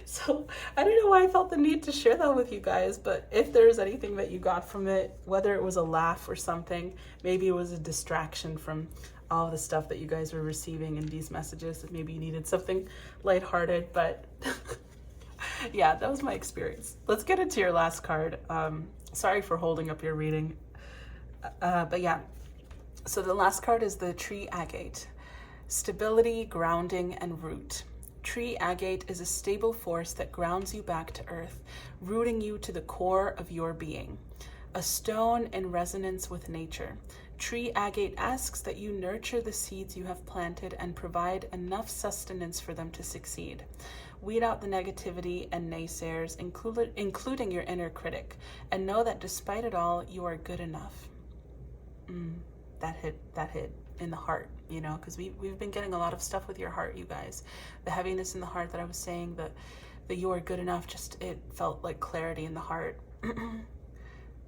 So I don't know why I felt the need to share that with you guys, but if there's anything that you got from it, whether it was a laugh or something, maybe it was a distraction from all the stuff that you guys were receiving in these messages, that maybe you needed something lighthearted, but yeah, that was my experience. Let's get into your last card. Sorry for holding up your reading, but yeah. So the last card is the tree agate. Stability, grounding, and root. Tree agate is a stable force that grounds you back to earth, rooting you to the core of your being. A stone in resonance with nature. Tree agate asks that you nurture the seeds you have planted and provide enough sustenance for them to succeed. Weed out the negativity and naysayers, including your inner critic, and know that despite it all, you are good enough. That hit in the heart, you know, because we've been getting a lot of stuff with your heart, you guys. The heaviness in the heart that I was saying, that you are good enough, just it felt like clarity in the heart.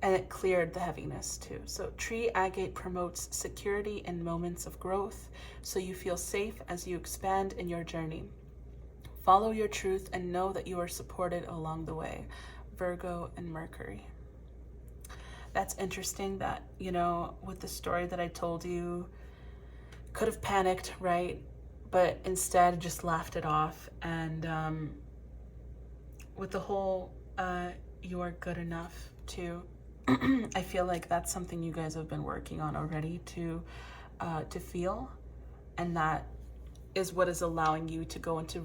And it cleared the heaviness too. So tree agate promotes security in moments of growth, so you feel safe as you expand in your journey. Follow your truth and know that you are supported along the way. Virgo and Mercury. That's interesting that, you know, with the story that I told you, could have panicked, right? But instead just laughed it off. And with the whole you are good enough too, I feel like that's something you guys have been working on already to feel, and that is what is allowing you to go into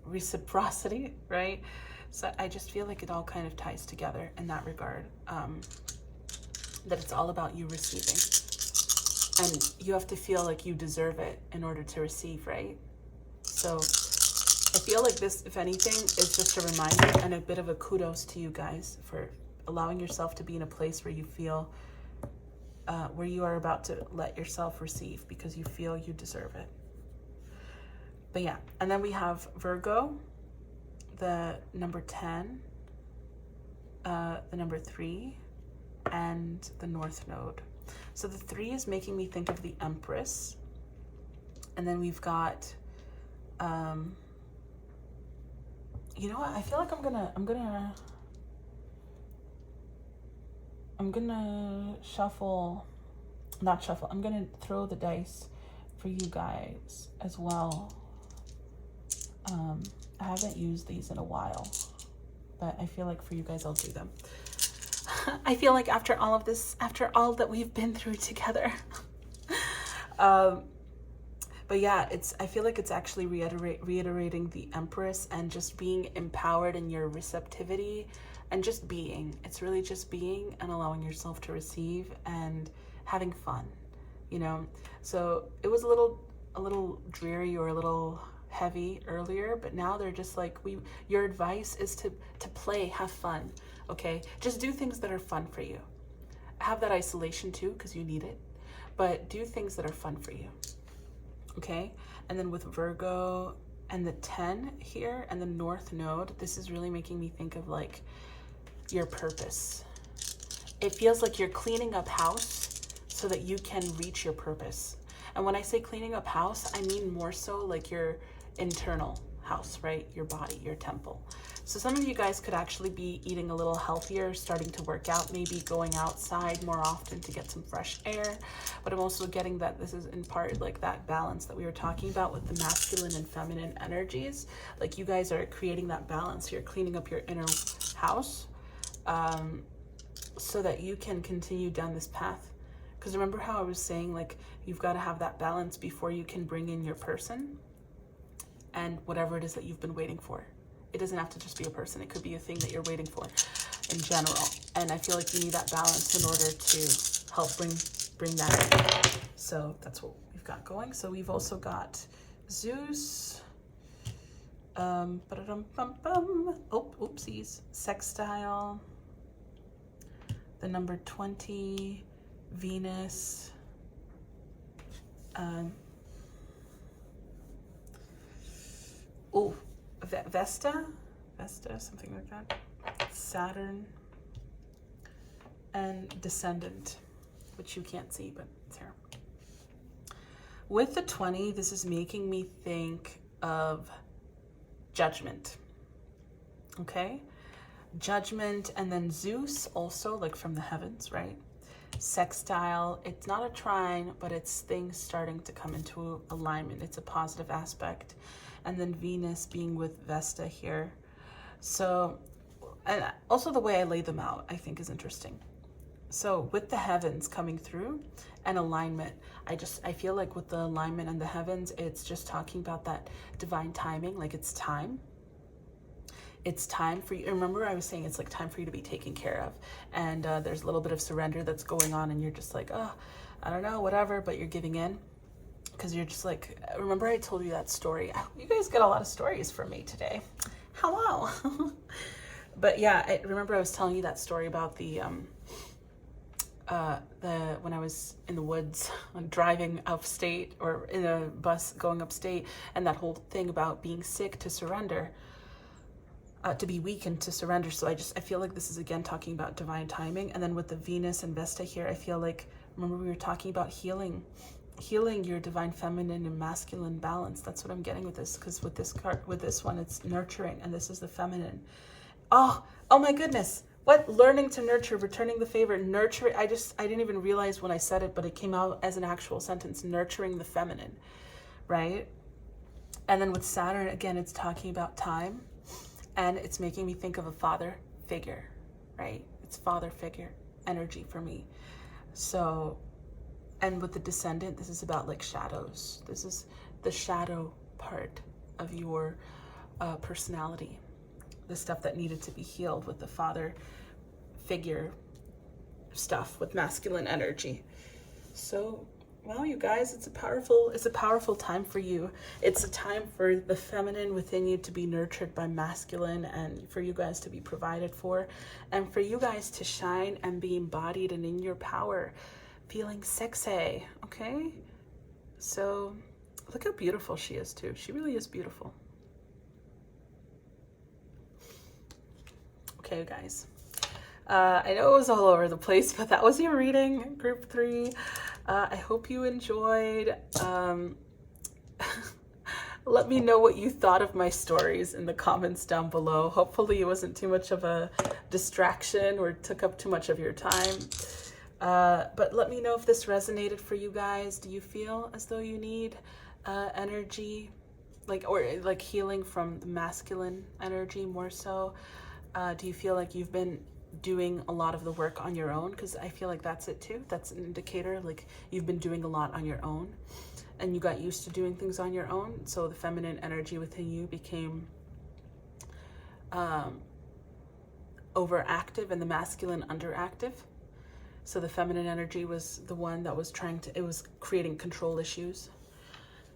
reciprocity, right? So I just feel like it all kind of ties together in that regard, that it's all about you receiving. And you have to feel like you deserve it in order to receive, right? So I feel like this, if anything, is just a reminder and a bit of a kudos to you guys for allowing yourself to be in a place where you feel, where you are about to let yourself receive because you feel you deserve it. But yeah, and then we have Virgo, the number 10, the number 3, and the North Node. So the 3 is making me think of the Empress, And then we've got, you know what? I feel like I'm gonna shuffle, not shuffle. I'm gonna throw the dice for you guys as well. I haven't used these in a while, but I feel like for you guys, I'll do them. I feel like after all of this, after all that we've been through together, but yeah, I feel like it's actually reiterating the Empress and just being empowered in your receptivity and just being. It's really just being and allowing yourself to receive and having fun, you know? So it was a little dreary or a little heavy earlier, but now they're just like, your advice is to play, have fun, okay? Just do things that are fun for you. Have that isolation too, because you need it, but do things that are fun for you. Okay, and then with Virgo and the 10 here and the North Node, this is really making me think of like your purpose. It feels like you're cleaning up house so that you can reach your purpose. And when I say cleaning up house, I mean more so like your internal house, right? Your body, your temple. So some of you guys could actually be eating a little healthier, starting to work out, maybe going outside more often to get some fresh air. But I'm also getting that this is in part like that balance that we were talking about with the masculine and feminine energies. Like you guys are creating that balance. You're cleaning up your inner house so that you can continue down this path. Because remember how I was saying, like, you've got to have that balance before you can bring in your person and whatever it is that you've been waiting for. It doesn't have to just be a person. It could be a thing that you're waiting for in general. And I feel like you need that balance in order to help bring that in. So that's what we've got going. So we've also got Zeus. Oh, oopsies. Sextile. The number 20. Venus. Vesta, something like that. Saturn and Descendant, which you can't see, but it's here. With the 20, this is making me think of Judgment. Okay? Judgment, and then Zeus also, like from the heavens, right? Sextile, it's not a trine, but it's things starting to come into alignment. It's a positive aspect. And then Venus being with Vesta here. So, and also the way I lay them out, I think is interesting. So with the heavens coming through and alignment, I feel like with the alignment and the heavens, it's just talking about that divine timing, like it's time. It's time for you. Remember I was saying it's like time for you to be taken care of. And there's a little bit of surrender that's going on and you're just like, oh, I don't know, whatever, but you're giving in. Because you're just like, remember I told you that story? You guys get a lot of stories from me today. Hello. But yeah, I remember I was telling you that story about the when I was in the woods driving upstate or in a bus going upstate, and that whole thing about being sick to surrender, to be weakened to surrender. So I feel like this is again talking about divine timing. And then with the Venus and Vesta here, I feel like, remember we were talking about healing your divine feminine and masculine balance. That's what I'm getting with this, because with this card, with this one, it's nurturing, and this is the feminine. Oh my goodness. What? Learning to nurture, returning the favor, nurturing. I didn't even realize when I said it, but it came out as an actual sentence, nurturing the feminine, right? And then with Saturn, again, it's talking about time, and it's making me think of a father figure, right? It's father figure energy for me. So, and with the Descendant, this is about like shadows. This is the shadow part of your personality, the stuff that needed to be healed with the father figure stuff with masculine energy. So, wow, you guys, it's a powerful time for you. It's a time for the feminine within you to be nurtured by masculine, and for you guys to be provided for, and for you guys to shine and be embodied and in your power, feeling sexy, okay? So, look how beautiful she is too. She really is beautiful. Okay, guys. I know it was all over the place, but that was your reading, group 3. I hope you enjoyed. let me know what you thought of my stories in the comments down below. Hopefully it wasn't too much of a distraction or took up too much of your time. But let me know if this resonated for you guys. Do you feel as though you need energy, or healing from the masculine energy more so? Do you feel like you've been doing a lot of the work on your own? Because I feel like that's it too. That's an indicator, like you've been doing a lot on your own and you got used to doing things on your own. So the feminine energy within you became overactive and the masculine underactive. So the feminine energy was the one that was it was creating control issues.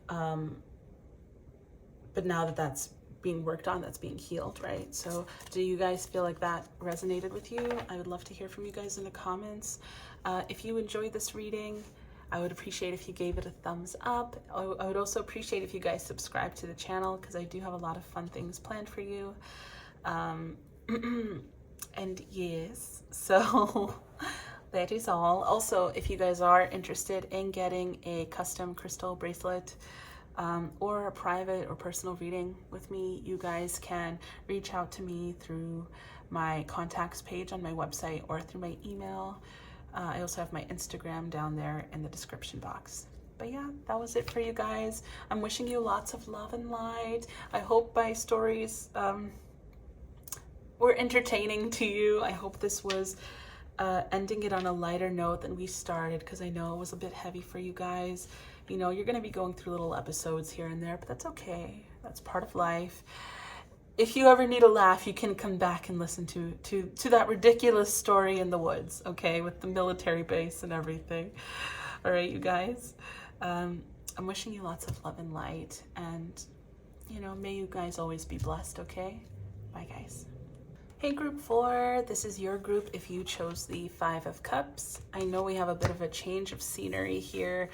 But now that that's being worked on, that's being healed, right? So do you guys feel like that resonated with you? I would love to hear from you guys in the comments. If you enjoyed this reading, I would appreciate if you gave it a thumbs up. I would also appreciate if you guys subscribe to the channel, because I do have a lot of fun things planned for you. And yes, so that is all. Also, if you guys are interested in getting a custom crystal bracelet, or a private or personal reading with me, you guys can reach out to me through my contacts page on my website or through my email. I also have my Instagram down there in the description box. But yeah, that was it for you guys. I'm wishing you lots of love and light. I hope my stories were entertaining to you. I hope this was ending it on a lighter note than we started, because I know it was a bit heavy for you guys. You know, you're going to be going through little episodes here and there, but that's okay. That's part of life. If you ever need a laugh, you can come back and listen to that ridiculous story in the woods, okay, with the military base and everything. All right, you guys. I'm wishing you lots of love and light, and, you know, may you guys always be blessed, okay? Bye, guys. Hey, group 4, this is your group if you chose the 5 of Cups. I know we have a bit of a change of scenery here.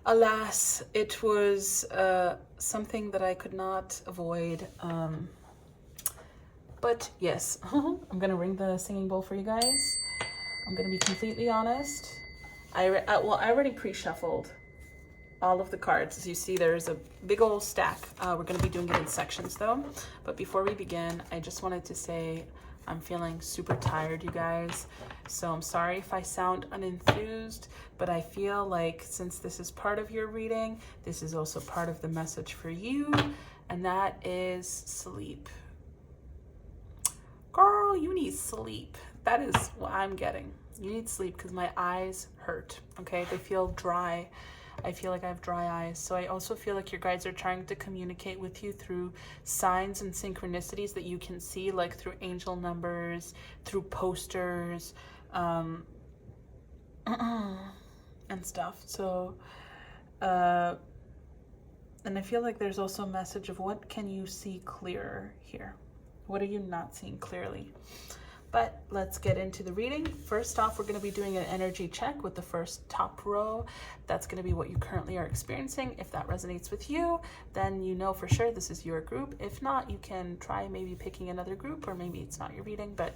Alas, it was something that I could not avoid. But yes, I'm gonna ring the singing bowl for you guys. I'm gonna be completely honest. I already pre-shuffled all of the cards. As you see, there's a big old stack. We're gonna be doing it in sections though. But before we begin, I just wanted to say I'm feeling super tired, you guys. So I'm sorry if I sound unenthused, but I feel like since this is part of your reading, this is also part of the message for you, and that is sleep. Girl, you need sleep. That is what I'm getting. You need sleep because my eyes hurt, okay? They feel dry. I feel like I have dry eyes. So I also feel like your guides are trying to communicate with you through signs and synchronicities that you can see, like through angel numbers, through posters, and stuff. So, and I feel like there's also a message of what can you see clearer here? What are you not seeing clearly? But let's get into the reading. First off, we're going to be doing an energy check with the first top row. That's going to be what you currently are experiencing. If that resonates with you, then you know for sure this is your group. If not, you can try maybe picking another group, or maybe it's not your reading, but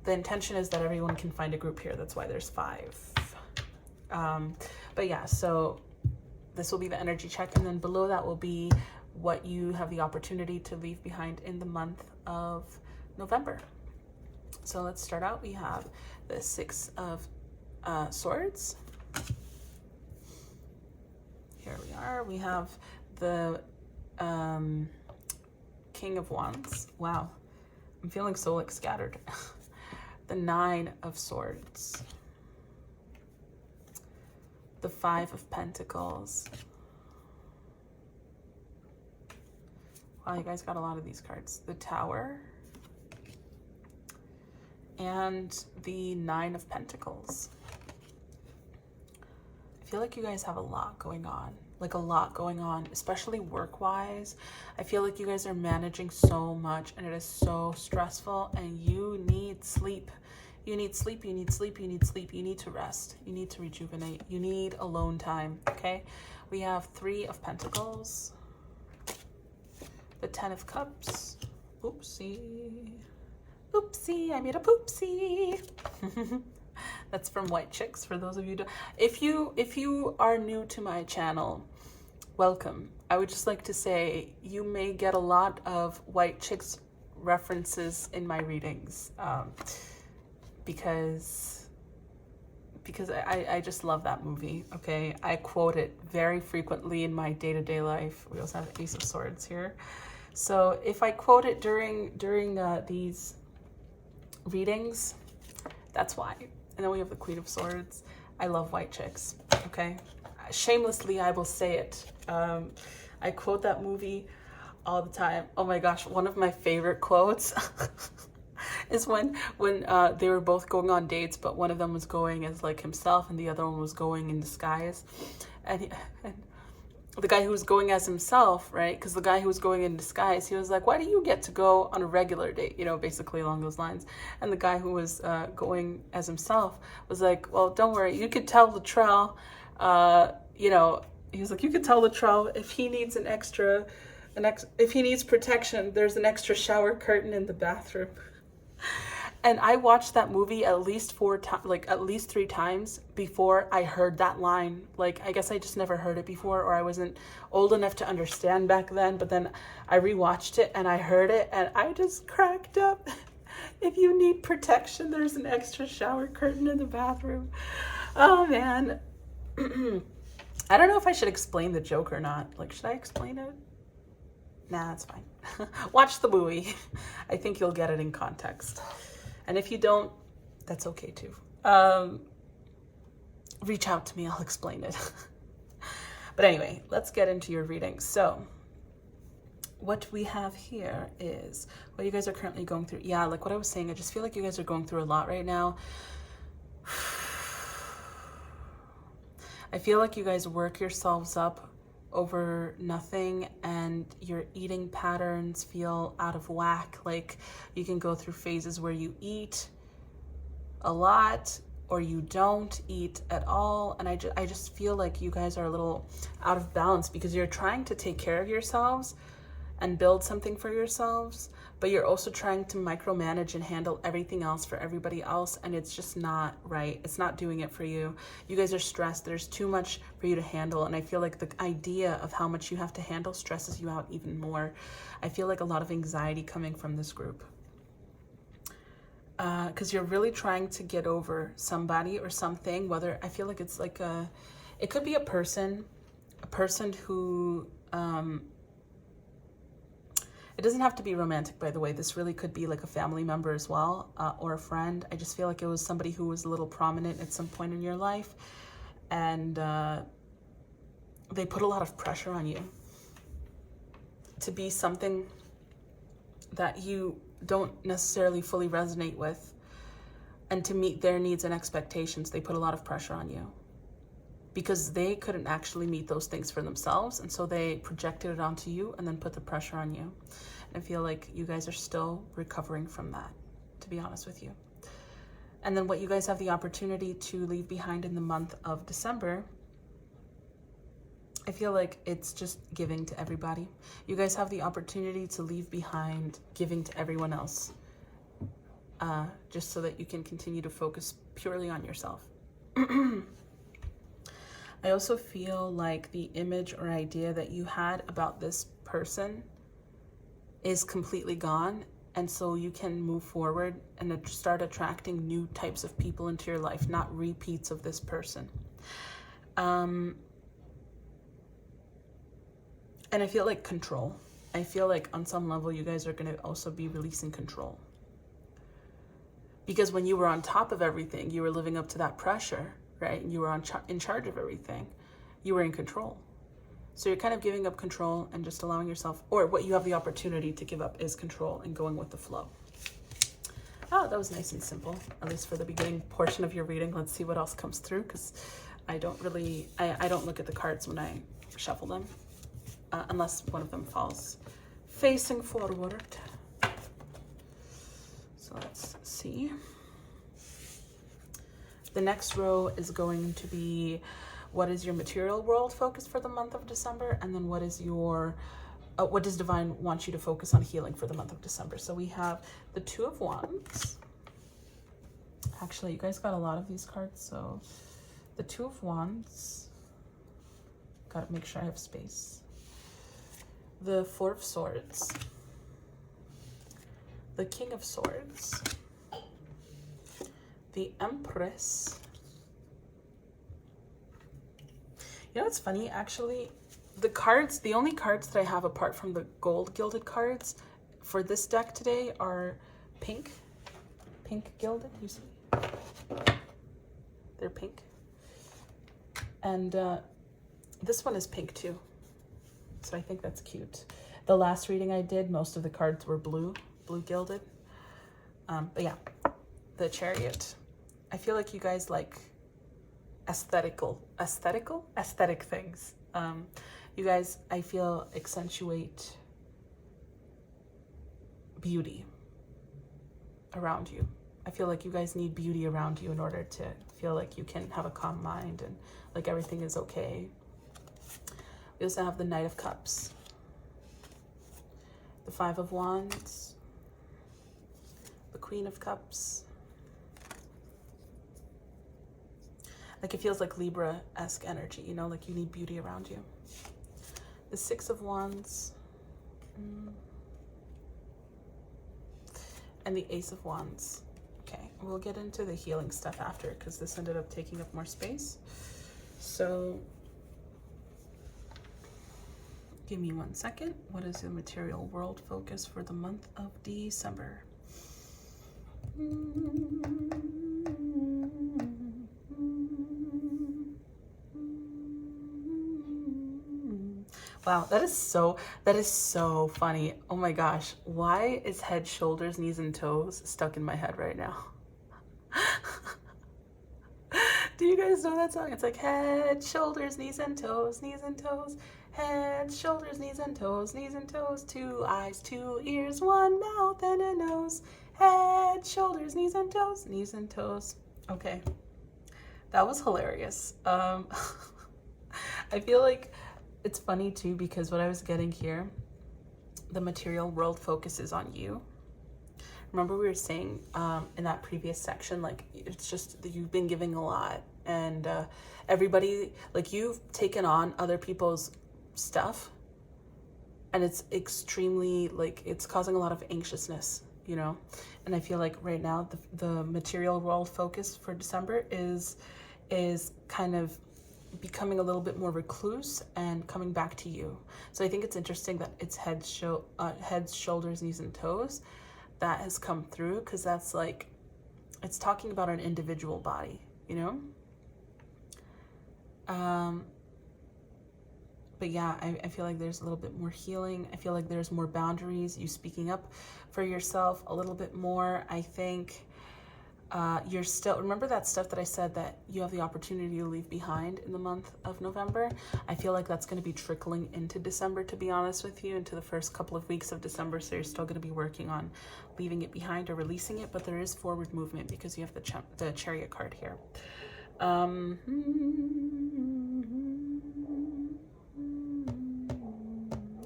the intention is that everyone can find a group here. That's why there's 5. But yeah, so this will be the energy check, and then below that will be what you have the opportunity to leave behind in the month of November. So let's start out. We have the 6 of Swords. Here we are. We have the King of Wands. Wow, I'm feeling so like scattered. The 9 of Swords. The 5 of Pentacles. Wow, you guys got a lot of these cards. The Tower. And the 9 of Pentacles. I feel like you guys have a lot going on. Like a lot going on, especially work-wise. I feel like you guys are managing so much and it is so stressful, and you need sleep. You need sleep, you need sleep, you need sleep. You need to rest. You need to rejuvenate. You need alone time, okay? We have 3 of Pentacles. The 10 of Cups. Oopsie. Oopsie, I made a poopsie. That's from White Chicks, for those of you if you are new to my channel, welcome. I would just like to say you may get a lot of white chicks references in my readings, because I just love that movie. Okay, I quote it very frequently in my day-to-day life. We also have Ace of Swords here, so if I quote it during these readings, that's why. And then we have the Queen of Swords. I love white chicks. Okay, shamelessly I will say it. I quote that movie all the time. Oh my gosh, one of my favorite quotes is when they were both going on dates, but one of them was going as like himself and the other one was going in disguise. And the guy who was going as himself, right? Because the guy who was going in disguise, he was like, why do you get to go on a regular date? You know, basically along those lines. And the guy who was going as himself was like, well, don't worry. You could tell Latrell, you know, he was like, you could tell Latrell if he needs if he needs protection, there's an extra shower curtain in the bathroom. And I watched that movie at least 3 times before I heard that line. Like, I guess I just never heard it before, or I wasn't old enough to understand back then. But then I rewatched it and I heard it and I just cracked up. If you need protection, there's an extra shower curtain in the bathroom. Oh man. I don't know if I should explain the joke or not. Like, should I explain it? Nah, it's fine. Watch the movie. I think you'll get it in context. And if you don't, that's okay too. Reach out to me, I'll explain it. But anyway, let's get into your reading. So what we have here is what you guys are currently going through. Yeah, like what I was saying, I just feel like you guys are going through a lot right now. I feel like you guys work yourselves up over nothing, and your eating patterns feel out of whack. Like you can go through phases where you eat a lot or you don't eat at all, and I just feel like you guys are a little out of balance because you're trying to take care of yourselves and build something for yourselves, but you're also trying to micromanage and handle everything else for everybody else, and it's just not right. It's not doing it for you. You guys are stressed. There's too much for you to handle, and I feel like the idea of how much you have to handle stresses you out even more. I feel like a lot of anxiety coming from this group. Because you're really trying to get over somebody or something, whether I feel like it's like it could be a person who, it doesn't have to be romantic, by the way. This really could be like a family member as well, or a friend. I just feel like it was somebody who was a little prominent at some point in your life, and they put a lot of pressure on you to be something that you don't necessarily fully resonate with, and to meet their needs and expectations. They put a lot of pressure on you because they couldn't actually meet those things for themselves, and so they projected it onto you and then put the pressure on you. And I feel like you guys are still recovering from that, to be honest with you. And then what you guys have the opportunity to leave behind in the month of December, I feel like it's just giving to everybody. You guys have the opportunity to leave behind giving to everyone else, just so that you can continue to focus purely on yourself. I also feel like the image or idea that you had about this person is completely gone, and so you can move forward and start attracting new types of people into your life, not repeats of this person. And I feel like control. I feel like on some level you guys are going to also be releasing control. Because when you were on top of everything, you were living up to that pressure, right? You were in charge of everything. You were in control. So you're kind of giving up control and just allowing yourself, or what you have the opportunity to give up is control and going with the flow. Oh, that was nice and simple, at least for the beginning portion of your reading. Let's see what else comes through, because I don't look at the cards when I shuffle them, unless one of them falls facing forward. So let's see. The next row is going to be, what is your material world focus for the month of December? And then what is your, what does Divine want you to focus on healing for the month of December? So we have the Two of Wands. Actually, you guys got a lot of these cards. So the Two of Wands, Gotta make sure I have space. The Four of Swords. The King of Swords. The Empress. You know what's funny? Actually, the only cards that I have apart from the gold gilded cards for this deck today are pink gilded, you see? They're pink. And this one is pink too. So I think that's cute. The last reading I did, most of the cards were blue gilded. But yeah, the Chariot. I feel like you guys like aesthetic things. You guys, I feel, accentuate beauty around you. I feel like you guys need beauty around you in order to feel like you can have a calm mind and like everything is okay. We also have the Knight of Cups, the Five of Wands, the Queen of Cups. Like it feels like Libra-esque energy, you know, like you need beauty around you. The Six of Wands. And the Ace of Wands. Okay, we'll get into the healing stuff after because this ended up taking up more space. So give me 1 second. What is the material world focus for the month of December? Wow, that is so funny. Oh my gosh, why is head, shoulders, knees, and toes stuck in my head right now? Do you guys know that song? It's like head, shoulders, knees, and toes, knees and toes. Head, shoulders, knees, and toes, knees and toes. 2 eyes, 2 ears, 1 mouth, and a nose. Head, shoulders, knees, and toes, knees and toes. Okay, that was hilarious. I feel like it's funny too because what I was getting here, the material world focuses on you. Remember we were saying in that previous section, like it's just that you've been giving a lot and everybody, like you've taken on other people's stuff and it's extremely, like it's causing a lot of anxiousness, you know? And I feel like right now the material world focus for December is kind of becoming a little bit more recluse and coming back to you. So I think it's interesting that it's heads, shoulders, knees, and toes that has come through because that's like, it's talking about an individual body, you know? But yeah, I feel like there's a little bit more healing. I feel like there's more boundaries, you speaking up for yourself a little bit more. I think you're still, remember that stuff that I said that you have the opportunity to leave behind in the month of November? I feel like that's going to be trickling into December, to be honest with you, into the first couple of weeks of December. So you're still going to be working on leaving it behind or releasing it, but there is forward movement because you have the Chariot card here.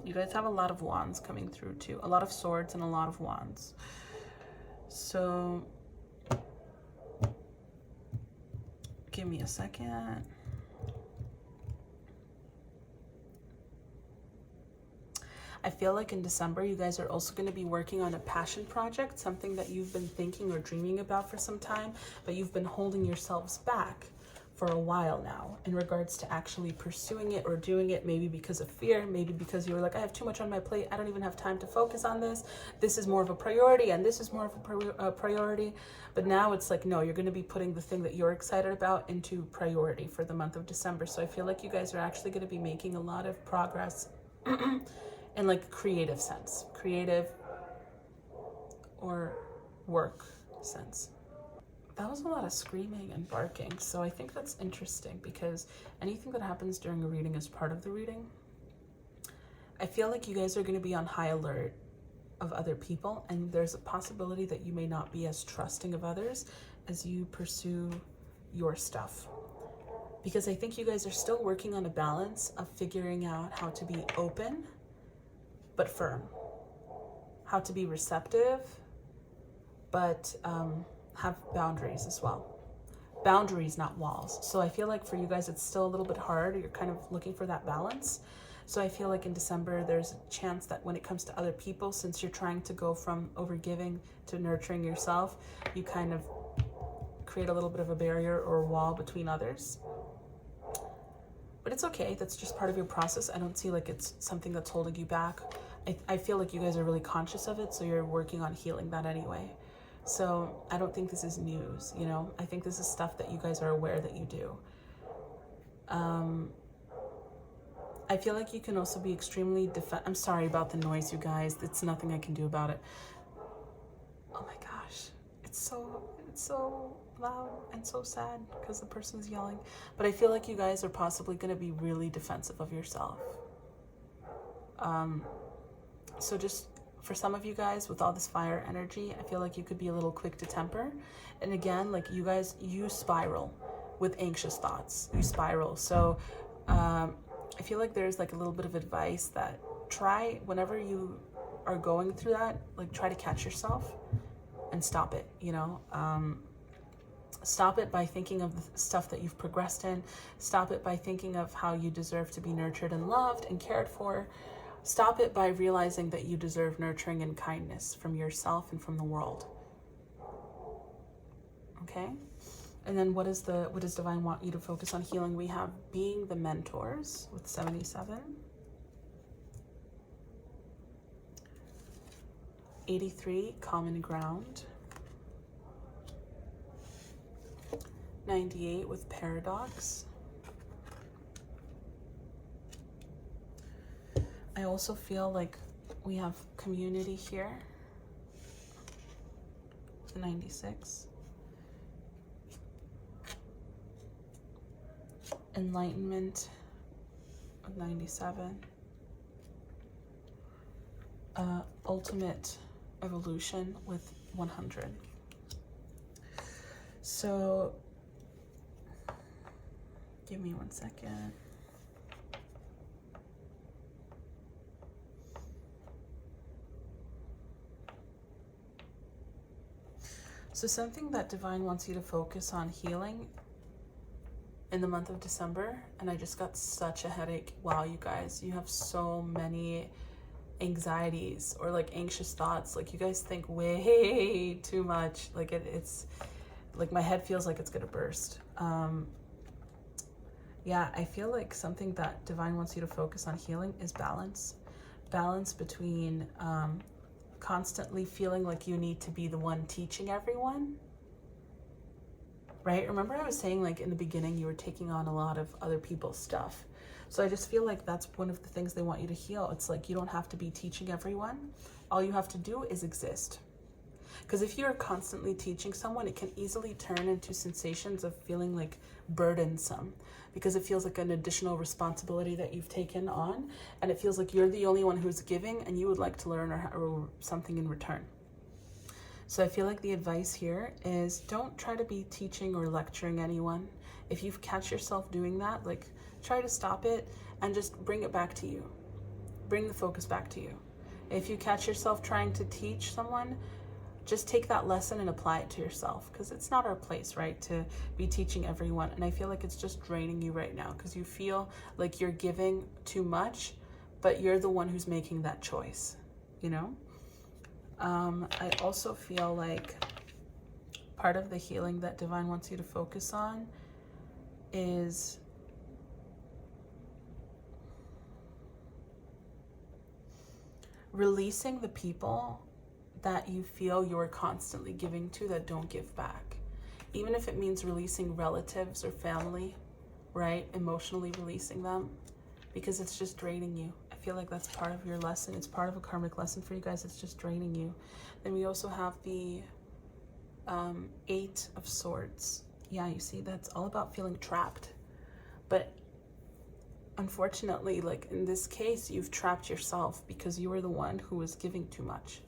You guys have a lot of wands coming through too, a lot of swords and a lot of wands. So give me a second. I feel like in December, you guys are also going to be working on a passion project, something that you've been thinking or dreaming about for some time, but you've been holding yourselves back for a while now in regards to actually pursuing it or doing it, maybe because of fear, maybe because you were like, I have too much on my plate. I don't even have time to focus on this. This is more of a priority and this is more of a priority. But now it's like, no, you're going to be putting the thing that you're excited about into priority for the month of December. So I feel like you guys are actually going to be making a lot of progress in like creative sense, creative or work sense. That was a lot of screaming and barking. So I think that's interesting because anything that happens during a reading is part of the reading. I feel like you guys are going to be on high alert of other people, and there's a possibility that you may not be as trusting of others as you pursue your stuff. Because I think you guys are still working on a balance of figuring out how to be open but firm, how to be receptive but have boundaries as well. boundaries, not walls. So I feel like for you guys, it's still a little bit hard. You're kind of looking for that balance. So I feel like in December, there's a chance that when it comes to other people, since you're trying to go from overgiving to nurturing yourself, you kind of create a little bit of a barrier or a wall between others. But it's okay. That's just part of your process. I don't see like it's something that's holding you back. I feel like you guys are really conscious of it, so you're working on healing that anyway. So I don't think this is news, you know? I think this is stuff that you guys are aware that you do. I feel like you can also be extremely I'm sorry about the noise, you guys. It's nothing I can do about it. Oh my gosh. It's so loud and so sad because the person's yelling. But I feel like you guys are possibly going to be really defensive of yourself. So just for some of you guys with all this fire energy, I feel like you could be a little quick to temper. And again, like you guys, you spiral with anxious thoughts. You spiral. So I feel like there's like a little bit of advice that try whenever you are going through that, like try to catch yourself and stop it, you know? Stop it by thinking of the stuff that you've progressed in. Stop it by thinking of how you deserve to be nurtured and loved and cared for. Stop it by realizing that you deserve nurturing and kindness from yourself and from the world. Okay? And then what does Divine want you to focus on healing? We have being the mentors with 77. 83, common ground. 98 with paradox. I also feel like we have community here. 96. Enlightenment with 97. Ultimate evolution with 100. So give me 1 second. So something that Divine wants you to focus on healing in the month of December, and I just got such a headache. Wow, you guys, you have so many anxieties or like anxious thoughts. Like you guys think way too much. Like it's like my head feels like it's gonna burst. Yeah, I feel like something that Divine wants you to focus on healing is balance. Balance between constantly feeling like you need to be the one teaching everyone. Right? Remember I was saying like in the beginning you were taking on a lot of other people's stuff. So I just feel like that's one of the things they want you to heal. It's like you don't have to be teaching everyone. All you have to do is exist. Because if you're constantly teaching someone, it can easily turn into sensations of feeling like burdensome, because it feels like an additional responsibility that you've taken on, and it feels like you're the only one who's giving and you would like to learn or something in return. So I feel like the advice here is don't try to be teaching or lecturing anyone. If you catch yourself doing that, like try to stop it and just bring it back to you. Bring the focus back to you. If you catch yourself trying to teach someone, just take that lesson and apply it to yourself, because it's not our place, right, to be teaching everyone. And I feel like it's just draining you right now because you feel like you're giving too much, but you're the one who's making that choice, you know? I also feel like part of the healing that Divine wants you to focus on is releasing the people that you feel you're constantly giving to that don't give back. Even if it means releasing relatives or family, right? Emotionally releasing them, because it's just draining you. I feel like that's part of your lesson. It's part of a karmic lesson for you guys. It's just draining you. Then we also have the 8 of Swords. Yeah, you see, that's all about feeling trapped. But unfortunately, like in this case, you've trapped yourself because you were the one who was giving too much.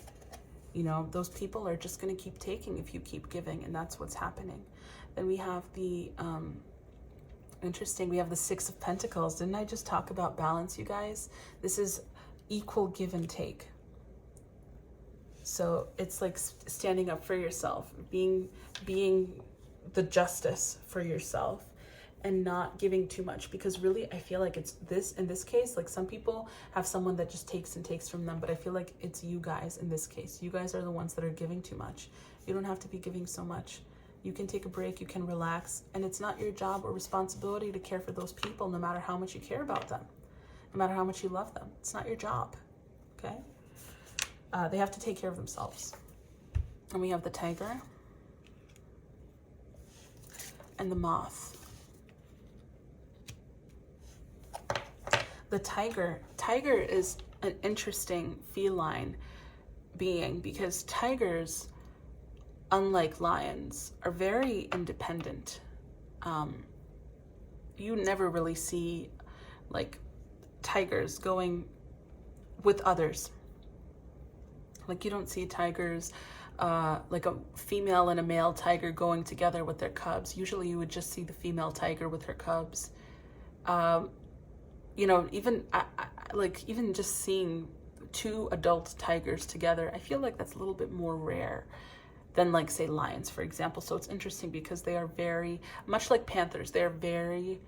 You know, those people are just going to keep taking if you keep giving, and that's what's happening. Then we have the, interesting, we have the 6 of Pentacles. Didn't I just talk about balance, you guys? This is equal give and take. So it's like standing up for yourself, being the justice for yourself and not giving too much, because really I feel like it's this, in this case, like some people have someone that just takes and takes from them, but I feel like it's you guys in this case. You guys are the ones that are giving too much. You don't have to be giving so much. You can take a break, you can relax, and it's not your job or responsibility to care for those people, no matter how much you care about them, no matter how much you love them. It's not your job, okay? They have to take care of themselves. And we have the tiger and the moth. The tiger is an interesting feline being, because tigers, unlike lions, are very independent. You never really see like tigers going with others. Like you don't see tigers, like a female and a male tiger going together with their cubs. Usually you would just see the female tiger with her cubs. You know, even even just seeing two adult tigers together, I feel like that's a little bit more rare than, like, say, lions, for example. So it's interesting because they are very, much like panthers, they're very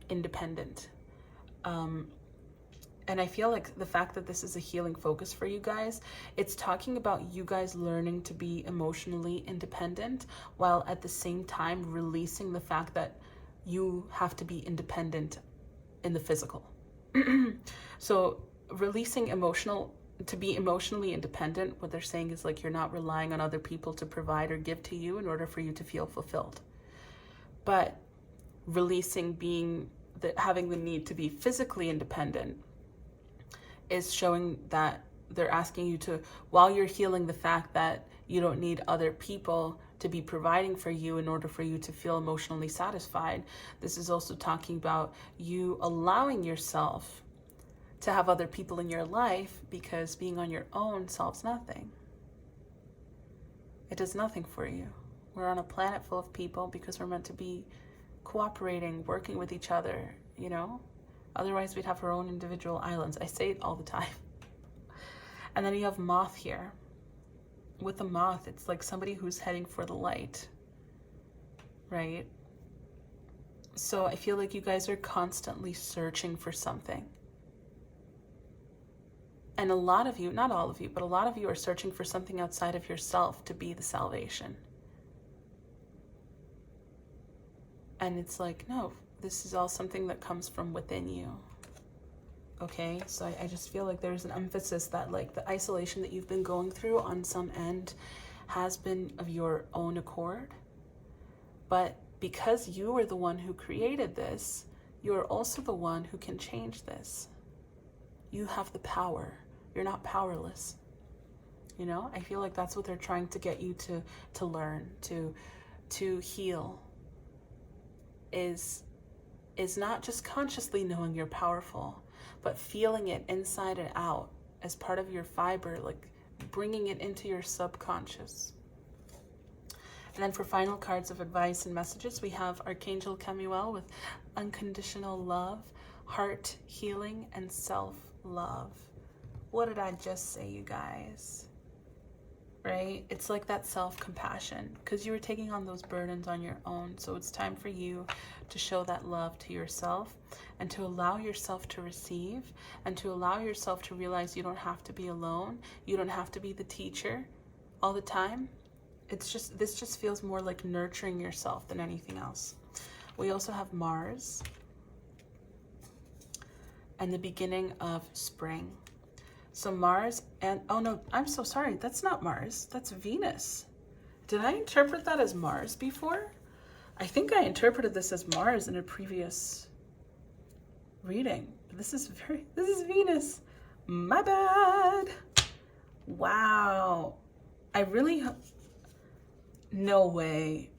independent. And I feel like the fact that this is a healing focus for you guys, it's talking about you guys learning to be emotionally independent while at the same time releasing the fact that you have to be independent in the physical. So releasing to be emotionally independent, what they're saying is like you're not relying on other people to provide or give to you in order for you to feel fulfilled. But releasing having the need to be physically independent is showing that they're asking you to, while you're healing the fact that you don't need other people to be providing for you in order for you to feel emotionally satisfied, this is also talking about you allowing yourself to have other people in your life, because being on your own solves nothing. It does nothing for you. We're on a planet full of people because we're meant to be cooperating, working with each other, you know? Otherwise we'd have our own individual islands. I say it all the time. And then you have moth here. With the moth, it's like somebody who's heading for the light, right? So I feel like you guys are constantly searching for something. And a lot of you, not all of you, but a lot of you are searching for something outside of yourself to be the salvation. And it's like, no, this is all something that comes from within you. Okay, so I just feel like there's an emphasis that like the isolation that you've been going through on some end has been of your own accord. But because you are the one who created this, you are also the one who can change this. You have the power. You're not powerless. You know, I feel like that's what they're trying to get you to learn, to heal, is not just consciously knowing you're powerful, but feeling it inside and out as part of your fiber, like bringing it into your subconscious. And then for final cards of advice and messages, we have Archangel Chamuel with unconditional love, heart healing, and self-love. What did I just say, you guys? Right? It's like that self-compassion, because you were taking on those burdens on your own. So it's time for you to show that love to yourself and to allow yourself to receive and to allow yourself to realize you don't have to be alone. You don't have to be the teacher all the time. This just feels more like nurturing yourself than anything else. We also have Mars and the beginning of spring. So Mars and, oh no, I'm so sorry. That's not Mars. That's Venus. Did I interpret that as Mars before? I think I interpreted this as Mars in a previous reading. This is Venus. My bad. Wow. I really, no way.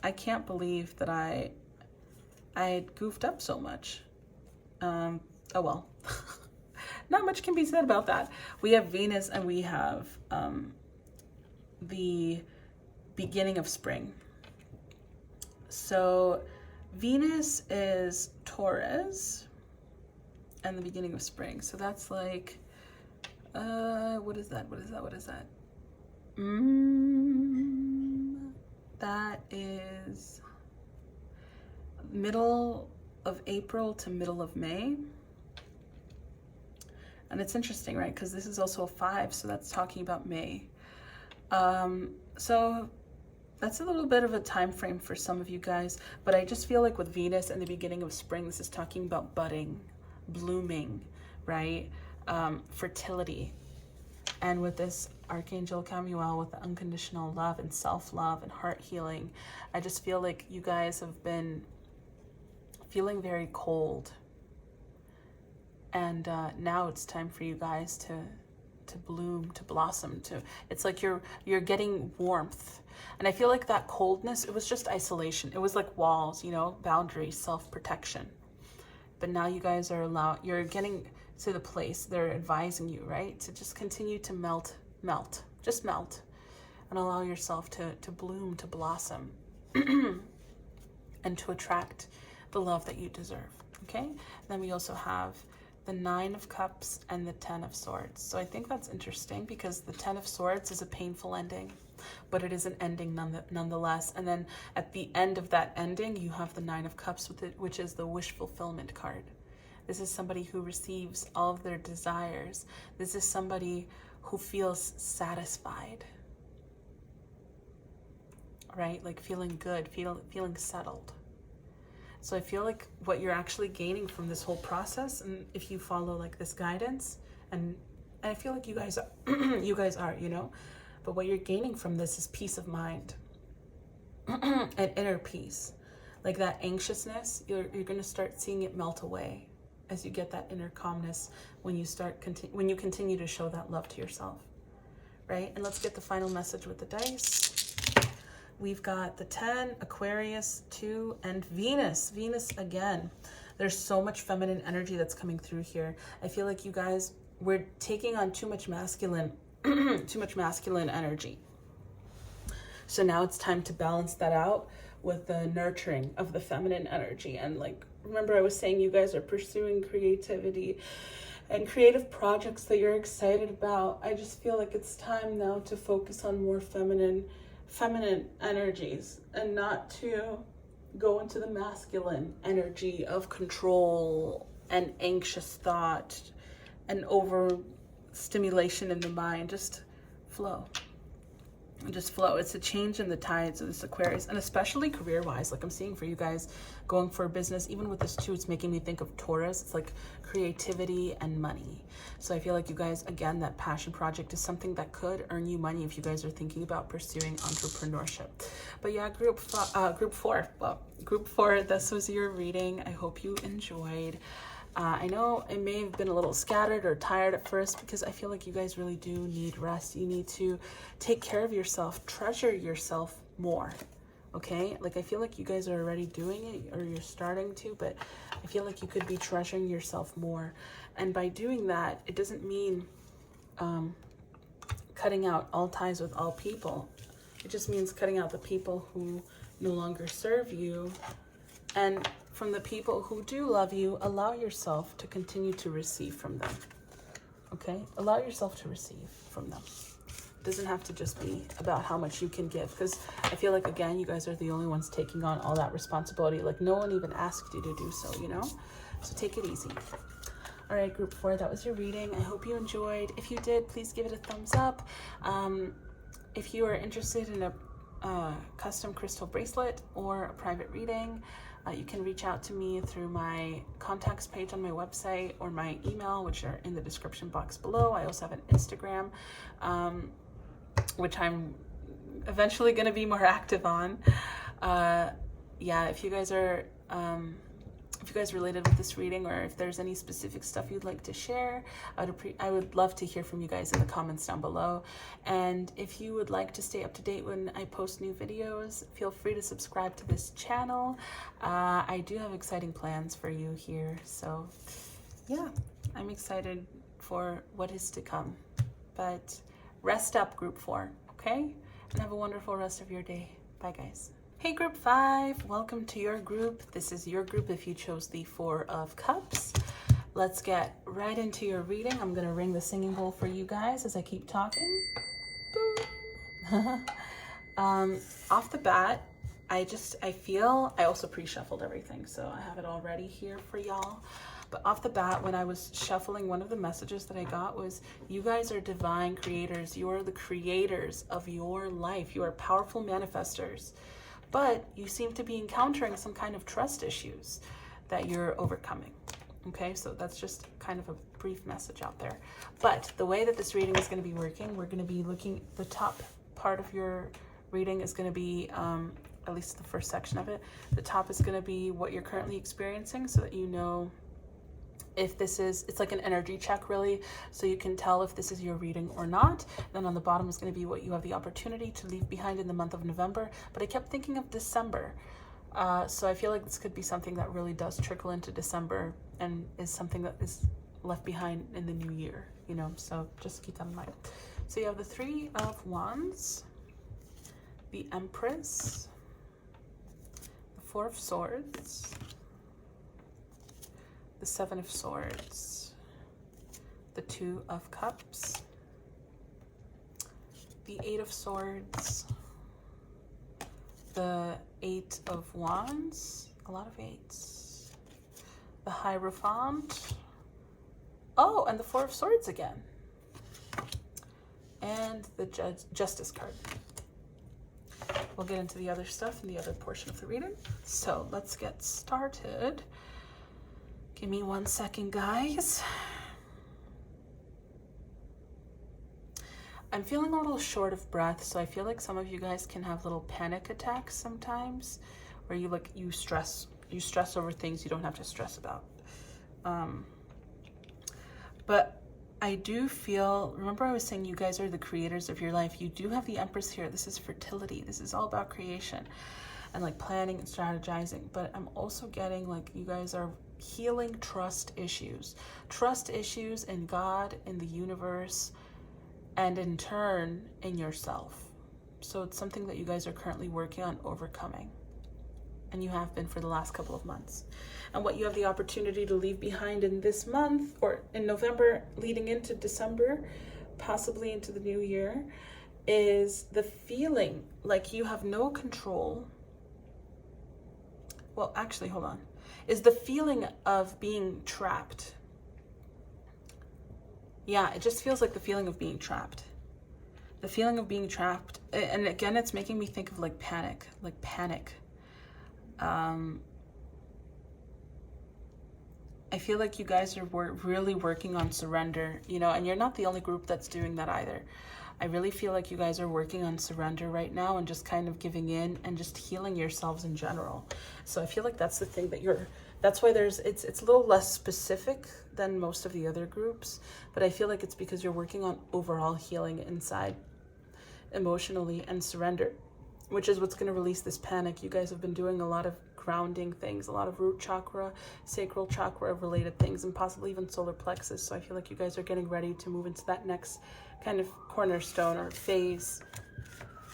I can't believe that I had goofed up so much. Oh well. Not much can be said about that. We have Venus and we have the beginning of spring. So Venus is Taurus and the beginning of spring. So that's like, what is that? That is middle of April to middle of May. And it's interesting, right? Because this is also a 5, so that's talking about May. So that's a little bit of a time frame for some of you guys, but I just feel like with Venus and the beginning of spring, this is talking about budding, blooming, right? Fertility. And with this Archangel Chamuel, with the unconditional love and self-love and heart healing, I just feel like you guys have been feeling very cold. And now it's time for you guys to bloom, to blossom, it's like you're getting warmth. And I feel like that coldness, it was just isolation. It was like walls, you know, boundaries, self-protection. But now you guys are you're getting to the place, they're advising you, right? To just continue to melt, just melt, and allow yourself to bloom, to blossom, and to attract the love that you deserve, okay? And then we also have the 9 of Cups and the 10 of Swords. So I think that's interesting because the 10 of Swords is a painful ending, but it is an ending nonetheless. And then at the end of that ending, you have the 9 of Cups with it, which is the wish fulfillment card. This is somebody who receives all of their desires. This is somebody who feels satisfied, right? Like feeling good, feeling settled. So I feel like what you're actually gaining from this whole process, and if you follow like this guidance, and I feel like you guys are, you know, but what you're gaining from this is peace of mind and inner peace. Like that anxiousness, you're going to start seeing it melt away as you get that inner calmness when you continue to show that love to yourself, right? And let's get the final message with the dice. We've got the 10, Aquarius, 2, and Venus. Venus again. There's so much feminine energy that's coming through here. I feel like you guys, we're taking on too much masculine, energy. So now it's time to balance that out with the nurturing of the feminine energy. And like, remember I was saying you guys are pursuing creativity and creative projects that you're excited about. I just feel like it's time now to focus on more feminine energies and not to go into the masculine energy of control and anxious thought and overstimulation in the mind. Just flow. It's a change in the tides of this Aquarius, and especially career-wise. Like I'm seeing for you guys going for a business, even with this too, it's making me think of Taurus. It's like creativity and money. So I feel like you guys, again, that passion project is something that could earn you money if you guys are thinking about pursuing entrepreneurship. But yeah, group 4. Well, group 4, this was your reading. I hope you enjoyed. I know it may have been a little scattered or tired at first because I feel like you guys really do need rest. You need to take care of yourself, treasure yourself more, okay? Like I feel like you guys are already doing it or you're starting to, but I feel like you could be treasuring yourself more. And by doing that, it doesn't mean cutting out all ties with all people. It just means cutting out the people who no longer serve you, and from the people who do love you, allow yourself to continue to receive from them, okay? Allow yourself to receive from them. It doesn't have to just be about how much you can give, because I feel like, again, you guys are the only ones taking on all that responsibility. Like no one even asked you to do so, you know? So take it easy. All right, group 4, that was your reading. I hope you enjoyed. If you did, please give it a thumbs up. If you are interested in a custom crystal bracelet or a private reading, you can reach out to me through my contacts page on my website or my email, which are in the description box below. I also have an Instagram, which I'm eventually going to be more active on. Yeah, if you guys are, if you guys related with this reading, or if there's any specific stuff you'd like to share, I would love to hear from you guys in the comments down below. And if you would like to stay up to date when I post new videos, feel free to subscribe to this channel. I do have exciting plans for you here. So yeah, I'm excited for what is to come. But rest up, group 4, okay? And have a wonderful rest of your day. Bye, guys. Hey, group 5, welcome to your group. This is your group if you chose the 4 of Cups. Let's get right into your reading. I'm going to ring the singing bowl for you guys as I keep talking. Off the bat, I feel, I also pre-shuffled everything, so I have it all ready here for y'all. But off the bat, when I was shuffling, one of the messages that I got was, you guys are divine creators. You are the creators of your life. You are powerful manifestors. But you seem to be encountering some kind of trust issues that you're overcoming. Okay, so that's just kind of a brief message out there. But the way that this reading is going to be working, we're going to be looking, the top part of your reading is going to be, at least the first section of it, the top is going to be what you're currently experiencing, so that you know if this is, it's like an energy check really, so you can tell if this is your reading or not. Then on the bottom is going to be what you have the opportunity to leave behind in the month of November. But I kept thinking of December. So I feel like this could be something that really does trickle into December and is something that is left behind in the new year, you know, so just keep that in mind. So you have the Three of Wands, the Empress, the Four of Swords, the Seven of Swords, the Two of Cups, the Eight of Swords, the Eight of Wands, a lot of eights, the Hierophant, oh, and the Four of Swords again, and the Justice card. We'll get into the other stuff in the other portion of the reading. So let's get started. Give me 1 second, guys. I'm feeling a little short of breath, so I feel like some of you guys can have little panic attacks sometimes, where you stress over things you don't have to stress about. But I do feel, remember I was saying you guys are the creators of your life. You do have the Empress here. This is fertility. This is all about creation and like planning and strategizing. But I'm also getting like you guys are healing trust issues in God, in the universe, and in turn in yourself. So it's something that you guys are currently working on overcoming, and you have been for the last couple of months. And what you have the opportunity to leave behind in this month, or in November leading into December, possibly into the new year, is the feeling like you have no control. Well, actually, hold on. Is the feeling of being trapped. Yeah, it just feels like the feeling of being trapped. The feeling of being trapped. And again, it's making me think of like panic. I feel like you guys are really working on surrender, you know, and you're not the only group that's doing that either. I really feel like you guys are working on surrender right now and just kind of giving in and just healing yourselves in general. So I feel like that's the thing that that's why it's a little less specific than most of the other groups, but I feel like it's because you're working on overall healing inside emotionally and surrender, which is what's going to release this panic. You guys have been doing a lot of grounding things, a lot of root chakra, sacral chakra related things, and possibly even solar plexus. So I feel like you guys are getting ready to move into that next kind of cornerstone or phase,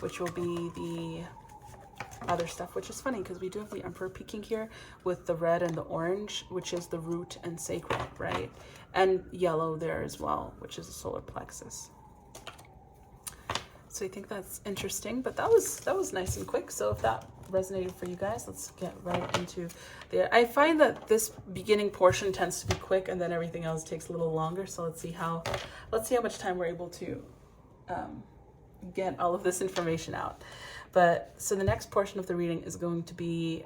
which will be the other stuff, which is funny because we do have the Emperor peeking here with the red and the orange, which is the root and sacral, right? And yellow there as well, which is the solar plexus. So I think that's interesting, but that was nice and quick. So if that resonated for you guys, let's get right into the, I find that this beginning portion tends to be quick and then everything else takes a little longer. So let's see how much time we're able to get all of this information out. But so the next portion of the reading is going to be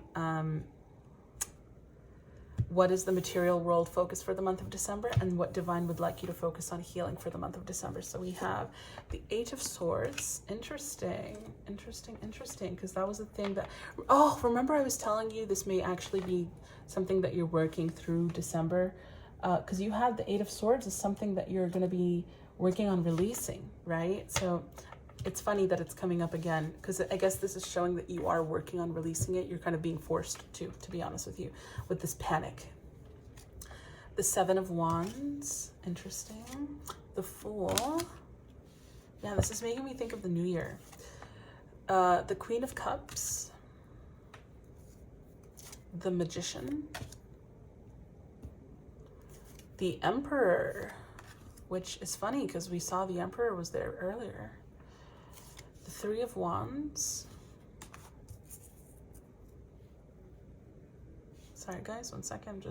what is the material world focus for the month of December, and what divine would like you to focus on healing for the month of December. So we have the Eight of Swords. Interesting, because that was the thing that, oh, remember I was telling you this may actually be something that you're working through December, because you have the Eight of Swords as something that you're going to be working on releasing, right? So it's funny that it's coming up again, because I guess this is showing that you are working on releasing it. You're kind of being forced to be honest with you, with this panic. The Seven of Wands, interesting. The Fool. Yeah, this is making me think of the new year. The Queen of Cups. The Magician. The Emperor, which is funny because we saw the Emperor was there earlier. the Three of Wands. Sorry guys, 1 second.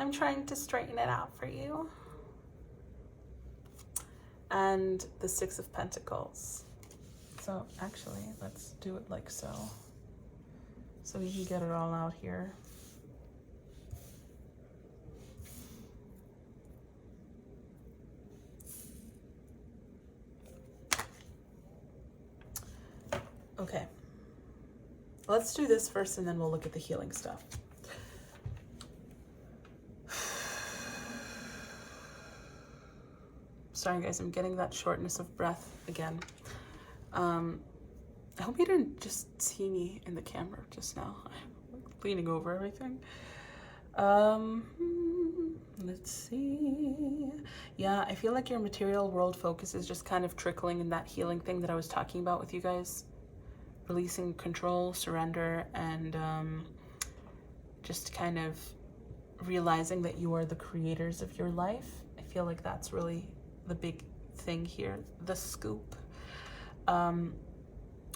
I'm trying to straighten it out for you. And the Six of Pentacles. So actually, let's do it like so. So we can get it all out here. Okay. Let's do this first and then we'll look at the healing stuff. Sorry guys, I'm getting that shortness of breath again. I hope you didn't just see me in the camera just now. I'm leaning over everything. Let's see. Yeah, I feel like your material world focus is just kind of trickling in that healing thing that I was talking about with you guys. Releasing control, surrender, and just kind of realizing that you are the creators of your life. I feel like that's really the big thing here, the scoop.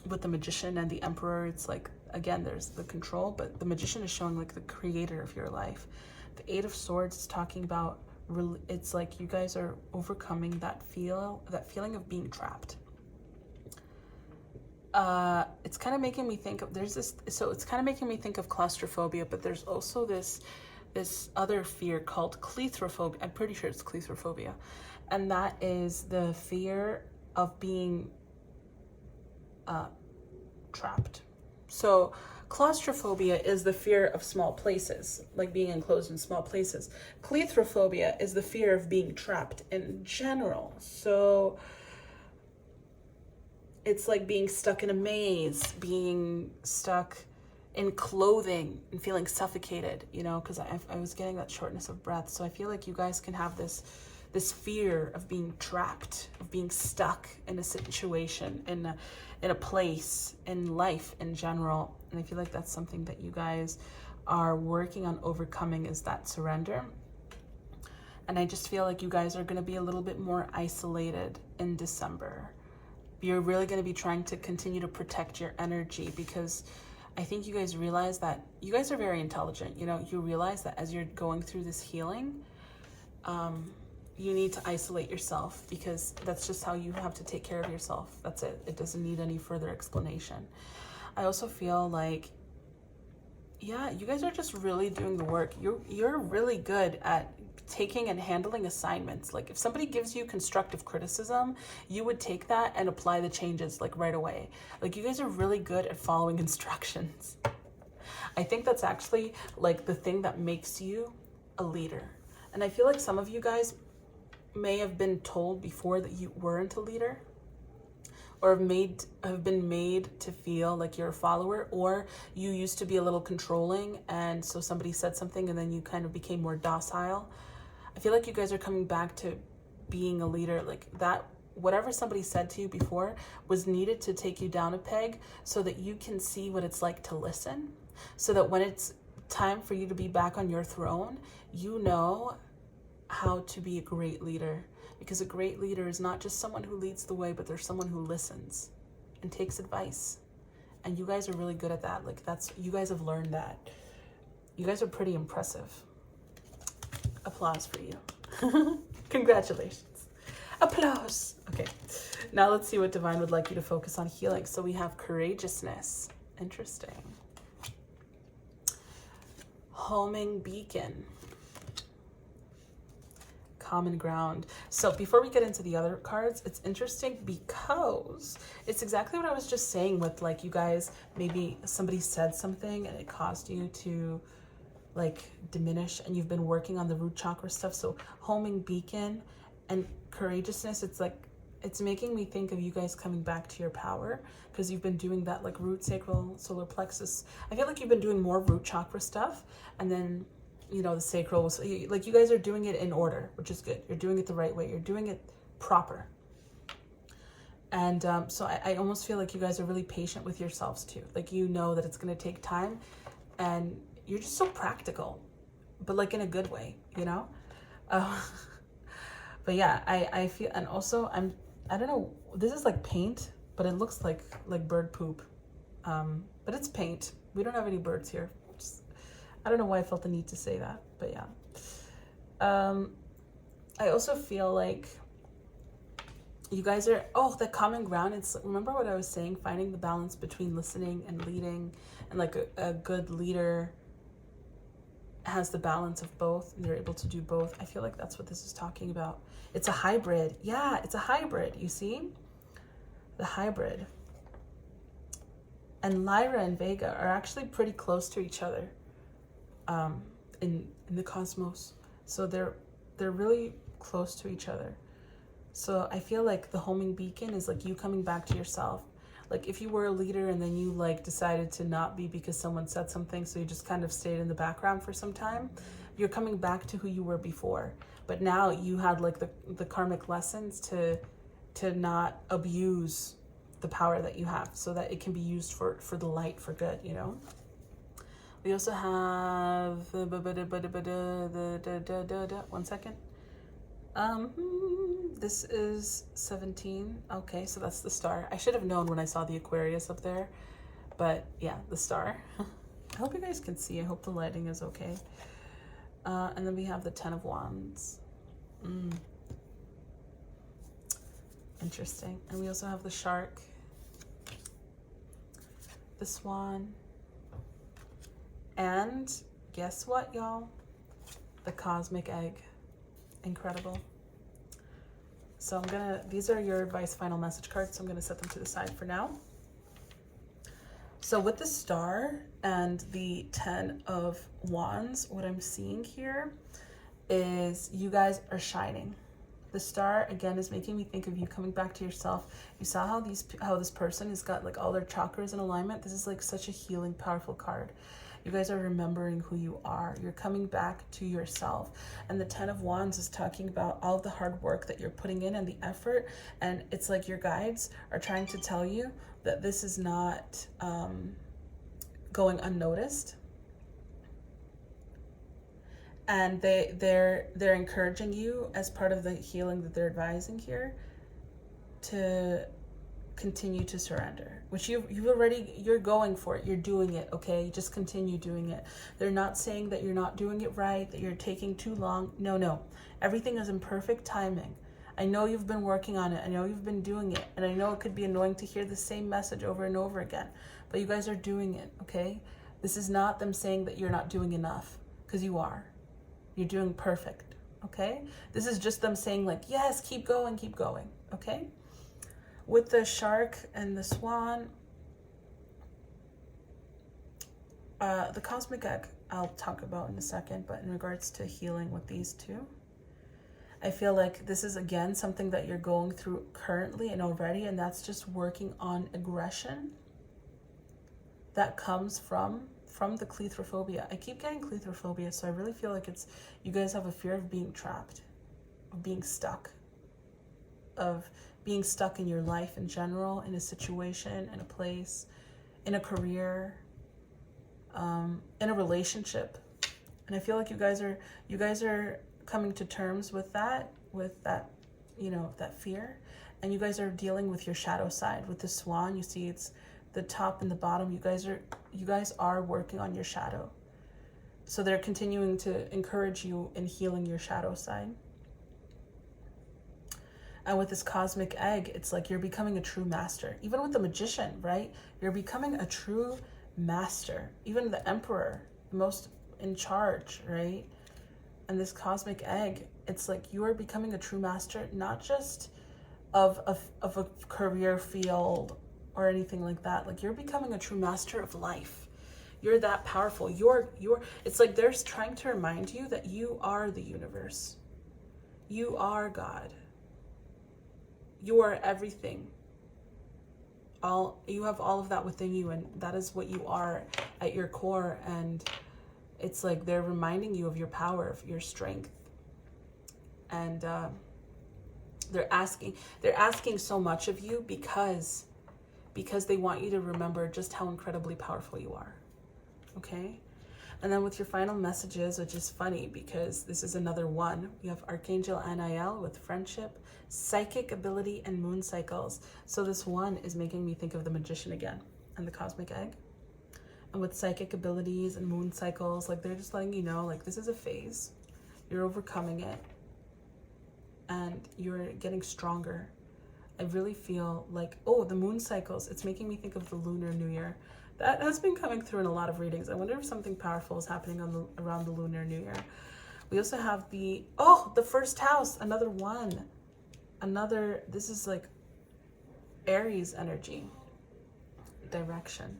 With the Magician and the Emperor, it's like, again, there's the control, but the Magician is showing like the creator of your life. The Eight of Swords is talking about, it's like you guys are overcoming that feeling of being trapped. It's kind of making me think of, it's kind of making me think of claustrophobia, but there's also this other fear called cleithrophobia. I'm pretty sure it's cleithrophobia. And that is the fear of being trapped. So claustrophobia is the fear of small places, like being enclosed in small places. Cleithrophobia is the fear of being trapped in general. So it's like being stuck in a maze, being stuck in clothing and feeling suffocated, you know, because I was getting that shortness of breath. So I feel like you guys can have this fear of being trapped, of being stuck in a situation, in a place, in life in general. And I feel like that's something that you guys are working on overcoming, is that surrender. And I just feel like you guys are going to be a little bit more isolated in December. You're really going to be trying to continue to protect your energy, because I think you guys realize that you guys are very intelligent. You know, you realize that as you're going through this healing, you need to isolate yourself, because that's just how you have to take care of yourself. That's it. It doesn't need any further explanation. I also feel like, yeah, you guys are just really doing the work. You're really good at taking and handling assignments. Like if somebody gives you constructive criticism, you would take that and apply the changes like right away. Like you guys are really good at following instructions. I think that's actually like the thing that makes you a leader. And I feel like some of you guys may have been told before that you weren't a leader, or have been made to feel like you're a follower, or you used to be a little controlling, and so somebody said something and then you kind of became more docile. I feel like you guys are coming back to being a leader. Like that, whatever somebody said to you before was needed to take you down a peg so that you can see what it's like to listen, so that when it's time for you to be back on your throne, you know how to be a great leader. Because a great leader is not just someone who leads the way, but there's someone who listens and takes advice. And you guys are really good at that. Like you guys have learned that. You guys are pretty impressive. Applause for you. Congratulations. Applause. Okay, now let's see what Divine would like you to focus on healing. So we have courageousness. Interesting. Homing beacon. Common ground. So before we get into the other cards, it's interesting because it's exactly what I was just saying with like you guys, maybe somebody said something and it caused you to like diminish, and you've been working on the root chakra stuff. So homing beacon and courageousness, it's like, it's making me think of you guys coming back to your power, because you've been doing that like root, sacral, solar plexus. I feel like you've been doing more root chakra stuff, and then you know, the sacral was like, you guys are doing it in order, which is good. You're doing it the right way. You're doing it proper. And so I almost feel like you guys are really patient with yourselves too. Like, you know that it's going to take time, and you're just so practical, but like in a good way, you know? But yeah, I feel, and also I don't know, this is like paint. but it looks like bird poop. But it's paint. We don't have any birds here. I don't know why I felt the need to say that, but yeah. I also feel like you guys are, the common ground. It's, remember what I was saying, finding the balance between listening and leading, and like a good leader has the balance of both, and they're able to do both. I feel like that's what this is talking about. It's a hybrid. Yeah, it's a hybrid. You see? The hybrid. And Lyra and Vega are actually pretty close to each other in the cosmos. So they're really close to each other. So I feel like the homing beacon is like you coming back to yourself. Like if you were a leader and then you like decided to not be because someone said something, so you just kind of stayed in the background for some time, you're coming back to who you were before. But now you had like the karmic lessons to not abuse the power that you have, so that it can be used for the light, for good, you know? We also have one second. This is 17. Okay, so that's the star. I should have known when I saw the Aquarius up there, but yeah, the star. I hope you guys can see. I hope the lighting is okay. And then we have the 10 of Wands. Interesting. And we also have the shark, the swan, and guess what, y'all? The cosmic egg. Incredible. So these are your advice final message cards, so I'm gonna set them to the side for now. So with the star and the 10 of Wands, what I'm seeing here is you guys are shining. The star, again, is making me think of you coming back to yourself. You saw how this person has got like all their chakras in alignment. This is like such a healing, powerful card. You guys are remembering who you are. You're coming back to yourself. And the 10 of Wands is talking about all of the hard work that you're putting in and the effort. And it's like your guides are trying to tell you that this is not going unnoticed. And they're encouraging you, as part of the healing that they're advising here, to continue to surrender, which you're going for it. You're doing it. Okay, just continue doing it. They're not saying that you're not doing it right, that you're taking too long. No, everything is in perfect timing. I know you've been working on it. I know you've been doing it, and I know it could be annoying to hear the same message over and over again, but you guys are doing it. Okay, this is not them saying that you're not doing enough, because you are. You're doing perfect. Okay, this is just them saying like, yes, keep going. Okay. With the shark and the swan, the cosmic egg, I'll talk about in a second, but in regards to healing with these two, I feel like this is, again, something that you're going through currently and already, and that's just working on aggression that comes from the cleithrophobia. I keep getting cleithrophobia, so I really feel like you guys have a fear of being trapped, of being stuck, in your life in general, in a situation, in a place, in a career, in a relationship. And I feel like you guys are coming to terms with that, that fear. And you guys are dealing with your shadow side. With the swan, you see it's the top and the bottom. You guys are working on your shadow. So they're continuing to encourage you in healing your shadow side. And with this cosmic egg, it's like you're becoming a true master. Even with the magician, right? You're becoming a true master. Even the emperor, the most in charge, right? And this cosmic egg, it's like you are becoming a true master, not just of a career field or anything like that. Like, you're becoming a true master of life. You're that powerful. It's like they're trying to remind you that you are the universe. You are God. You are everything. You have all of that within you, and that is what you are at your core. And it's like they're reminding you of your power, of your strength. And they're asking so much of you because they want you to remember just how incredibly powerful you are. Okay? And then with your final messages, which is funny because this is another one, we have Archangel Anael with friendship, psychic ability, and moon cycles. So this one is making me think of the magician again and the cosmic egg. And with psychic abilities and moon cycles, like they're just letting you know, like this is a phase. You're overcoming it and you're getting stronger. I really feel like, oh, the moon cycles, it's making me think of the Lunar New Year. That has been coming through in a lot of readings. I wonder if something powerful is happening around the Lunar New Year. We also have the first house, another one. This is like Aries energy. Direction.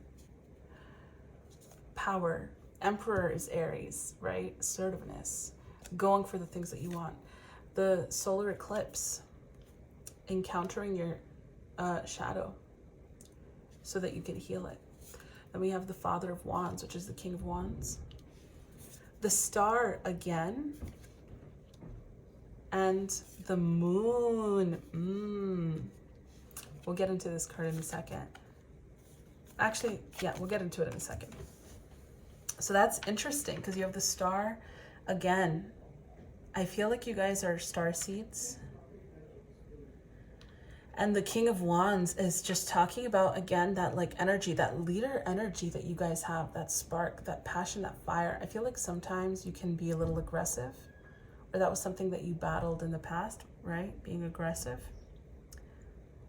Power. Emperor is Aries, right? Assertiveness. Going for the things that you want. The solar eclipse. Encountering your shadow so that you can heal it. Then we have the Father of Wands, which is the King of Wands. The Star again. And the Moon. We'll get into this card in a second. Actually, yeah, we'll get into it in a second. So that's interesting because you have the Star again. I feel like you guys are star seeds. And the King of Wands is just talking about, again, that like energy, that leader energy that you guys have, that spark, that passion, that fire. I feel like sometimes you can be a little aggressive, or that was something that you battled in the past, right? Being aggressive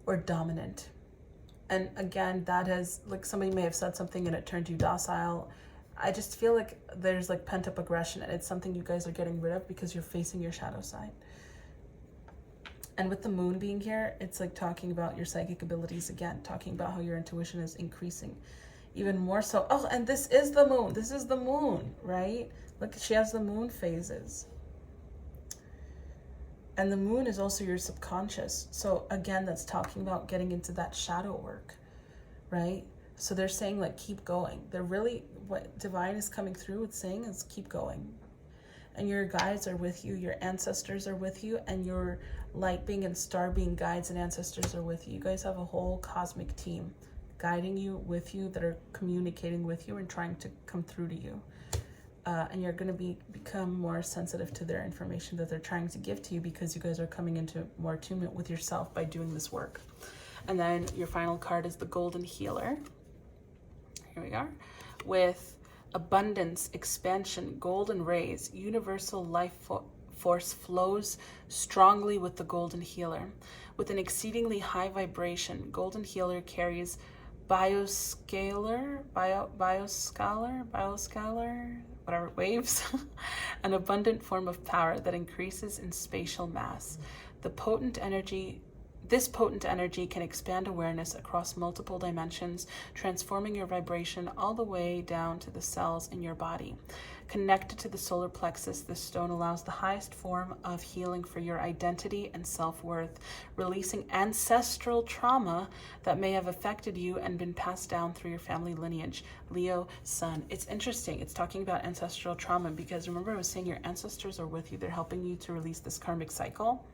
or dominant. And again, that has, like somebody may have said something and it turned you docile. I just feel like there's like pent up aggression and it's something you guys are getting rid of because you're facing your shadow side. And with the Moon being here, it's like talking about your psychic abilities again, talking about how your intuition is increasing even more so. Oh, and this is the Moon. This is the Moon, right? Look, she has the Moon phases. And the Moon is also your subconscious. So again, that's talking about getting into that shadow work, right? So they're saying like, keep going. They're really, what Divine is coming through with saying is keep going. And your guides are with you, your ancestors are with you, and your light being and star being guides and ancestors are with you. You guys have a whole cosmic team guiding you, with you, that are communicating with you and trying to come through to you. And you're going to become more sensitive to their information that they're trying to give to you because you guys are coming into more attunement with yourself by doing this work. And then your final card is the Golden Healer. Here we are. With abundance, expansion, golden rays, universal life force flows strongly with the Golden Healer. With an exceedingly high vibration, Golden Healer carries bioscalar, whatever, waves, an abundant form of power that increases in spatial mass. This potent energy can expand awareness across multiple dimensions, transforming your vibration all the way down to the cells in your body. Connected to the solar plexus, this stone allows the highest form of healing for your identity and self-worth, releasing ancestral trauma that may have affected you and been passed down through your family lineage. Leo, Sun. It's interesting. It's talking about ancestral trauma because remember I was saying your ancestors are with you. They're helping you to release this karmic cycle.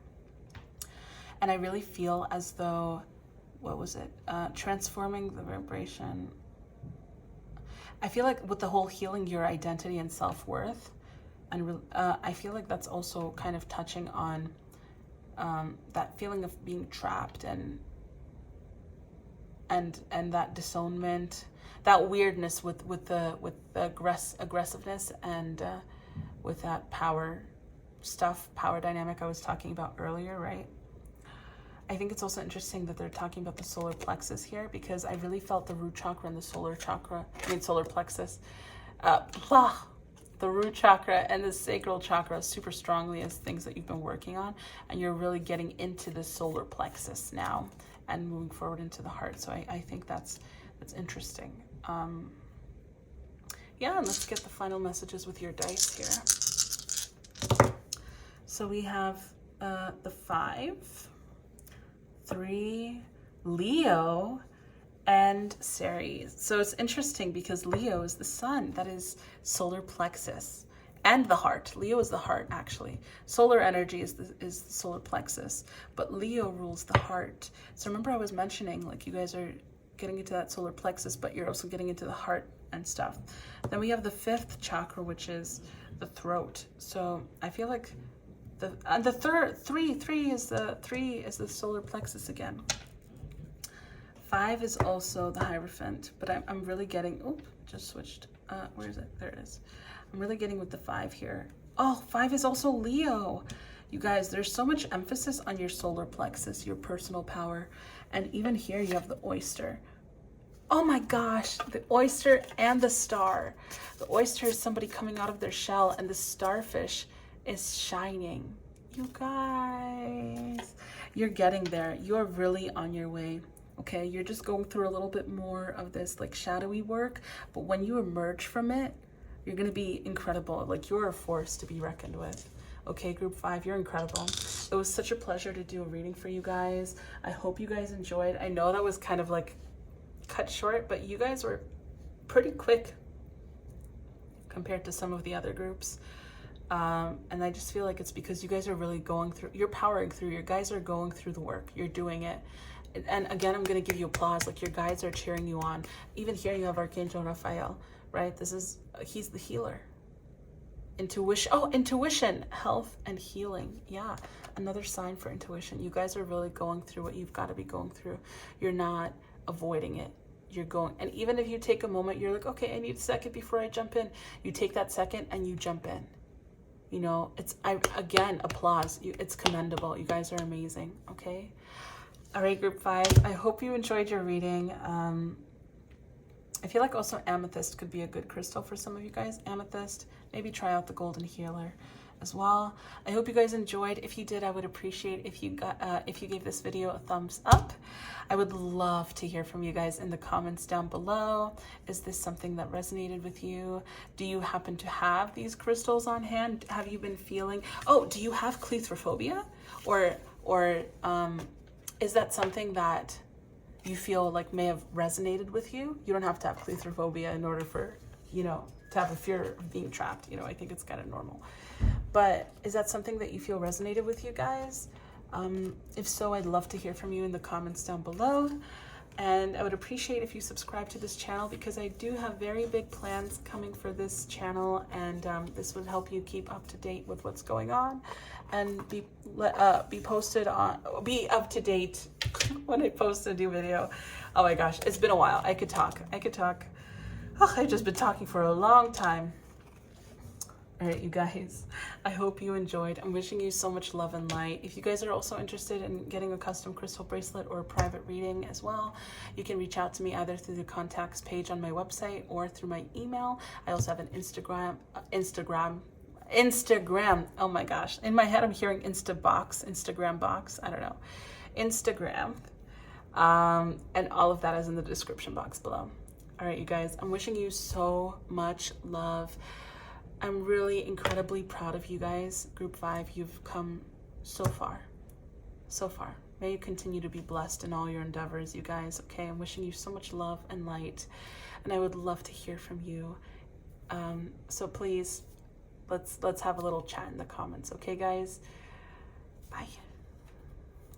And I really feel as though, transforming the vibration. I feel like with the whole healing your identity and self-worth, and I feel like that's also kind of touching on that feeling of being trapped and that disownment, that weirdness with the aggressiveness and with that power dynamic I was talking about earlier, right? I think it's also interesting that they're talking about the solar plexus here because I really felt the root chakra and the solar plexus, the root chakra and the sacral chakra super strongly as things that you've been working on, and you're really getting into the solar plexus now and moving forward into the heart. So I think that's interesting. Yeah, and let's get the final messages with your dice here. So we have the 5, 3, Leo, and Ceres. So it's interesting because Leo is the sun, that is solar plexus, and the heart. Leo is the heart, actually. Solar energy is the solar plexus, but Leo rules the heart. So remember I was mentioning, like, you guys are getting into that solar plexus, but you're also getting into the heart and stuff. Then we have the 5th chakra, which is the throat. So I feel like the third three is the solar plexus again. 5 is also the Hierophant, but I'm really getting, just switched. Where is it? There it is. I'm really getting with the 5 here. Oh, 5 is also Leo. You guys, there's so much emphasis on your solar plexus, your personal power. And even here you have the oyster. Oh my gosh, the oyster and the star. The oyster is somebody coming out of their shell, and the starfish is shining. You guys, you're getting there. You're really on your way. Okay, you're just going through a little bit more of this like shadowy work, but when you emerge from it, you're gonna be incredible. Like, you're a force to be reckoned with. Okay, group 5, you're incredible. It was such a pleasure to do a reading for you guys. I hope you guys enjoyed. I know that was kind of like cut short, but you guys were pretty quick compared to some of the other groups. And I just feel like it's because you guys are really going through, you're powering through, your guys are going through the work, you're doing it. And again, I'm going to give you applause, like your guides are cheering you on. Even here you have Archangel Raphael, right? He's the healer. Intuition, health and healing. Yeah, another sign for intuition. You guys are really going through what you've got to be going through. You're not avoiding it. You're going, and even if you take a moment, you're like, okay, I need a second before I jump in. You take that second and you jump in. You know, again, applause. It's commendable. You guys are amazing, okay? All right, group 5, I hope you enjoyed your reading. I feel like also amethyst could be a good crystal for some of you guys. Amethyst, maybe try out the golden healer as well. I hope you guys enjoyed. If you did, I would appreciate if you gave this video a thumbs up. I would love to hear from you guys in the comments down below. Is this something that resonated with you? Do you happen to have these crystals on hand? Have you been feeling, do you have claustrophobia? Or is that something that you feel like may have resonated with you? You don't have to have claustrophobia in order for, to have a fear of being trapped. I think it's kind of normal. But is that something that you feel resonated with you guys? If so, I'd love to hear from you in the comments down below. And I would appreciate if you subscribe to this channel, because I do have very big plans coming for this channel, and this would help you keep up to date with what's going on and be up to date when I post a new video. Oh my gosh, it's been a while. I could talk. I've just been talking for a long time. All right, you guys, I hope you enjoyed. I'm wishing you so much love and light. If you guys are also interested in getting a custom crystal bracelet or a private reading as well, you can reach out to me either through the contacts page on my website or through my email. I also have an Instagram. Oh my gosh. In my head, I'm hearing Instagram box. I don't know. Instagram. And all of that is in the description box below. All right, you guys, I'm wishing you so much love. I'm really incredibly proud of you guys. Group 5, you've come so far. So far. May you continue to be blessed in all your endeavors, you guys. Okay, I'm wishing you so much love and light. And I would love to hear from you. So please, let's have a little chat in the comments. Okay, guys? Bye.